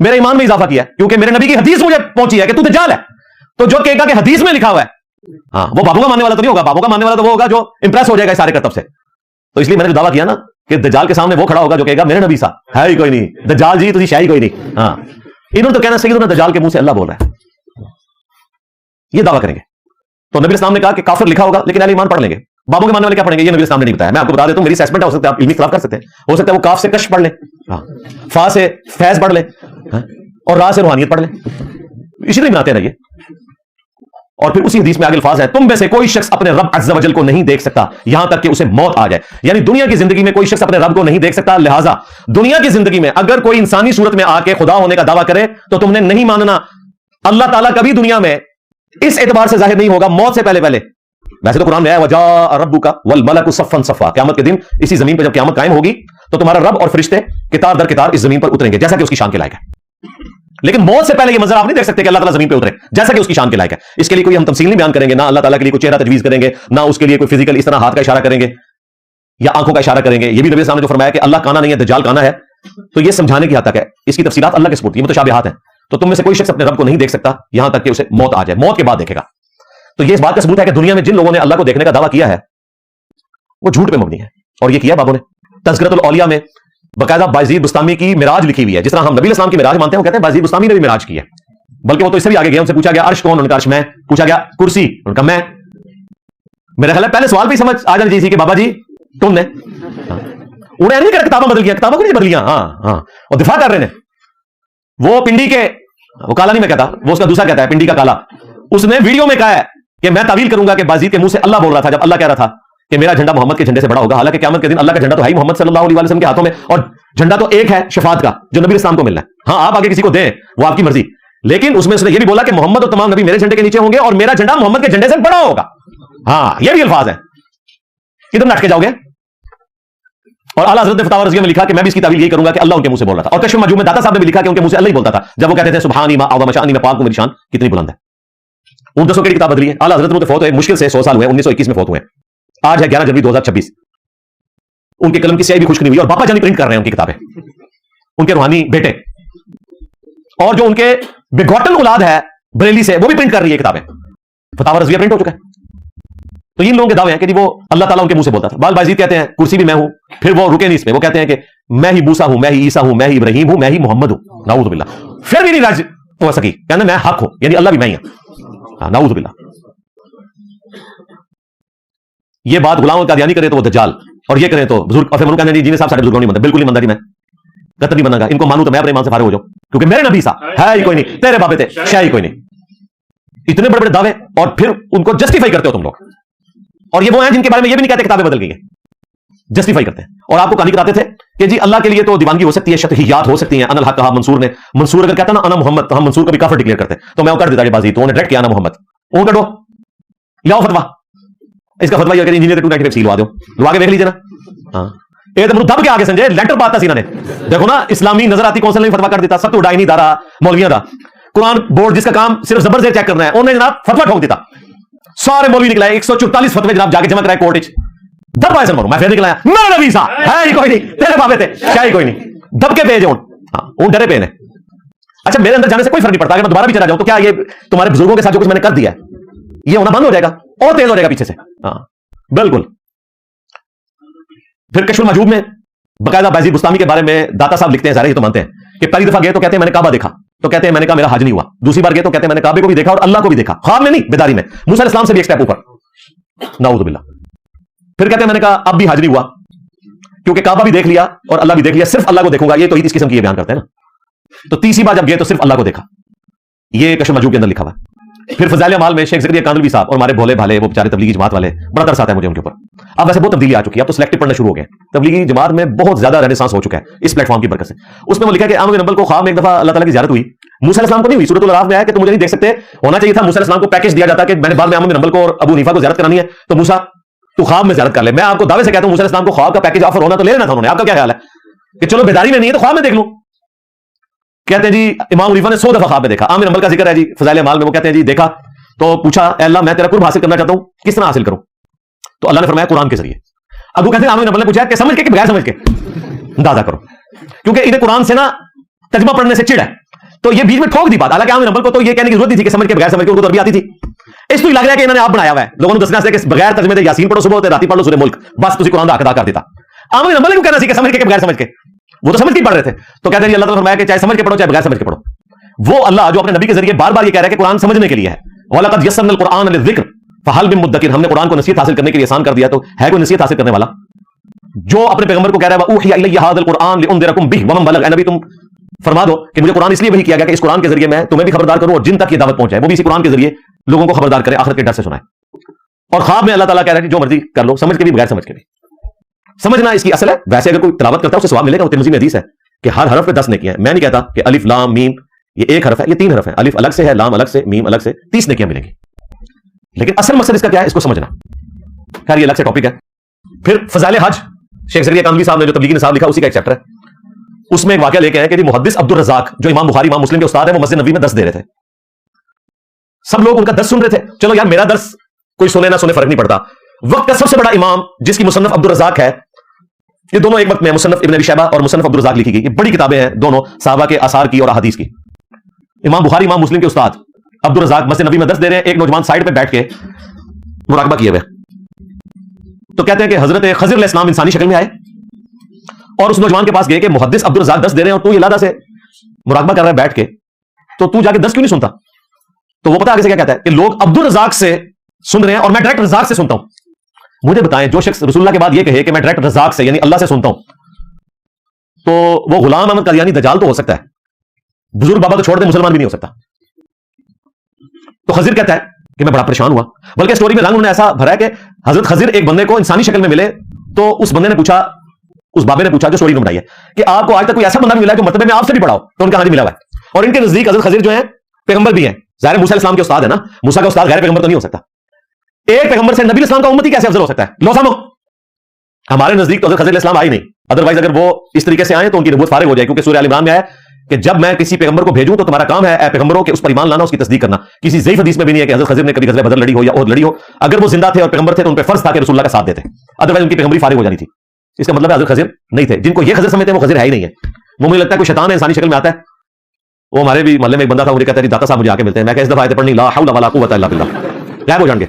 S1: میرے ایمان میں اضافہ کیا ہے, کیونکہ میرے نبی کی حدیث مجھے پہنچی ہے کہ تو دجال ہے. تو جو کہے گا کہ حدیث میں لکھا ہوا ہے, ہاں وہ بابو کا ماننے والا تو نہیں ہوگا. بابو کا ماننے والا تو وہ ہوگا جو امپریس ہو جائے گا سارے کرتب سے. تو اس لیے میں نے دعویٰ کیا نا کہ دجال کے سامنے وہ کھڑا ہوگا جو کہے گا میرے نبی سا ہے ہی کوئی نہیں, دجال جی تجھی شاہی کوئی نہیں. ہاں انہوں نے تو کہنا سیدنا دجال کے منہ سے اللہ بول رہا ہے, یہ دعویٰ کریں گے. تو نبی اسلام نے کہا کہ کافر لکھا ہوگا لیکن اہل ایمان پڑھ لیں گے. بابوں کے ماننے والے کیا پڑھیں گے یہ نبی اسلام نے نہیں بتایا. میں آپ کو بتا دیتا ہوں, میری اسسمنٹ ہے, ہو سکتا ہے آپ علمی اختلاف کر سکتے ہیں, ہو سکتا ہے وہ کاف سے کش پڑھ لیں, فا سے فیض پڑھ لیں, اور را سے روحانیت پڑھ لیں. اسی لیے بناتے رہیے. اور پھر اسی حدیث میں آگے الفاظ ہے, تم میں سے کوئی شخص اپنے رب عز و جل کو نہیں دیکھ سکتا یہاں تک کہ اسے موت آ جائے. یعنی دنیا کی زندگی میں کوئی شخص اپنے رب کو نہیں دیکھ سکتا, لہٰذا دنیا کی زندگی میں اگر کوئی انسانی صورت میں آ کے خدا ہونے کا دعویٰ کرے تو تم نے نہیں ماننا. اللہ تعالیٰ کبھی دنیا میں اس اعتبار سے ظاہر نہیں ہوگا موت سے پہلے. ویسے تو قرآن میں ہے وجاء ربک والملک صفا صفا, قیامت کے دن اسی زمین پہ جب قیامت قائم ہوگی تو تمہارا رب اور فرشتے کتار در کتار اس زمین پر اتریں گے جیسا کہ اس کی شان کے لائق ہے. لیکن موت سے پہلے یہ منظر آپ نہیں دیکھ سکتے کہ اللہ تعالیٰ زمین پہ اترے جیسا کہ اس کی شان کے لائق ہے. اس کے لیے کوئی ہم تمثیل نہیں بیان کریں گے, نہ اللہ تعالیٰ کے لیے کوئی چہرہ تجویز کریں گے, نہ اس کے لیے کوئی فزیکل اس طرح ہاتھ کا اشارہ کریں گے یا آنکھوں کا اشارہ کریں گے. یہ بھی نبی صاحب نے جو فرمایا کہ اللہ کانا نہیں ہے دجال کانا ہے, تو یہ سمجھانے کی حد تک ہے. اس کی تفصیلات اللہ کے سپرد, یہ متشابہات ہیں. تو تم میں سے کوئی شخص اپنے رب کو نہیں دیکھ سکتا یہاں تک کہ اسے موت آ جائے, موت کے بعد دیکھے گا. تو یہ اس بات کا ثبوت ہے کہ دنیا میں جن لوگوں نے اللہ کو دیکھنے کا دعویٰ کیا ہے وہ جھوٹ پہ مبنی ہے. اور یہ کیا بابوں نے تذکرۃ الاولیاء میں باقاعدہ بایزید بستامی کی معراج لکھی ہوئی ہے. جس طرح ہم نبی اسلام کی معراج مانتے ہیں, وہ کہتے ہیں بایزید بستامی نے بھی معراج کی ہے. بلکہ وہ تو اس سے بھی آگے گیا, ان سے پوچھا گیا عرش کون, ان کا عرش میں. پوچھا گیا کرسی, ان کا میں. میرا خیال ہے پہلے سوال بھی سمجھ آ جانی چاہیے کہ بابا جی تم نے, انہیں نہیں کہا کتابیں بدل گیا, کتابوں کو نہیں بدل گیا. ہاں اور دفاع کر رہے ہیں. وہ پنڈی کے, وہ کالا نہیں میں کہتا, وہ اس کا دوسرا کہتا ہے پنڈی کا کالا, اس نے ویڈیو میں کہا ہے کہ میں تعویل کروں گا کہ بازید کے منہ سے اللہ بول رہا تھا جب اللہ کہہ رہا تھا کہ میرا جھنڈا محمد کے جھنڈے سے بڑا ہوگا. حالانکہ قیامت کے دن اللہ کا جھنڈا تو ہے ہی محمد صلی اللہ علیہ وسلم کے ہاتھوں میں, اور جھنڈا تو ایک ہے شفاعت کا جو نبی اسلام کو ملنا ہے. ہاں آپ آگے کسی کو دیں وہ آپ کی مرضی, لیکن اس میں اس نے یہ بھی بولا کہ محمد اور تمام نبی میرے جھنڈے کے نیچے ہوں گے اور میرا جھنڈا محمد کے جھنڈے سے بڑا ہوگا. ہاں یہ بھی الفاظ ہیں, کدھر نٹ کے جاؤ گے. اور اعلیٰ حضرت نے فتاوی رضویہ میں لکھا کہ میں بھی اس کی تعویل یہی کروں گا کہ اللہ ان کے منہ سے بول رہا تھا. اور کشف مجموع میں داتا صاحب نے بھی لکھا کہ ان کے منہ سے اللہ ہی بولتا تھا جب وہ کہتے تھے سبحانی ما اعظم شانی, میں پاک ہوں میری شان کتنی بلند ہے. 1900 کی کتاب بدلی ہے. اعلیٰ حضرت فوت ہوئے مشکل سے 100 سال ہوئے, 1921 میں فوت ہوئے. آج ہے 11 جنوری 2026. ان کے قلم کی سیاہی بھی خشک نہیں ہوئی, اور باپا جانی پرنٹ کر رہے ہیں ان کی کتابیں, ان کے روحانی بیٹے. اور جو ان کے بگوٹن اولاد ہے بریلی سے, وہ بھی پرنٹ کر رہی ہے کتابیں. فتاوی رضویہ پرنٹ ہو چکا ہے. تو ان لوگوں کے دعوے ہیں کہ جی وہ اللہ تعالیٰ ان کے منہ سے بولتا تھا. بال بازید کہتے ہیں کرسی بھی میں ہوں, پھر وہ رکے نہیں اس پہ, وہ کہتے ہیں کہ میں ہی موسیٰ ہوں, میں ہی عیسیٰ ہوں, میں ہی ابراہیم ہوں, میں ہی محمد ہوں. نعوذ باللہ. پھر بھی نہیں راج ہو سکی, کہنا میں حق ہوں, یعنی اللہ بھی میں ہی ہوں. نعوذ باللہ. یہ بات غلام القادیانی کرے تو وہ دجال, اور یہ کریں تو بزرگ. اور پھر کہتے ہیں جی صاحب سارے بزرگوں نہیں بنتا. بالکل نہیں بنتا جی, میں قطر نہیں بنا گا. ان کو مانوں تو میں اپنے ایمان سے فارغ ہو جاؤں, کیونکہ میرے نبی صاحب ہے ہی کوئی نہیں, تیرے بابے تھے شاہ ہی کوئی نہیں. اتنے بڑے بڑے دعوے, اور پھر ان کو جسٹیفائی کرتے ہو تم لوگ. اور یہ وہ ہیں جن کے بارے میں یہ بھی نہیں کہتے کتابیں بدل گئی ہیں, جسٹیفائی کرتے ہیں. اور آپ کو کہانی کراتے تھے کہ جی اللہ کے لیے تو دیوانگی ہو سکتی ہے, شتہیات ہو سکتی ہیں. ان الحق کہا منصور نے, منصور اگر کہتا نا انا محمد, تو ہم منصور کو بھی کافر ڈکلیئر کرتے, تو میں وہ کر دیتا کہ بازی تو انہیں ڈائریکٹ کیا انا محمد. وہ کر دو, لاؤ فتوا. اس کا فتوا یہ کہ انجینئر 295 سیل لوا دو, لوا کے دیکھ لیجیے نا. ہاں یہ تو دب کے آگے سمجھے, لینٹر پاتا سی نے. دیکھو نا اسلامی نظر آتی کونسل نے فتوا کر دیتا, سب تو اڈائی نہیں دارا مولویاں دا. قرآن بورڈ جس کا کام صرف زبر سے چیک کرنا ہے, انہوں نے جناب فتوا ٹھوک دیتا. سارے مولوی نکلائے 144 فتوے جناب جا کے جمع کرائے کورٹ. دب پائے مارو, میں پھر نکلایا میرا نبی صاحب ہے ہی کوئی نہیں, تیرے بابے تھے کیا ہی کوئی نہیں. دب کے پیج اون ڈرے پے نے. اچھا میرے اندر جانے سے کوئی فرق نہیں پڑتا, اگر میں دوبارہ بھی چلا جاؤں تو کیا یہ تمہارے بزرگوں کے ساتھ جو کچھ میں نے کر دیا ہے یہ ہونا بند ہو جائے گا اور تیز ہو جائے گا پیچھے سے. ہاں بالکل. پھر کشف المحجوب میں باقاعدہ بایزید بستامی کے بارے میں داتا صاحب لکھتے ہیں, سارے یہ تو مانتے ہیں کہ پہلی دفعہ گئے تو کہتے ہیں میں نے کعبہ دیکھا, تو کہتے ہیں میں نے کہا میرا حج نہیں ہوا. دوسری بار گئے تو کہتے ہیں میں نے کعبے کو بھی دیکھا اور اللہ کو بھی دیکھا, خواب میں نہیں بیداری میں. موسیٰ علیہ السلام سے بھی ایک سٹیپ اوپر, نعوذ باللہ. پھر کہتے ہیں میں نے کہا اب بھی حج نہیں ہوا کیونکہ کعبہ بھی دیکھ لیا اور اللہ بھی دیکھ لیا, صرف اللہ کو دیکھوں گا. یہ تو اس قسم کی یہ بیان کرتے ہیں نا. تو تیسری بار جب گئے تو صرف اللہ کو دیکھا, یہ کشف المحجوب کے اندر لکھا ہوا ہے. پھر فضائل اعمال میں شیخ زکریا کاندلوی صاحب اور ہمارے بھولے بھالے وہ بیچارے تبلیغی جماعت والے, بڑا ترس آتا ہے مجھے ان کے اوپر. اب ویسے بہت تبدیلی آ چکی ہے, اب تو سلیکٹو پڑھنا شروع ہو گئے. تبلیغی جماعت میں بہت زیادہ رینیسانس ہو چکا ہے اس پلیٹ فارم کی برکت سے. اس میں وہ لکھا کہ عامر بن نبل کو خواب میں ایک دفعہ اللہ تعالیٰ کی زیارت ہوئی. موسیٰ علیہ السلام کو نہیں ہوئی, سورۃ الاعراف میں آیا کہ تم مجھے نہیں دیکھ سکتے. ہونا چاہیے تھا موسیٰ علیہ السلام کو پیکج دیا جاتا کہ میں نے بعد میں عامر بن نبل کو اور ابو حنیفہ کو زیارت کرانی ہے, تو موسیٰ تو خواب میں زیارت کر لے. میں آپ کو دعوے سے کہتا ہوں موسیٰ علیہ السلام کو خواب کا پیکج آفر ہونا تو لے لینا تھا انہوں نے. آپ کا کیا خیال ہے کہ چلو بیداری میں نہیں ہے تو خواب میں دیکھ لوں. کہتے ہیں جی امام حنیفہ نے 100 دفعہ خواب میں دیکھا. عامر بن نبل کا ذکر ہے جی فضائل اعمال میں, وہ کہتے ہیں جی دیکھا تو پوچھا اے اللہ میں تیرا قرب حاصل کرنا چاہتا ہوں, کس طرح حاصل کروں؟ تو اللہ نے فرمایا قرآن کے ذریعے. اب وہ کہتے ہیں عامر بن نبل نے پوچھا کہ سمجھ کے کہ بغیر سمجھ کے اندازہ کرو, کیونکہ انہیں قرآن سے نا ترجمہ پڑھنے سے چڑ ہے. تو یہ بیچ میں ٹھوک دی بات. حالانکہ عام نمبر کو تو یہ کہنے کی ضرورت نہیں تھی کہ سمجھ کے بغیر سمجھ کے ان کو تو عربی آتی تھی. اس تو لگ رہا ہے کہ انہوں نے آپ بنایا ہوا ہے لوگوں نے دسنا سے کہ بغیر ترجمے دے یاسین پڑھو صبح ہوتے راتی پڑھ لو سورہ ملک, بس تسی قرآن دا حق ادا کر دیتا. عام نمبر کو کہنا سی کہ سمجھ کے بغیر سمجھ کے, وہ تو سمجھ کے پڑھ رہے تھے. تو کہتے ہیں اللہ تعالیٰ نے فرمایا کہ چاہے سمجھ کے پڑھو چاہے بغیر سمجھ کے پڑھو. وہ اللہ جو اپنے نبی کے ذریعے بار بار یہ کہہ رہا ہے کہ قرآن سمجھنے کے لیے ہے. وَلَقَدْ يَسَّرْنَا الْقُرْآنَ لِلذِّكْرِ فَهَلْ مِن مُدَّكِرٍ, ہم نے قرآن کو نصیحت حاصل کرنے کے لیے آسان کر دیا, تو ہے کوئی نصیحت حاصل کرنے والا جو اپنے پیغمبر کو کہہ رہا ہے وَأُوحِيَ إِلَيَّ هَذَا الْقُرْآنُ لِأُنذِرَكُم بِهِ وَمَن بَلَغَ, اے نبی تم فرما دو کہ مجھے قرآن اس لیے وحی کیا گیا کہ اس قرآن کے ذریعے میں تمہیں بھی خبردار کروں اور جن تک یہ دعوت پہنچائے وہ بھی اسی قرآن کے ذریعے لوگوں کو خبردار کرے, آخرت کے ڈر سے سنائے. اور خواب میں اللہ تعالیٰ کہہ رہا ہے کہ جو مرضی کر لو, سمجھ کے بھی بغیر سمجھ کے بھی. سمجھنا اس کی اصل ہے. ویسے اگر کوئی تلاوت کرتا ہے اسے ثواب ملے گا. وہ ترمذی میں حدیث ہے کہ ہر حرف پہ 10 نیکیاں ہیں. میں نہیں کہتا کہ الف لام میم یہ ایک حرف ہے, یہ 3 حرف ہیں. الف الگ سے ہے, لام الگ سے, میم الگ سے, 30 نیکیاں ملیں گی. لیکن اصل مقصد اس کا کیا ہے, اس کو سمجھنا. خیر یہ الگ سے ٹاپک ہے. پھر فضائل حج, شیخ زکریا کاندھلی صاحب نے جو تبلیغی نصاب لکھا اسی کا ایک چیپٹر ہے. اس میں ایک واقعہ لے کے آئے کہ محدث عبد الرزاق جو امام بخاری امام مسلم کے استاد ہیں وہ مسجد نبوی میں 10 دے رہے تھے. سب لوگ ان کا 10 سن رہے تھے. چلو یار میرا درس کوئی سنے نہ سنے فرق نہیں پڑتا. وقت کا سب سے بڑا امام جس کی مصنف عبد الرزاق ہے, یہ دونوں ایک وقت میں مصنف ابن ابی شیبہ اور مصنف عبد الرزاق لکھی گئی, یہ بڑی کتابیں ہیں دونوں صحابہ کے آثار کی اور احادیث کی. امام بخاری امام مسلم کے استاد عبد الرزاق مسجد نبوی میں 10 دے رہے ہیں. ایک نوجوان سائڈ پہ بیٹھ کے مراقبہ کیے ہوئے, تو کہتے ہیں کہ حضرت خضر علیہ السلام انسانی شکل میں آئے اور اس نوجوان کے پاس گئے کہ محدث عبد الرزاق 10 دے رہے ہیں اور تو یہ لادہ سے مراقبہ کر رہا ہے بیٹھ کے, تو جا کے 10 کیوں نہیں سنتا؟ تو وہ پتا آگے سے کیا کہتا ہے کہ لوگ عبد الرزاق سے سن رہے ہیں اور میں ڈائریکٹ رزاق سے سنتا ہوں. مجھے بتائیں جو شخص رسول اللہ کے بعد یہ کہے کہ میں ڈائریکٹ رزاق سے یعنی اللہ سے سنتا ہوں, تو وہ غلام احمد قادیانی دجال تو ہو سکتا ہے, بزرگ بابا تو چھوڑ دے مسلمان بھی نہیں ہو سکتا. تو خضر کہتا ہے کہ میں بڑا پریشان ہوا, بلکہ اسٹوری میں رنگ انہوں نے ایسا بھرا ہے کہ حضرت خضر ایک بندے کو انسانی شکل میں ملے, تو اس بندے نے پوچھا, اس بابے نے پوچھا جو اسٹوری نے بتائی ہے کہ آپ کو آج تک کوئی ایسا بندہ بھی ملا ہے جو مرتبے میں آپ سے بھی بڑا ہو؟ تو ان کا حاضر ملا ہوا ہے. اور ان کے نزدیک حضرت خضر جو ہیں پیغمبر بھی ہیں. ظاہر موسیٰ علیہ السلام کے استاد ہے نا, موسیٰ کا استاد غیر پیغمبر تو نہیں ہو سکتا. ایک پیغمبر سے نبی اسلام کا امتی کیسے افضل ہو سکتا ہے؟ لو سامو, ہمارے نزدیک تو حضرت خضر علیہ السلام آئی نہیں. ادروائز اگر وہ اس طریقے سے آئے تو ان کی نبوت فارغ ہو جائے, کیونکہ سورہ آل عمران میں ہے کہ جب میں کسی پیغمبر کو بھیجوں تو تمہارا کام ہے اے پیغمبروں کے اس پر ایمان لانا, اس کی تصدیق کرنا. کسی ضعیف حدیث میں بھی نہیں ہے کہ حضرت خضر نے کبھی غزوہ بدر لڑی ہو یا احد لڑی ہو. اگر وہ زندہ تھے اور پیغمبر تھے تو ان پہ فرض تھا کہ رسول اللہ کا ساتھ دیتے, ادروائز ان کی پیغمبری فارغ ہو جانی تھی. اس کا مطلب ہے حضرت خضر نہیں تھے. جن کو یہ خضر سمجھتے ہیں وہ خضر ہے ہی نہیں ہے. وہ مجھے لگتا ہے کوئی شیطان ہے انسانی شکل میں آتا ہے. وہ ہمارے بھی محلے میں ایک بندہ تھا, مجھے کہتا ہے داتا صاحب مجھے آ کے ملتے ہیں. میں کہ اس دفعہ آیت پڑھنی لا حول ولا قوت الا باللہ, غائب ہو جان گے.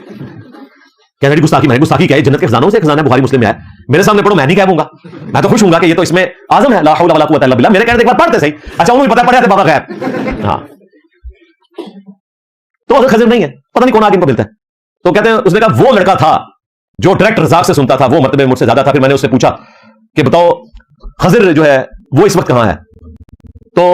S1: کہنا جی گستاخی, میں گستاخی کیا ہے, جنت کے خزانوں سے خزانہ بخاری مسلم میں ہے, میرے سامنے پڑھو میں نہیں کہوں گا. میں تو خوش ہوں گا کہ یہ تو اس میں اعظم ہے لا حول ولا قوت الا باللہ. میرے کہنے ایک بار پڑھتے صحیح. اچھا انہوں نے پتہ پڑھا تھا بابا غائب, ہاں تو حضرت خضر نہیں ہے, پتہ نہیں کون آگے ان کو ملتا ہے. تو کہتے ہیں اس نے کہا وہ لڑکا تھا جو ڈائریکٹ رزاق سے سنتا تھا, وہ مرتبے مجھ سے زیادہ تھا. پھر میں نے اس سے پوچھا کہ بتاؤ خضر جو ہے وہ اس وقت کہاں ہے؟ تو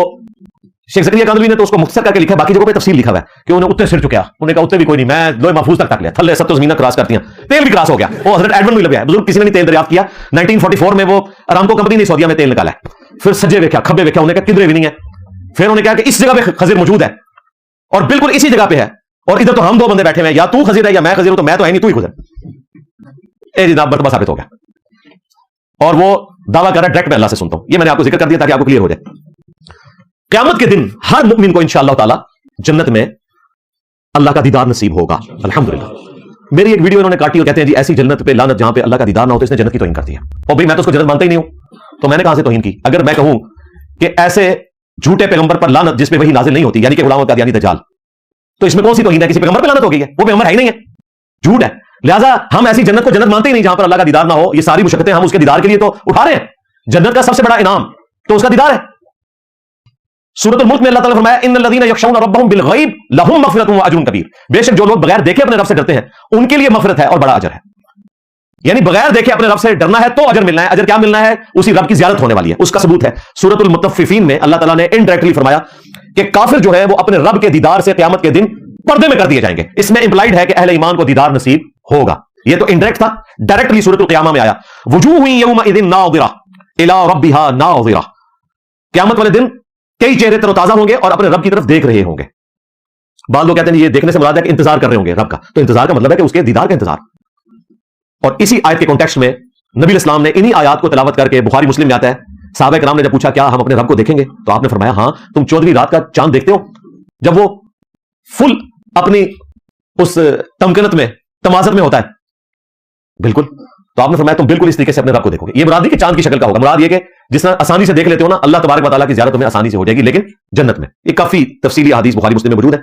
S1: شیخ زکریا کاندھلی نے تو اس کو مختصر کر کے لکھا ہے, باقی جگہوں پہ تفصیل لکھا ہوا ہے کہ انہیں اتنے سر چکیا. انہوں نے کہا اتنے بھی کوئی نہیں, میں لوہے محفوظ تک لیا, تھلے سب تو زمینیں کراس کرتی ہیں, تیل بھی کراس ہو گیا. وہ حضرت ایڈمن بھی لگا ہے, بزرگ کسی نے نہیں تیل دریافت کیا. 1944 میں وہ ارامکو کمپنی نے سعودیہ میں تیل نکالا ہے. پھر سجے ویکھا کھبے ویکھا, انہوں نے کہا کدھر بھی نہیں ہے. پھر انہوں نے کہا کہ اس جگہ پہ خضر موجود ہے اور بالکل اسی جگہ پہ ہے, اور ادھر تو ہم دو بندے بیٹھے ہوئے ہیں, یا تو خضر ہے یا میں خضر ہوں. تو میں تو ہے نہیں, تو ہی خضر. اے جناب مرتبہ ثابت ہو گیا. اور وہ دعویٰ کر رہا ہے ڈائریکٹ میں اللہ سے سنتا ہوں. یہ میں نے آپ کو ذکر کر دیا تاکہ آپ کو کلیئر ہو جائے. قیامت کے دن ہر مؤمن کو انشاءاللہ تعالی جنت میں اللہ کا دیدار نصیب ہوگا الحمدللہ. میری ایک ویڈیو انہوں نے کاٹی اور کہتے ہیں جی ایسی جنت پہ لعنت جہاں پہ اللہ کا دیدار نہ ہو, تو اس نے جنت کی توہین کر دیا. اور بھائی میں تو اس کو جنت مانتا ہی نہیں ہوں, تو میں نے کہاں سے توہین کی؟ اگر میں کہوں کہ ایسے جھوٹے پیغمبر پر لعنت جس پہ وہی نازل نہیں ہوتی, یعنی کہ غلام قادیانی دجال, تو اس میں کون سی توہین ہے؟ کسی پیغمبر پہ لعنت ہو گئی ہے, وہ پیغمبر ہے ہی نہیں ہے, جھوٹ ہے. لہٰذا ہم ایسی جنت کو جنت مانتے ہی نہیں جہاں پر اللہ کا دیدار نہ ہو. یہ ساری مشقتیں ہم اس کے دیدار کے لیے تو اٹھا رہے ہیں. جنت کا سب سے بڑا انعام تو اس کا دیدار ہے. سورۃ الملک میں اللہ تعالیٰ نے فرمایا ان الذین یخشون ربهم بالغیب لهم مغفرۃ واجر کبیر. بے شک جو لوگ بغیر دیکھے اپنے رب سے ڈرتے ہیں ان کے لیے مغفرت ہے اور بڑا اجر ہے. یعنی بغیر دیکھے اپنے رب سے ڈرنا ہے تو اجر ملنا ہے. اجر کیا ملنا ہے؟ اسی رب کی زیارت ہونے والی ہے. اس کا ثبوت ہے سورۃ المطففین میں اللہ تعالیٰ نے انڈائریکٹلی فرمایا کہ کافر جو ہے وہ اپنے رب کے دیدار سے قیامت کے دن پردے میں کر دیے جائیں گے. اس میں امپلائڈ ہے کہ اہل ایمان کو دیدار نصیب ہوگا. یہ تو انڈائریکٹ تھا, ڈائریکٹلی سورۃ القیامہ میں آیا وجوہ یومئذ ناظرہ الی ربہا ناظرہ. قیامت والے دن کئی چہرے تر و تازہ ہوں گے اور اپنے رب کی طرف دیکھ رہے ہوں گے. بعض لوگ کہتے ہیں یہ دیکھنے سے مراد ہے کہ انتظار کر رہے ہوں گے رب کا, تو انتظار کا مطلب ہے کہ اس کے دیدار کا انتظار. اور اسی آیت کے کانٹیکسٹ میں نبی اسلام نے انہی آیات کو تلاوت کر کے, بخاری مسلم میں آتا ہے, صحابہ کرام نے جب پوچھا کیا ہم اپنے رب کو دیکھیں گے, تو آپ نے فرمایا ہاں تم 14ویں رات کا چاند دیکھتے ہو جب وہ فل اپنی اس تمکنت میں تمازت میں ہوتا ہے. بالکل. تو آپ نے فرمایا تم بالکل اس طریقے سے اپنے رب کو دیکھو گے. یہ مراد نہیں کہ چاند کی شکل کا ہوگا, مراد یہ کہ جس طرح آسانی سے دیکھ لیتے ہو نا, اللہ تبارک و تعالیٰ کی زیارت تمہیں آسانی سے ہو جائے گی, لیکن جنت میں. یہ کافی تفصیلی حدیث بخاری مسلم میں موجود ہے.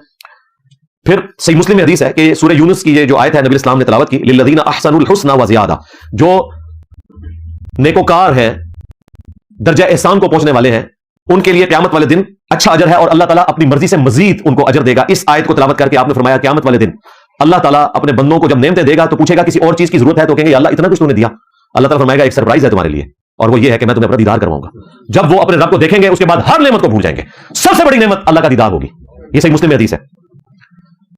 S1: پھر صحیح مسلم میں حدیث ہے کہ سورہ یونس کی یہ جو آیت ہے نبی اسلام نے تلاوت کی, للذین احسنوا الحسنى وزیادہ, جو نیکوکار ہیں, درجہ احسان کو پہنچنے والے ہیں, ان کے لیے قیامت والے دن اچھا اجر ہے, اور اللہ تعالیٰ اپنی مرضی سے مزید ان کو اجر دے گا. اس آیت کو تلاوت کر کے آپ نے فرمایا قیامت والے دن اللہ تعالیٰ اپنے بندوں کو جب نعمتیں دے گا تو پوچھے گا کسی اور چیز کی ضرورت ہے, تو کہیں گے اللہ اتنا کچھ تو نے دیا. اللہ تعالیٰ فرمائے گا ایک سرپرائز ہے تمہارے لیے, اور وہ یہ ہے کہ میں تمہیں اپنا دیدار کرواؤں گا. جب وہ اپنے رب کو دیکھیں گے اس کے بعد ہر نعمت کو بھول جائیں گے. سب سے بڑی نعمت اللہ کا دیدار ہوگی. یہ صحیح مسلم میں حدیث ہے.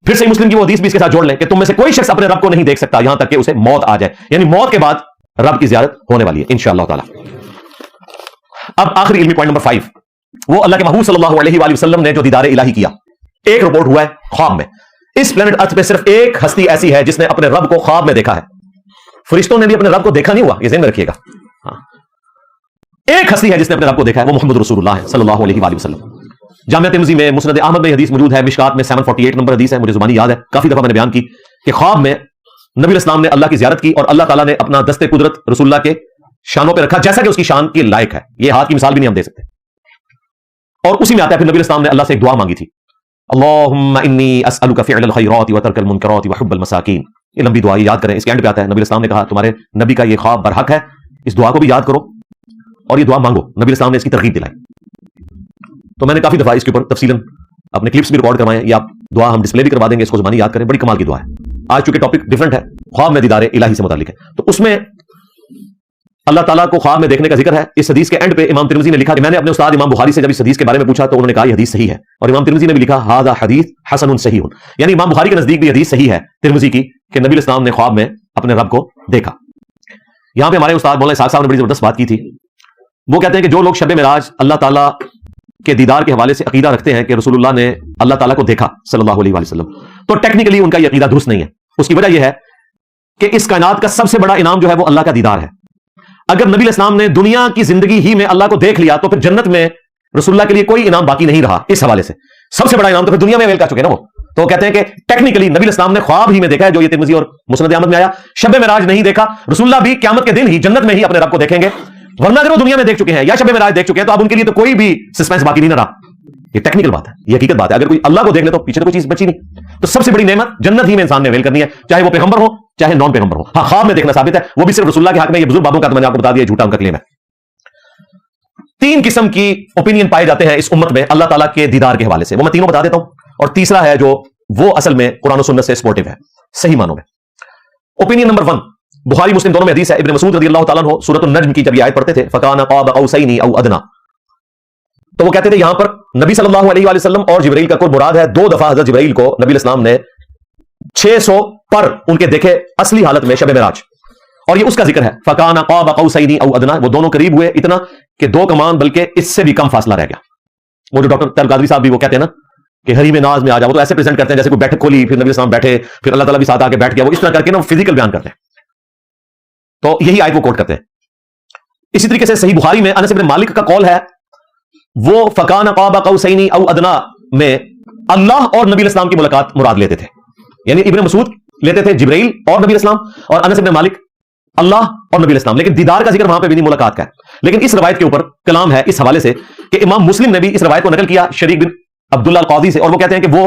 S1: پھر صحیح مسلم کی وہ حدیث بھی اس کے ساتھ جوڑ لیں کہ تم میں سے کوئی شخص اپنے رب کو نہیں دیکھ سکتا یہاں تک کہ اسے موت آ جائے, یعنی موت کے بعد رب کی زیارت ہونے والی ہے انشاءاللہ تعالی. اب آخری علمی پوائنٹ نمبر 5, وہ اللہ کے محبوب صلی اللہ علیہ وآلہ وسلم نے جو دیدار الہی کیا. ایک رپورٹ ہوا ہے خواب میں. اس پلانٹ ارتھ پہ صرف ایک ہستی ایسی ہے جس نے اپنے رب کو خواب میں دیکھا ہے. فرشتوں نے بھی اپنے رب کو دیکھا نہیں ہوا, یہ ذہن میں رکھیے گا. ایک ہستی ہے جس نے اپنے رب کو دیکھا ہے, وہ محمد رسول اللہ ہے صلی اللہ علیہ وآلہ وسلم. جامعہ ترمذی میں, مسند احمد میں حدیث موجود ہے, مشکات میں 748 نمبر حدیث ہے, مجھے زبانی یاد ہے, کافی دفعہ میں نے بیان کی کہ خواب میں نبی الاسلام نے اللہ کی زیارت کی, اور اللہ تعالیٰ نے اپنا دست قدرت رسول اللہ کے شانوں پہ رکھا جیسا کہ اس کی شان کے لائق ہے. یہ ہاتھ کی مثال بھی نہیں ہم دے سکتے. اور اسی میں آتا ہے پھر نبی الاسلام نے اللہ سے ایک دعا مانگی تھی, اللہم انی اسألک فعل الخیرات وترک المنکرات وحب المساکین. یہ لمبی دعا, یاد کریں. اس کے اینڈ پہ آتا ہے نبی الاسلام نے کہا تمہارے نبی کا یہ خواب برحق ہے, اس دعا کو بھی یاد کرو اور یہ دعا مانگو. نبی الاسلام نے اس کی ترغیب دلائی. تو میں نے کافی دفعہ اس کے اوپر تفصیلاً اپنے کلپس بھی ریکارڈ کروائے ہیں, یا دعا ہم ڈسپلے بھی کروا دیں گے, اس کو زبانی یاد کریں. بڑی کمال کی دعا ہے. آج چونکہ ٹاپک ڈیفرنٹ ہے, خواب میں دیدار الہی سے متعلق ہے, تو اس میں اللہ تعالیٰ کو خواب میں دیکھنے کا ذکر ہے. اس حدیث کے اینڈ پہ امام ترمذی نے لکھا کہ میں نے اپنے استاد امام بخاری سے جب اس حدیث کے بارے میں پوچھا تو انہوں نے کہا یہ حدیث صحیح ہے, اور امام ترمذی نے بھی لکھا ھذا حدیث حسن صحیح, یعنی امام بخاری کے نزدیک بھی حدیث صحیح ہے ترمذی کی کہ نبی الاسلام نے خواب میں اپنے رب کو دیکھا. یہاں پہ ہمارے استاد مولانا اسحاق صاحب نے بڑی زبردست بات کی تھی. وہ کہتے ہیں کہ جو لوگ شب معراج اللہ تعالیٰ کے دیدار کے حوالے سے عقیدہ رکھتے ہیں کہ رسول اللہ نے اللہ تعالیٰ کو دیکھا صلی اللہ علیہ وآلہ وسلم, تو ٹیکنیکلی ان کا یہ عقیدہ درست نہیں ہے. اس کی وجہ یہ ہے کہ اس کائنات کا سب سے بڑا انعام جو ہے وہ اللہ کا دیدار ہے. اگر نبی الاسلام نے دنیا کی زندگی ہی میں اللہ کو دیکھ لیا تو پھر جنت میں رسول اللہ کے لیے کوئی انعام باقی نہیں رہا. اس حوالے سے سب سے بڑا انعام تو پھر دنیا میں اویل کر چکے نا وہ. تو وہ کہتے ہیں کہ ٹیکنیکلی نبی الاسلام نے خواب ہی میں دیکھا ہے, جو یہ ترمذی اور مسند احمد میں آیا. شب معراج نہیں دیکھا, رسول اللہ بھی قیامت کے دن ہی جنت میں ہی اپنے رب کو دیکھیں گے, ورنہ اگر وہ دنیا میں دیکھ چکے ہیں یا شب معراج دیکھ چکے ہیں تو اب ان کے لیے تو کوئی بھی سسپینس باقی نہیں رہا. یہ ٹیکنیکل بات ہے, یہ حقیقت بات ہے. اگر کوئی اللہ کو دیکھ لے تو پیچھے تو کوئی چیز بچی نہیں. تو سب سے بڑی نعمت جنت ہی میں انسان نے اویل کرنی ہے, چاہے وہ پیغمبر ہو چاہے نان پیغمبر ہو. ہاں خواب میں دیکھنا ثابت ہے, وہ بھی صرف رسول اللہ کے حق میں. یہ بزرگ بابوں کا میں نے آپ کو بتا دیا, جھوٹا ان کا کلیم ہے. 3 قسم کی اوپینین پائے جاتے ہیں اس امت میں اللہ تعالیٰ کے دیدار کے حوالے سے, وہ میں تینوں بتا دیتا ہوں. اور تیسرا ہے جو وہ اصل میں قرآن و سنت سے سپورٹو ہے صحیح معنوں میں. اوپینین نمبر 1, بخاری مسلم دونوں میں حدیث ہے, ابن مسعود رضی اللہ تعالیٰ عنہ سورۃ النجم کی جب یہ آیت پڑھتے تھے فکان قاب قوسین او ادنی, تو وہ کہتے تھے یہاں پر نبی صلی اللہ علیہ وآلہ وسلم اور جبرائیل کا قرب مراد ہے. 2 دفعہ حضرت جبرائیل کو نبی الاسلام نے 600 پر ان کے دیکھے اصلی حالت میں شب معراج, اور یہ اس کا ذکر ہے فکان قاب قوسین او ادنی. وہ دونوں قریب ہوئے اتنا کہ 2 کمان بلکہ اس سے بھی کم فاصلہ رہ گیا. وہ جو ڈاکٹر طارق قادری صاحب بھی وہ کہتے ہیں نا کہ حریم ناز میں آ جاؤ, تو ایسے پریزنٹ کرتے ہیں جیسے کوئی بیٹھک کھولی پھر نبی السلام بیٹھے پھر اللہ تعالیٰ بھی ساتھ آ کے بیٹھ گیا. وہ اس طرح کر کے نا فزیکل بیان کرتے ہیں. تو یہی آیت وہ کوٹ کرتے ہیں. اسی طریقے سے صحیح بخاری میں انس بن مالک کا قول ہے, وہ فکان قاب قوسین او ادنی میں اللہ اور نبی الاسلام کی ملاقات مراد لیتے تھے. یعنی ابن مسعود لیتے تھے جبرائیل اور نبی الاسلام, اور انس بن مالک اللہ اور نبی الاسلام. لیکن دیدار کا ذکر وہاں پہ بھی نہیں, ملاقات کا ہے. لیکن اس روایت کے اوپر کلام ہے اس حوالے سے کہ امام مسلم نے بھی اس روایت کو نقل کیا شریک بن عبداللہ القاضی سے, اور وہ کہتے ہیں کہ وہ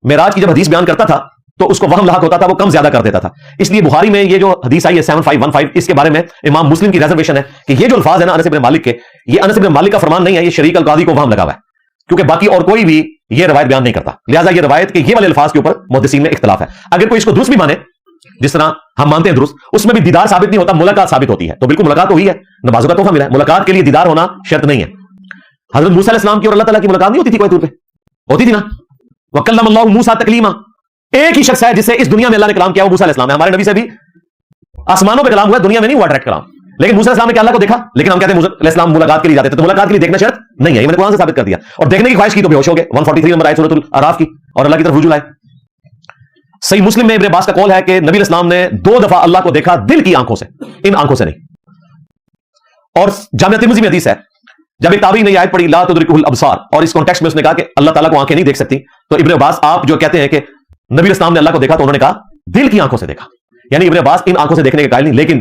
S1: معراج کی جب حدیث بیان کرتا تھا تو اس کو وہم لاحق ہوتا تھا, وہ کم زیادہ کر دیتا تھا. اس لیے بخاری میں یہ جو حدیث آئی ہے 7515, اس کے بارے میں امام مسلم کی ریزرویشن ہے کہ یہ جو الفاظ ہے نا انس بن مالک کے, یہ انس بن مالک کا فرمان نہیں ہے, یہ شریک القاضی کو وہم لگا ہوا ہے, کیونکہ باقی اور کوئی بھی یہ روایت بیان نہیں کرتا. لہٰذا یہ روایت کے یہ والے الفاظ کے اوپر محدثین میں اختلاف ہے. اگر کوئی اس کو درست بھی مانے جس طرح ہم مانتے ہیں درست, اس میں بھی دیدار ثابت نہیں ہوتا, ملاقات ثابت ہوتی ہے. تو بالکل ملاقات ہوئی ہے, نمازوں کا تحفہ ملا ہے, ملاقات کے لیے دیدار ہونا شرط نہیں ہے. حضرت موسیٰ علیہ السلام کی اور اللہ تعالیٰ کی ملاقات نہیں ہوتی تھی کوئی طور پہ, ہوتی تھی نا. وکلم اللہ موسیٰ تکلیما, ایک ہی شخص ہے جس سے اس دنیا میں اللہ نے کلام کیا, وہ موسیٰ علیہ السلام ہے. ہمارے نبی سے بھی آسمانوں پہ کلام ہوا ہے, دنیا میں نہیں ہوا ڈائریکٹ کلام. لیکن موسیٰ علیہ السلام نے کیا اللہ کو دیکھا, لیکن ہم کہتے ہیں موسیٰ علیہ السلام ملاقات کے لیے جاتے تھے, تو ملاقات کے لیے دیکھنا شرط نہیں ہے, یہ میں نے قرآن سے ثابت کر دیا. اور دیکھنے کی خواہش کی تو بے ہوش ہو گئے. 143 نمبر آیت سورۃ الاعراف کی, اور اللہ کی طرف رجوع لائے. صحیح مسلم میں ابن عباس کا قول ہے کہ نبی الاسلام نے 2 دفعہ اللہ کو دیکھا دل کی آنکھوں سے, ان آنکھوں سے نہیں. اور جامعہ ترمذی میں حدیث ہے, جب ایک تابعی نے یہ آیت پڑھی لا تدرکہ الابصار, اور اس کانٹیکسٹ میں اس نے کہا کہ اللہ تعالیٰ کو آنکھیں نہیں دیکھ سکتی, تو ابن عباس آپ جو کہتے ہیں کہ نبی الاسلام نے اللہ کو دیکھا تو انہوں نے کہا دل کی آنکھوں سے دیکھا, یعنی ابن عباس ان آنکھوں سے دیکھنے کے قائل نہیں, لیکن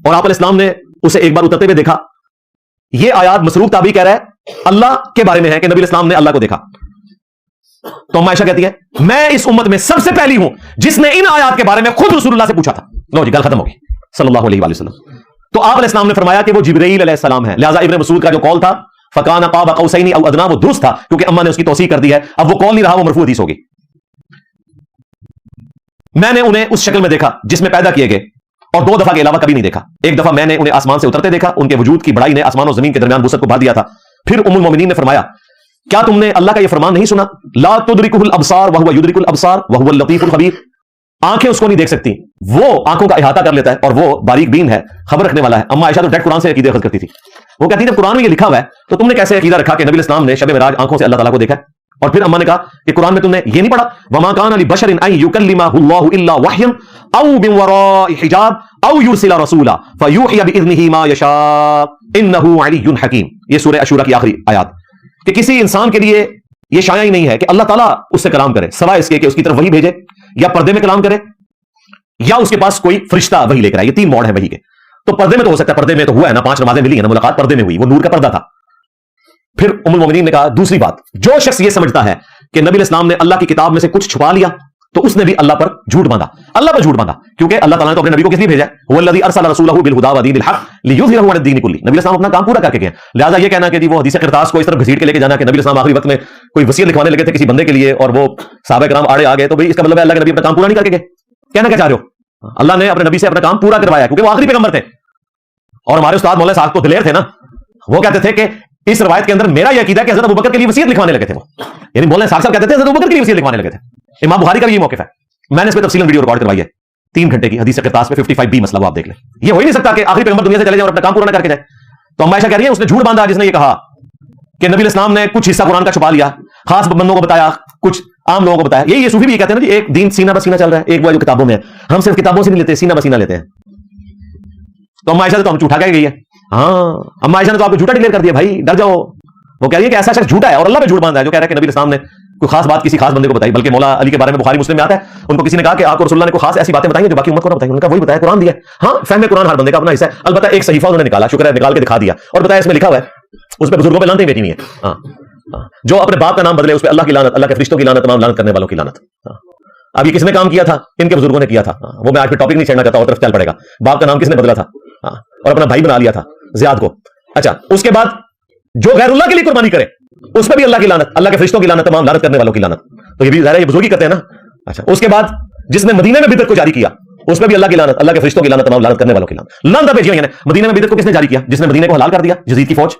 S1: اور آپ علیہ السلام نے اسے ایک بار اترتے ہوئے دیکھا. یہ آیات مسروق تابعی کہہ رہا ہے اللہ کے بارے میں ہے کہ نبی علیہ السلام نے اللہ کو دیکھا. تو اما عائشہ کہتی ہے میں اس امت میں سب سے پہلی ہوں جس نے ان آیات کے بارے میں خود رسول اللہ سے پوچھا تھا. لو جی گل ختم ہوگی صلی اللہ علیہ وآلہ وسلم. تو آپ علیہ السلام نے فرمایا کہ وہ جبرائیل علیہ السلام ہے. لہذا ابن مسعود کا جو قول تھا فکان قاب قوسین او ادنا وہ درست تھا کیونکہ اما نے اس کی توثیق کر دی ہے. اب وہ قول نہیں رہا, وہ مرفوع حدیث ہوگی. میں نے انہیں اس شکل میں دیکھا جس میں پیدا کیے گئے اور 2 دفعہ کے علاوہ کبھی نہیں دیکھا. ایک دفعہ میں نے انہیں آسمان سے اترتے دیکھا, ان کے وجود کی بڑائی نے آسمان و زمین کے درمیان وسعت کو بھر دیا تھا. پھر ام المومنین نے فرمایا کیا تم نے اللہ کا یہ فرمان نہیں سنا لا تدرکہ الابصار وهو يدرك الابصار وهو اللطیف الخبیر. آنکھیں اس کو نہیں دیکھ سکتی, وہ آنکھوں کا احاطہ کر لیتا ہے اور وہ باریک بین ہے, خبر رکھنے والا ہے. اما عائشہ تو ڈائریکٹ قرآن سے عقیدہ اخذ کرتی تھی. وہ کہتی ہے جب قرآن میں یہ لکھا ہوا ہے تو تم نے کیسے عقیدہ رکھا کہ نبی اسلام نے شب معراج آنکھوں سے اللہ تعالیٰ کو دیکھا. اور پھر اما نے کہا کہ قرآن میں تم نے یہ نہیں پڑھا وما كان لبشر ان يكلمه الله الا وحيا او من وراء حجاب او يرسل رسولا فيوحي باذنه ما يشاء انه علي حكيم. یہ سورہ عشورہ کی آخری آیات کہ کسی انسان کے لیے یہ شایع ہی نہیں ہے کہ اللہ تعالیٰ اس سے کلام کرے سوائے اس کے کہ اس کی طرف وحی بھیجے یا پردے میں کلام کرے یا اس کے پاس کوئی فرشتہ وحی لے کر آئے. یہ 3 موڈ ہیں وحی کے. تو پردے میں تو ہو سکتا ہے, پردے میں تو ہوا ہے نا, 5 نمازیں ملی ہیں نا, ملاقات پردے میں ہوئی, وہ نور کا پردہ تھا. پھر ام المومنین نے کہا دوسری بات, جو شخص یہ سمجھتا ہے کہ نبی علیہ السلام نے اللہ کی کتاب میں سے کچھ چھپا لیا تو اس نے بھی اللہ پر جھوٹ باندھا. اللہ پر جھوٹ باندھا کیونکہ اللہ تعالیٰ نے تو اپنے نبی کو کس لیے بھیجا ہے, هو الذی ارسل رسولہ بالہدی ودین الحق لیظہرہ علی الدین کلہ. نبی علیہ السلام اپنا کام پورا کر کے گئے. لہٰذا یہ کہنا کہ وہ حدیث قرطاس کو اس طرف گھسیٹ کے لے کے جانا کہ نبی علیہ السلام آخری وقت میں کوئی وصیت لکھوانے لگے تھے کسی بندے کے لیے اور وہ صحابہ کرام آڑے آ گئے, تو بھئی اس کا مطلب ہے اللہ کے نبی اپنا کام پورا نہیں کر کے گئے. کہنا کیا چاہ رہے ہو, اللہ نے اپنے نبی سے اپنا کام پورا کروایا کیونکہ وہ آخری پیغمبر تھے. اور ہمارے استاد مولانا صاحب تو دلیر تھے نا, وہ کہتے تھے کہ اس روایت کے اندر میرا یہ عقیدہ ہے کہ حضرت ابوبکر کے لیے وصیت لکھوانے لگے تھے. وہ یعنی مولانا صاحب کہتے تھے حضرت ابوبکر کے لیے وصیت لکھوانے لگے تھے. امام بخاری کا بھی یہ موقف ہے, میں نے اس پہ تفصیل ویڈیو ریکارڈ کروائی ہے 3 گھنٹے کی, حدیث قرطاس پہ 55B مسئلہ وہ آپ دیکھ لیں. یہ ہو ہی نہیں سکتا کہ آخری پیغمبر دنیا سے چلے جائیں اور اپنا کام پورا نہ کر کے جائے. تو اما عائشہ کہہ رہی ہیں اس نے جھوٹ باندھا جس نے یہ کہا کہ نبی اسلام نے کچھ حصہ قرآن کا چھپا لیا, خاص بندوں کو بتایا, کچھ عام لوگوں کو بتایا. یہ صوفی بھی یہ کہتے ہیں نا جی ایک دین سینہ بسینہ چل رہا ہے, ایک وہ جو کتابوں میں ہے, ہم صرف کتابوں سے نہیں لیتے سینہ بسینہ لیتے ہیں. تو اما عائشہ سے تو ہم جھوٹا کہہ گئی ہے. ہاں اما عائشہ نے تو آپ کو جھوٹا ڈکلیئر کر دیا, بھائی ڈر جاؤ. وہ کہہ رہی ہے کہ ایسا شخص جھوٹا ہے اور اللہ پہ جھوٹ باندھا ہے جو کہہ رہا ہے کہ نبی اسلام نے کوئی خاص بات کسی خاص بندے کو بتائی. بلکہ مولا علی کے بارے میں بخاری مسلم میں آتا ہے, ان کو کسی نے کہا کہ آپ کو رسول اللہ نے کوئی خاص ایسی باتیں بتائی ہیں جو باقی امت کو نہ بتائی. انہوں نے کہا وہی بتایا, قرآن دیا. ہاں فہم قرآن ہر بندے کا اپنا حصہ ہے. البتہ ایک صحیفہ انہوں نے نکالا, شکر ہے نکال کے دکھا دیا اور بتایا اس میں لکھا ہوا ہے, اس پہ بزرگوں پہ لعنتیں بیٹھی ہوئی ہیں. ہاں جو اپنے باپ کا نام بدلے اس پہ اللہ کی لعنت, اللہ کے فرشتوں کی لعنت, تمام لعنت کرنے والوں کی لعنت. اب یہ کس نے کام کیا تھا, ان کے بزرگوں نے کیا تھا. وہ میں آج پھر ٹاپک نہیں چھیڑنا چاہتا, اور طرف چل پڑے گا. باپ کا نام کس نے بدلا تھا اور اپنا بھائی بنا لیا تھا زیاد کو. اچھا اس کے بعد جو غیر اللہ کے لیے قربانی کرے اس پہ بھی اللہ کی لعنت, اللہ کے فرشتوں کی لعنت, تمام لعنت کرنے والوں کی لعنت. تو یہ بھی ظاہر ہے یہ بزرگی کرتے ہیں نا. اچھا اس کے بعد جس نے مدینے میں بدعت کو جاری کیا اس پہ بھی اللہ کی لعنت, اللہ کے فرشتوں کی لعنت, تمام لعنت کرنے والوں کی لعنت. لعنت بھیجی ہوئی ہے. مدینے میں بدعت کو کس نے جاری کیا, جس نے مدینے کو حلال کر دیا, یزید کی فوج.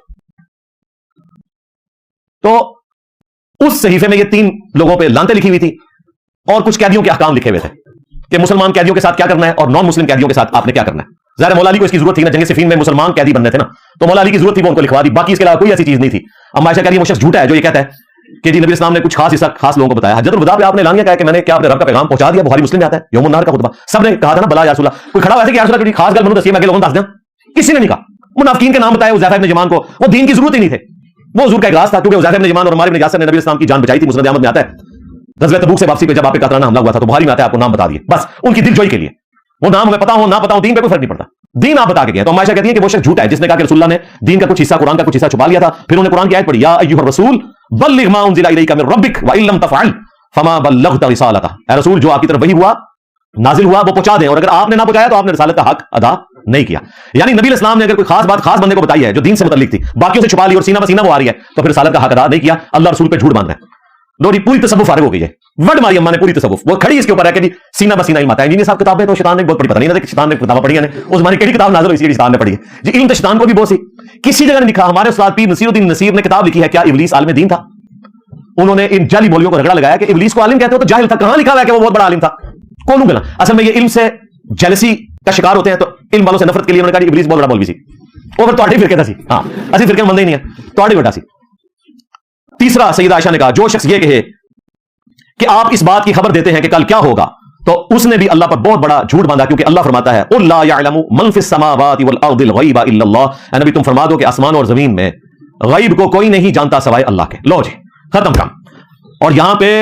S1: تو اس صحیفے میں یہ 3 لوگوں پہ لعنتیں لکھی ہوئی تھی اور کچھ قیدیوں کے احکام لکھے ہوئے تھے کہ مسلمان قیدیوں کے ساتھ کیا کرنا ہے اور نان مسلم قیدیوں کے ساتھ آپ نے کیا کرنا ہے. ظاہر مولا علی کو اس کی ضرورت تھی نا, جنگ صفین میں مسلمان قیدی بننے تھے نا, تو مولا علی کی ضرورت تھی, وہ ان کو لکھوا دی. باقی اس کے علاوہ کوئی ایسی چیز نہیں تھی. اما عائشہ کہہ رہی ہے وہ شخص جھوٹا ہے جو یہ کہتا ہے کہ جی نبی اسلام نے کچھ خاص حصہ خاص لوگوں کو بتایا. حجۃ الوداع پہ آپ نے اعلان کیا کہ میں نے کیا اپنے رب کا پیغام پہنچا دیا. بخاری مسلم میں آتا ہے یوم النہر کا خطبہ, سب نے کہا تھا نا بلا یا رسول اللہ. کوئی کھڑا ہوا ہے کہ یا رسول اللہ خاص گل منو دسیے میں لوگوں کو دس دیں, کسی نے نہیں کہا. منافقین کے نام بتائے حذیفہ ابن یمان کو, وہ دین کی ضرورت ہی نہیں تھے, وہ حضور کا اعراض تھا. کیونکہ حذیفہ ابن یمان اور عمار بن یاسر نے نبی اسلام کی جان بچائی تھی. مسند احمد میں آتا ہے غزوہ تبوک سے واپسی پہ جب آپ پہ قاتلانہ حملہ ہوا تھا تو بخاری میں آتا ہے آپ کو نام بتا دیے, بس ان کی دل جوئی کے لیے. وہ نام ہمیں پتا ہو نہ پتا ہو, دین پہ کوئی فرق نہیں پڑتا, دین آپ بتا کے گئے. تو عائشہ کہتی ہے کہ وہ شخص جھوٹا ہے جس نے کہا کہ رسول اللہ نے دین کا کچھ حصہ, قرآن کا کچھ حصہ چھپا لیا تھا. پھر انہوں نے قرآن کی آیت پڑھی یا ایھا الرسول بلغ ما انزل الیک من ربک وان لم تفعل فما بلغت رسالتہ. اے رسول جو آپ کی طرف وحی ہوا نازل ہوا وہ پہنچا دیں, اور اگر آپ نے نہ پہنچایا تو آپ نے رسالت کا حق ادا نہیں کیا. یعنی نبی علیہ السلام نے اگر کوئی خاص بات خاص بندے کو بتائی ہے جو دین سے متعلق تھی, باقیوں سے چھپا لی اور سینہ بسینہ وہ آ رہی ہے, تو پھر رسالت کا حق ادا نہیں کیا, اللہ رسول پہ جھوٹ باندھ رہا ہے. لوری پوری تصوف فارغ ہو گئی ہے, وڈ ماری اما نے پوری تصوف, وہ کھڑی اس کے اوپر ہے کہ سینہ بسینہ علم آتا ہے. انجینئر صاحب کتابیں تو شیطان نے بہت پڑھی, پتہ نہیں شیطان نے کتابیں پڑھی ہیں اس زمانے کیڑی کتاب نازل ہوئی سی شیطان نے پڑھی ہے جی. علم تو شیطان کو بھی بہت سی, کسی جگہ نے لکھا. ہمارے استاد پیر نصیر الدین نصیر نے کتاب لکھی ہے کیا ابلیس عالم دین تھا. انہوں نے ان جعلی مولویوں کو رگڑا لگایا کہ ابلیس کو عالم کہتے ہو تو جاہل تھا. کہاں لکھا ہوا ہے کہ وہ بہت بڑا عالم تھا, کون گلا. اصل میں یہ علم سے جیلسی کا شکار ہوتے ہیں تو علم والوں سے نفرت کے لیے انہوں نے کہا ابلیس بہت بڑا مولوی سی, وہ پھر تواڈے فرقے دا سی. ہاں اسی فرقے میں بندے ہی نہیں ہیں, تواڈے بڑا سی. تیسرا سیدہ عائشہ نے کہا جو شخص یہ کہے کہ آپ اس بات کی خبر دیتے ہیں کہ کل کیا ہوگا تو اس نے بھی اللہ پر بہت بڑا جھوٹ باندھا, کیونکہ اللہ فرماتا ہے قل لا يعلم من في السماوات والارض الغیب الا اللہ. اے نبی تم فرما دو کہ آسمان اور زمین میں غیب کو کوئی نہیں جانتا سوائے اللہ کے. لو جی ختم کام. اور یہاں پہ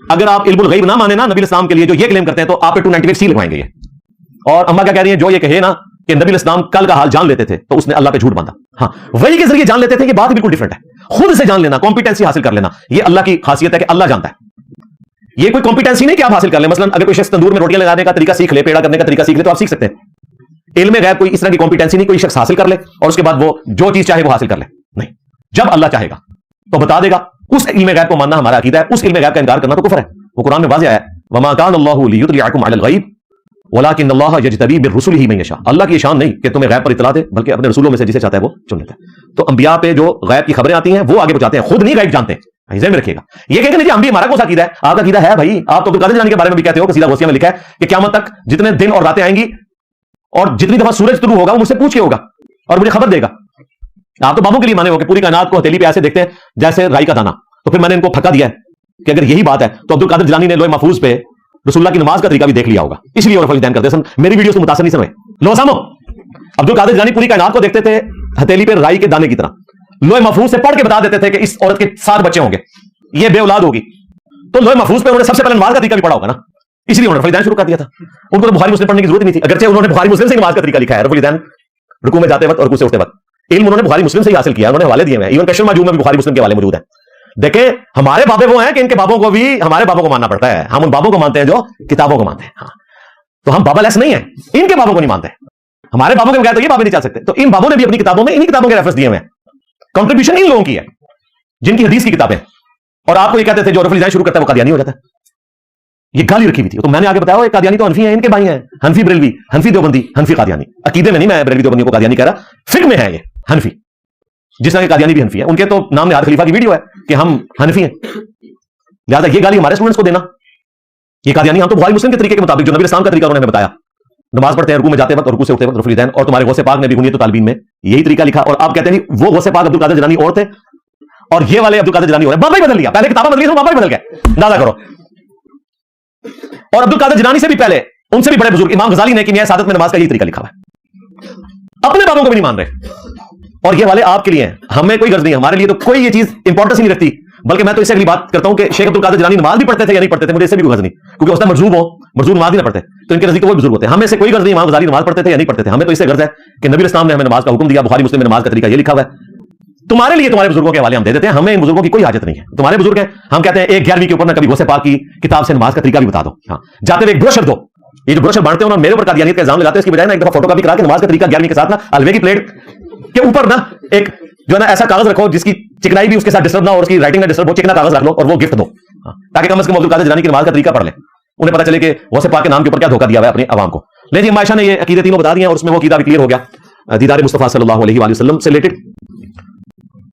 S1: اگر آپ علم الغیب نہ مانے نا نبی الاسلام کے لیے جو یہ کلیم کرتے ہیں تو آپ پہ 298 سی لگوائیں گے یہ. اور اما کیا کہہ رہی ہیں جو یہ کہے نا کہ نبی علیہ السلام کل کا حال جان لیتے تھے تو اس نے اللہ پہ جھوٹ باندھا. ہاں وہی کے ذریعے جان لیتے تھے, یہ بات بالکل ڈفرنٹ ہے. خود سے جان لینا, کمپیٹنسی حاصل کر لینا, یہ اللہ کی خاصیت ہے کہ اللہ جانتا ہے. یہ کوئی کمپیٹنسی نہیں کہ آپ حاصل کر لیں. مثلا اگر کوئی شخص تندور میں روٹیاں لگانے کا طریقہ سیکھ لے, پیڑا کرنے کا طریقہ سیکھ لے, تو آپ سیکھ سکتے ہیں. علم غیب کوئی اس طرح کی کمپیٹنسی نہیں, کوئی شخص حاصل کر لے اور اس کے بعد وہ جو چیز چاہے وہ حاصل کر لے. نہیں, جب اللہ چاہے گا تو بتا دے گا. اس علم غیب کو ماننا ہمارا عقیدہ ہے, اس علم غیب کا انکار کرنا تو کفر ہے. وہ قرآن میں واضح ہے, وما كان الله ليطلعكم على الغيب ولكن الله يجتبي برسله من يشاء. اللہ کی شان نہیں کہ تمہیں غیب پر اطلاع دے, بلکہ اپنے رسولوں میں سے جسے چاہتا ہے وہ چن لیتا ہے. تو انبیاء پہ جو غیب کی خبریں آتی ہیں وہ آگے پہنچاتے ہیں, خود نہیں غیب جانتے ہیں. ذہن میں رکھیے گا. یہ کہیں گے ہم بھی, ہمارا کون سا عقیدہ ہے؟ آپ کا عقیدہ ہے بھائی, آپ تو عبد القادر جیلانی کے بارے میں بھی کہتے ہو کہ سیدھا غوثیہ میں لکھا ہے کہ قیامت تک جتنے دن اور راتیں آئیں گی اور جتنی دفعہ سورج طلوع ہوگا وہ مجھ سے پوچھ کے ہوگا اور مجھے خبر دے گا. آپ تو بابوں کے لیے مانے ہو کہ پوری کائنات کو ہتھیلی پہ ایسے دیکھتے ہیں جیسے رائی کا دانہ. تو پھر میں نے ان کو پھکا دیا ہے کہ اگر یہی بات ہے تو عبد القادر جیلانی نے لوح محفوظ پہ رسول اللہ کی نماز کا طریقہ بھی دیکھ لیا ہوگا, اس لیے اور فلیدین کرتے ہیں. میری ویڈیو سے متاثر نہیں سمجھے. لو سامو, عبد القادر جیلانی پوری کائنات کو دیکھتے تھے ہتھیلی پہ رائی کے دانے کی طرح. لوح محفوظ سے پڑھ کے بتا دیتے تھے کہ اس عورت کے 7 بچے ہوں گے, یہ بے اولاد ہوگی. تو لوح محفوظ پہ انہوں نے سب سے پہلے نماز کا طریقہ بھی پڑھا ہوگا نا, اس لیے انہوں نے فلیدین شروع کر دیا تھا. ان کو تو بخاری مسلم پڑھنے کی ضرورت نہیں تھی, اگرچہ انہوں نے بخاری مسلم سے نماز کا طریقہ لکھا ہے. فلیدین رکوع میں جاتے وقت اور رکوع سے اٹھتے وقت علم انہوں نے بخاری مسلم سے ہی حاصل کیا, انہوں نے حوالے دیے ہیں. ایون کشف الماجوب میں بھی بخاری مسلم کے حوالے موجود ہیں. دیکھیں ہمارے بابے وہ ہیں کہ ان کے بابوں کو بھی ہمارے بابوں کو ماننا پڑتا ہے. ہم ان بابوں کو مانتے ہیں جو کتابوں کو مانتے ہیں. ہاں تو ہم بابا لیس نہیں ہیں, ان کے بابوں کو نہیں مانتے. ہمارے بابوں کے بغیر تو یہ بابے نہیں چل سکتے. تو ان بابوں نے بھی اپنی کتابوں میں انہی کتابوں کے ریفرنس دیے ہوئے ہیں. کنٹریبیوشن ان لوگوں کی ہے جن کی حدیث کی کتابیں, اور آپ کو یہ کہتے تھے جو فلیدین شروع کرتا ہے وہ قادیانی ہو جاتا ہے. یہ گالی رکھی ہوئی تھی. تو میں نے آگے بتایا قادیانی تو حنفی ہیں, ان کے بھائی ہیں, حنفی بریلوی, حنفی دیوبندی, حنفی قادیانی. عقیدے میں نہیں میں بریلوی دیوبندی کو قادیانی کہہ رہا, فقہ میں ہے یہ حنفی, جس طرح کے قادیانی بھی حنفی ہیں. ان کے تو نام نہاد خلیفہ کی ویڈیو ہے کہ ہم حنفی ہیں. لہٰذا یہ گالی ہمارے اسٹوڈنٹس کو دینا, یہ قادیانی ہم تو بخاری مسلم کے طریقے کے مطابق جو نبی اسلام کا طریقہ انہوں نے بتایا, نماز پڑھتے ہیں رکوع میں جاتے وقت اور رکوع سے اٹھتے وقت فلیدین, اور تمہارے غوث پاک نے بھی غنیت الطالبین میں یہی طریقہ لکھا. اور آپ کہتے ہیں وہ غوث پاک عبد القادر جیلانی اور تھے اور یہ والے عبد القادر جیلانی اور بابا ہی بدل لیا. پہلے کتابیں بدل لی, بابا ہی بدل گئے. اندازہ کرو. اور عبد القادر جیلانی سے بھی پہلے, ان سے بھی بڑے بزرگ امام غزالی نے کہ سعادت میں نماز کا یہی طریقہ لکھا ہوا ہے. اپنے بابوں کو بھی نہیں مان رہے, اور یہ والے آپ کے لیے ہیں, ہمیں کوئی غرض نہیں. ہمارے لیے تو کوئی یہ چیز امپورٹنس ہی نہیں رکھتی. بلکہ میں تو اس سے اگلی بات کرتا ہوں کہ شیخ عبد القادر جیلانی نماز بھی پڑھتے تھے یا نہیں پڑھتے تھے, مجھے اس سے بھی کوئی غرض نہیں, کیونکہ اس میں مرزوب ہو, مرزوب نماز ہی نہ پڑھتے تو ان کے نزدیک وہ بزرگ ہوتے ہیں. ہمیں سے کوئی غرض نہیں امام غزالی نماز پڑھتے تھے یا نہیں پڑھتے تھے. ہمیں تو اس سے غرض ہے کہ نبی اسلام نے ہمیں نماز کا حکم دیا, بخاری مسلم میں نماز کا طریقہ یہ لکھا ہوا ہے. تمہارے لیے تمہارے بزرگوں کے حوالے ہم دے دیتے ہیں, ہمیں ان بزرگوں کی کوئی حاجت نہیں ہے. تمہارے بزرگ ہیں, ہم کہتے ہیں 1/11 کے اوپر نہ کبھی غوث پاک کی کتاب سے نماز کا طریقہ بھی بتا دو. ہاں جاتے ہوئے ایک بروشر دو. یہ جو بروشر بانٹتے ہیں انہوں نے میرے اوپر قادیانیت کا الزام لگاتے ہیں, اس کی بجائے نا ایک دفعہ فوٹو کاپی کرا کے نماز کا طریقہ 11ویں کے ساتھ نا الوے کی پلیٹ کے اوپر نا ایک جو ہے نا ایسا کاغذ رکھو جس کی چکنائی بھی اس کے ساتھ ڈسٹرب نہ ہو, اور اس کی رائٹنگ نہ ڈسٹرب ہو, چکنا کاغذ رکھ لو اور وہ گفٹ دو, تاکہ کم از کم عبد القادر جیلانی کی نماز کا طریقہ پڑھ لیں, انہیں پتہ چلے کہ غوث پاک کے نام کے اوپر کیا دھوکہ دیا ہوا ہے اپنے عوام کو. لیکن عائشہ نے یہ عقیدے تینوں بتا دیے, اور اس میں وہ عقیدہ بھی کلیئر ہو گیا دیدار مصطفیٰ صلی اللہ علیہ وآلہ وسلم سے ریلیٹڈ.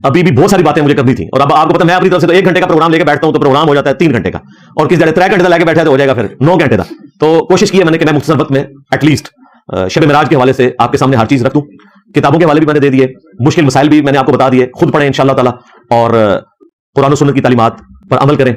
S1: ابھی بھی بہت ساری باتیں مجھے کرنی تھی, اور اب آپ کو پتہ میں اپنی طرف سے تو 1 گھنٹے کا پروگرام لے کے بیٹھتا ہوں تو پروگرام ہو جاتا ہے 3 گھنٹے کا, اور کس جگہ 3 گھنٹے لے کے بیٹھا تو ہو جائے گا پھر 9 گھنٹے کا. تو کوشش کی ہے میں نے کہ میں مختصر وقت میں ایٹ لیسٹ شب معراج کے حوالے سے آپ کے سامنے ہر چیز رکھ دوں. کتابوں کے حوالے بھی میں نے دے دیے, مشکل مسائل بھی میں نے آپ کو بتا دیے, خود پڑھیں انشاءاللہ تعالی, اور قرآن و سنت کی تعلیمات پر عمل کریں.